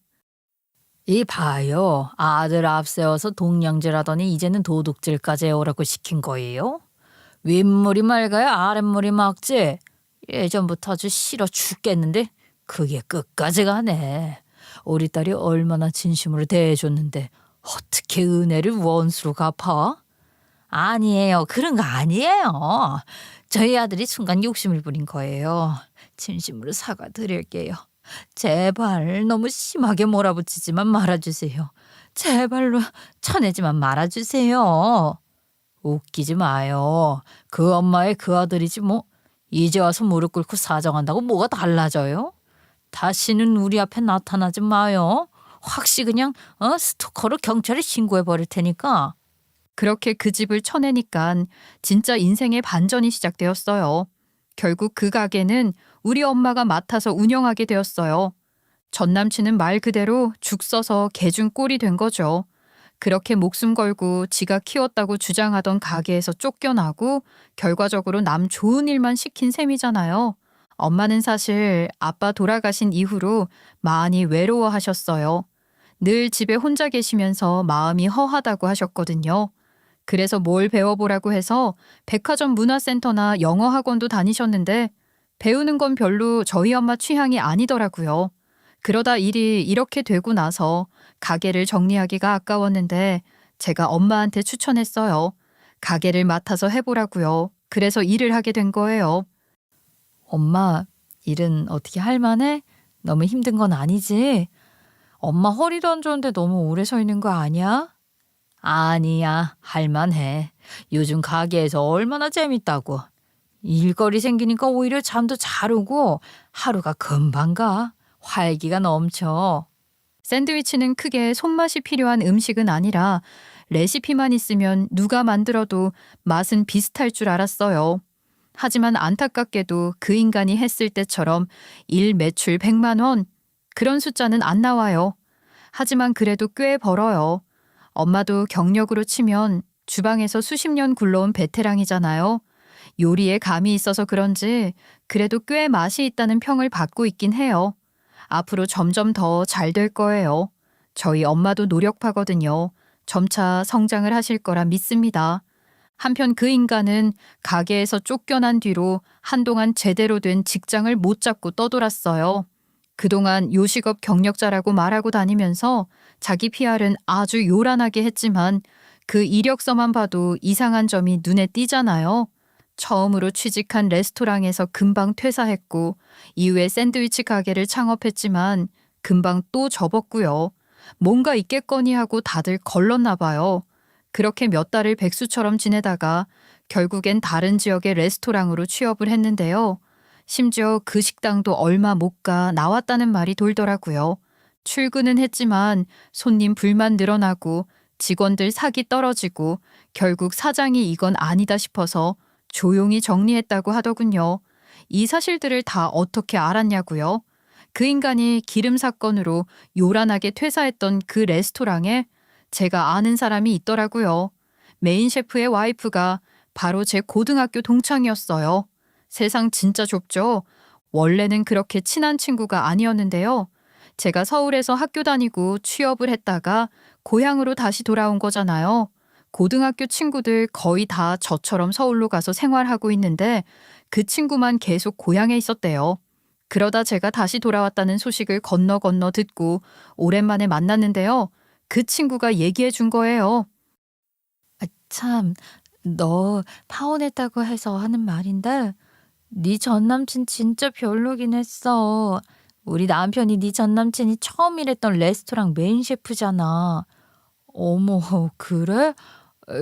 이 봐요. 아들 앞세워서 동냥질하더니 이제는 도둑질까지 해오라고 시킨 거예요? 윗물이 맑아야 아랫물이 맑지? 예전부터 아주 싫어 죽겠는데 그게 끝까지 가네. 우리 딸이 얼마나 진심으로 대해줬는데 어떻게 은혜를 원수로 갚아? 아니에요. 그런 거 아니에요. 저희 아들이 순간 욕심을 부린 거예요. 진심으로 사과드릴게요. 제발 너무 심하게 몰아붙이지만 말아주세요. 제발로 쳐내지만 말아주세요. 웃기지 마요. 그 엄마의 그 아들이지 뭐. 이제 와서 무릎 꿇고 사정한다고 뭐가 달라져요? 다시는 우리 앞에 나타나지 마요. 확시 그냥 스토커로 경찰에 신고해 버릴 테니까. 그렇게 그 집을 쳐내니깐 진짜 인생의 반전이 시작되었어요. 결국 그 가게는 우리 엄마가 맡아서 운영하게 되었어요. 전 남친은 말 그대로 죽 써서 개준 꼴이 된 거죠. 그렇게 목숨 걸고 지가 키웠다고 주장하던 가게에서 쫓겨나고 결과적으로 남 좋은 일만 시킨 셈이잖아요. 엄마는 사실 아빠 돌아가신 이후로 많이 외로워하셨어요. 늘 집에 혼자 계시면서 마음이 허하다고 하셨거든요. 그래서 뭘 배워보라고 해서 백화점 문화센터나 영어 학원도 다니셨는데 배우는 건 별로 저희 엄마 취향이 아니더라고요. 그러다 일이 이렇게 되고 나서 가게를 정리하기가 아까웠는데 제가 엄마한테 추천했어요. 가게를 맡아서 해보라고요. 그래서 일을 하게 된 거예요. 엄마, 일은 어떻게 할 만해? 너무 힘든 건 아니지? 엄마 허리도 안 좋은데 너무 오래 서 있는 거 아니야? 아니야, 할 만해. 요즘 가게에서 얼마나 재밌다고. 일거리 생기니까 오히려 잠도 잘 오고 하루가 금방 가. 활기가 넘쳐. 샌드위치는 크게 손맛이 필요한 음식은 아니라 레시피만 있으면 누가 만들어도 맛은 비슷할 줄 알았어요. 하지만 안타깝게도 그 인간이 했을 때처럼 일 매출 100만 원, 그런 숫자는 안 나와요. 하지만 그래도 꽤 벌어요. 엄마도 경력으로 치면 주방에서 수십 년 굴러온 베테랑이잖아요. 요리에 감이 있어서 그런지 그래도 꽤 맛이 있다는 평을 받고 있긴 해요. 앞으로 점점 더 잘 될 거예요. 저희 엄마도 노력하거든요. 점차 성장을 하실 거라 믿습니다. 한편 그 인간은 가게에서 쫓겨난 뒤로 한동안 제대로 된 직장을 못 잡고 떠돌았어요. 그동안 요식업 경력자라고 말하고 다니면서 자기 PR은 아주 요란하게 했지만 그 이력서만 봐도 이상한 점이 눈에 띄잖아요. 처음으로 취직한 레스토랑에서 금방 퇴사했고 이후에 샌드위치 가게를 창업했지만 금방 또 접었고요. 뭔가 있겠거니 하고 다들 걸렀나 봐요. 그렇게 몇 달을 백수처럼 지내다가 결국엔 다른 지역의 레스토랑으로 취업을 했는데요. 심지어 그 식당도 얼마 못 가 나왔다는 말이 돌더라고요. 출근은 했지만 손님 불만 늘어나고 직원들 사기 떨어지고 결국 사장이 이건 아니다 싶어서 조용히 정리했다고 하더군요. 이 사실들을 다 어떻게 알았냐고요? 그 인간이 기름 사건으로 요란하게 퇴사했던 그 레스토랑에 제가 아는 사람이 있더라고요. 메인 셰프의 와이프가 바로 제 고등학교 동창이었어요. 세상 진짜 좁죠? 원래는 그렇게 친한 친구가 아니었는데요. 제가 서울에서 학교 다니고 취업을 했다가 고향으로 다시 돌아온 거잖아요. 고등학교 친구들 거의 다 저처럼 서울로 가서 생활하고 있는데 그 친구만 계속 고향에 있었대요. 그러다 제가 다시 돌아왔다는 소식을 건너 듣고 오랜만에 만났는데요. 그 친구가 얘기해 준 거예요. 참, 너 파혼했다고 해서 하는 말인데 네 전남친 진짜 별로긴 했어. 우리 남편이 네 전남친이 처음 일했던 레스토랑 메인 셰프잖아. 어머, 그래?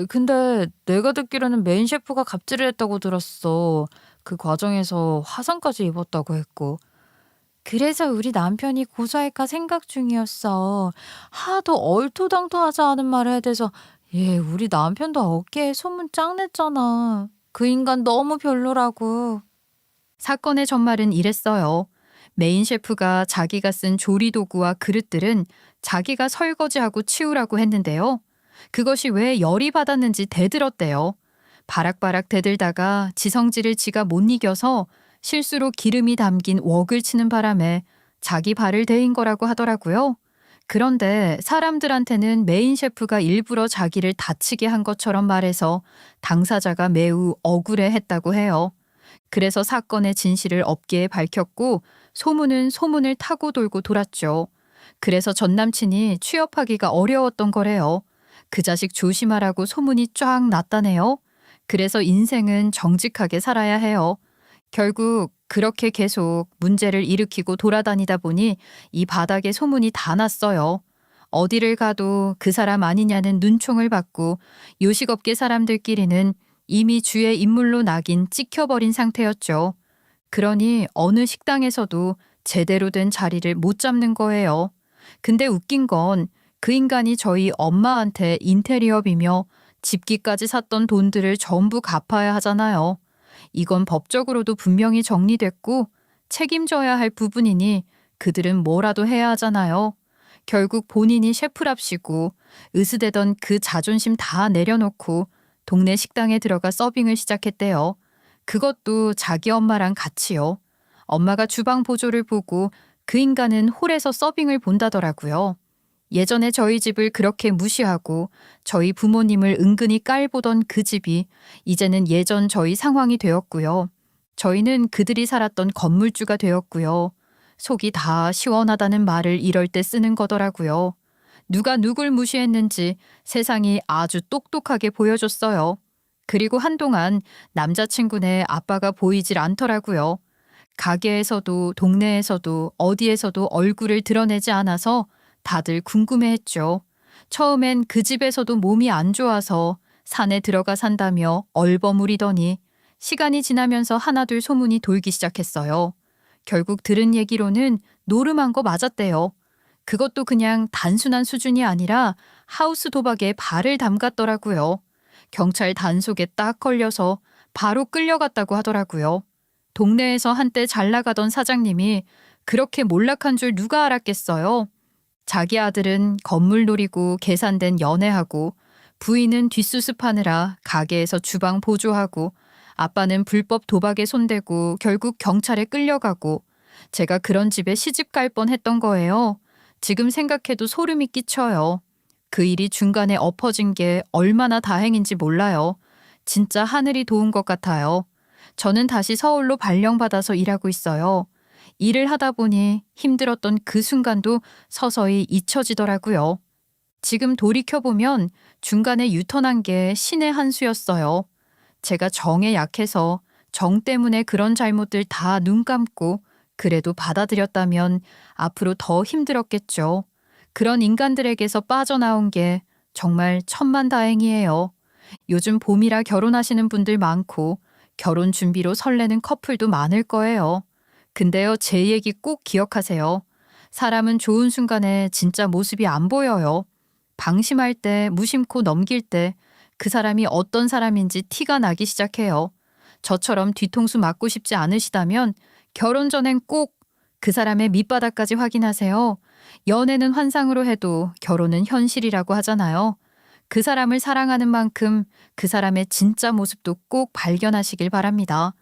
근데 내가 듣기로는 메인 셰프가 갑질을 했다고 들었어. 그 과정에서 화상까지 입었다고 했고. 그래서 우리 남편이 고소할까 생각 중이었어. 하도 얼토당토하자 하는 말에 대해서 우리 남편도 어깨에 소문 짱 냈잖아. 그 인간 너무 별로라고. 사건의 전말은 이랬어요. 메인 셰프가 자기가 쓴 조리 도구와 그릇들은 자기가 설거지하고 치우라고 했는데요. 그것이 왜 열이 받았는지 대들었대요. 바락바락 대들다가 지성질을 지가 못 이겨서 실수로 기름이 담긴 웍을 치는 바람에 자기 발을 대인 거라고 하더라고요. 그런데 사람들한테는 메인 셰프가 일부러 자기를 다치게 한 것처럼 말해서 당사자가 매우 억울해했다고 해요. 그래서 사건의 진실을 업계에 밝혔고 소문은 소문을 타고 돌고 돌았죠. 그래서 전 남친이 취업하기가 어려웠던 거래요. 그 자식 조심하라고 소문이 쫙 났다네요. 그래서 인생은 정직하게 살아야 해요. 결국 그렇게 계속 문제를 일으키고 돌아다니다 보니 이 바닥에 소문이 다 났어요. 어디를 가도 그 사람 아니냐는 눈총을 받고 요식업계 사람들끼리는 이미 주의 인물로 낙인 찍혀버린 상태였죠. 그러니 어느 식당에서도 제대로 된 자리를 못 잡는 거예요. 근데 웃긴 건 그 인간이 저희 엄마한테 인테리어비며 집기까지 샀던 돈들을 전부 갚아야 하잖아요. 이건 법적으로도 분명히 정리됐고 책임져야 할 부분이니 그들은 뭐라도 해야 하잖아요. 결국 본인이 셰프랍시고 으스대던 그 자존심 다 내려놓고 동네 식당에 들어가 서빙을 시작했대요. 그것도 자기 엄마랑 같이요. 엄마가 주방 보조를 보고 그 인간은 홀에서 서빙을 본다더라고요. 예전에 저희 집을 그렇게 무시하고 저희 부모님을 은근히 깔보던 그 집이 이제는 예전 저희 상황이 되었고요. 저희는 그들이 살았던 건물주가 되었고요. 속이 다 시원하다는 말을 이럴 때 쓰는 거더라고요. 누가 누굴 무시했는지 세상이 아주 똑똑하게 보여줬어요. 그리고 한동안 남자친구네 아빠가 보이질 않더라고요. 가게에서도 동네에서도 어디에서도 얼굴을 드러내지 않아서 다들 궁금해했죠. 처음엔 그 집에서도 몸이 안 좋아서 산에 들어가 산다며 얼버무리더니 시간이 지나면서 하나둘 소문이 돌기 시작했어요. 결국 들은 얘기로는 노름한 거 맞았대요. 그것도 그냥 단순한 수준이 아니라 하우스 도박에 발을 담갔더라고요. 경찰 단속에 딱 걸려서 바로 끌려갔다고 하더라고요. 동네에서 한때 잘 나가던 사장님이 그렇게 몰락한 줄 누가 알았겠어요. 자기 아들은 건물 노리고 계산된 연애하고 부인은 뒷수습하느라 가게에서 주방 보조하고 아빠는 불법 도박에 손대고 결국 경찰에 끌려가고 제가 그런 집에 시집 갈 뻔했던 거예요. 지금 생각해도 소름이 끼쳐요. 그 일이 중간에 엎어진 게 얼마나 다행인지 몰라요. 진짜 하늘이 도운 것 같아요. 저는 다시 서울로 발령받아서 일하고 있어요. 일을 하다 보니 힘들었던 그 순간도 서서히 잊혀지더라고요. 지금 돌이켜보면 중간에 유턴한 게 신의 한 수였어요. 제가 정에 약해서 정 때문에 그런 잘못들 다 눈 감고 그래도 받아들였다면 앞으로 더 힘들었겠죠. 그런 인간들에게서 빠져나온 게 정말 천만다행이에요. 요즘 봄이라 결혼하시는 분들 많고 결혼 준비로 설레는 커플도 많을 거예요. 근데요, 제 얘기 꼭 기억하세요. 사람은 좋은 순간에 진짜 모습이 안 보여요. 방심할 때, 무심코 넘길 때 그 사람이 어떤 사람인지 티가 나기 시작해요. 저처럼 뒤통수 맞고 싶지 않으시다면 결혼 전엔 꼭 그 사람의 밑바닥까지 확인하세요. 연애는 환상으로 해도 결혼은 현실이라고 하잖아요. 그 사람을 사랑하는 만큼 그 사람의 진짜 모습도 꼭 발견하시길 바랍니다.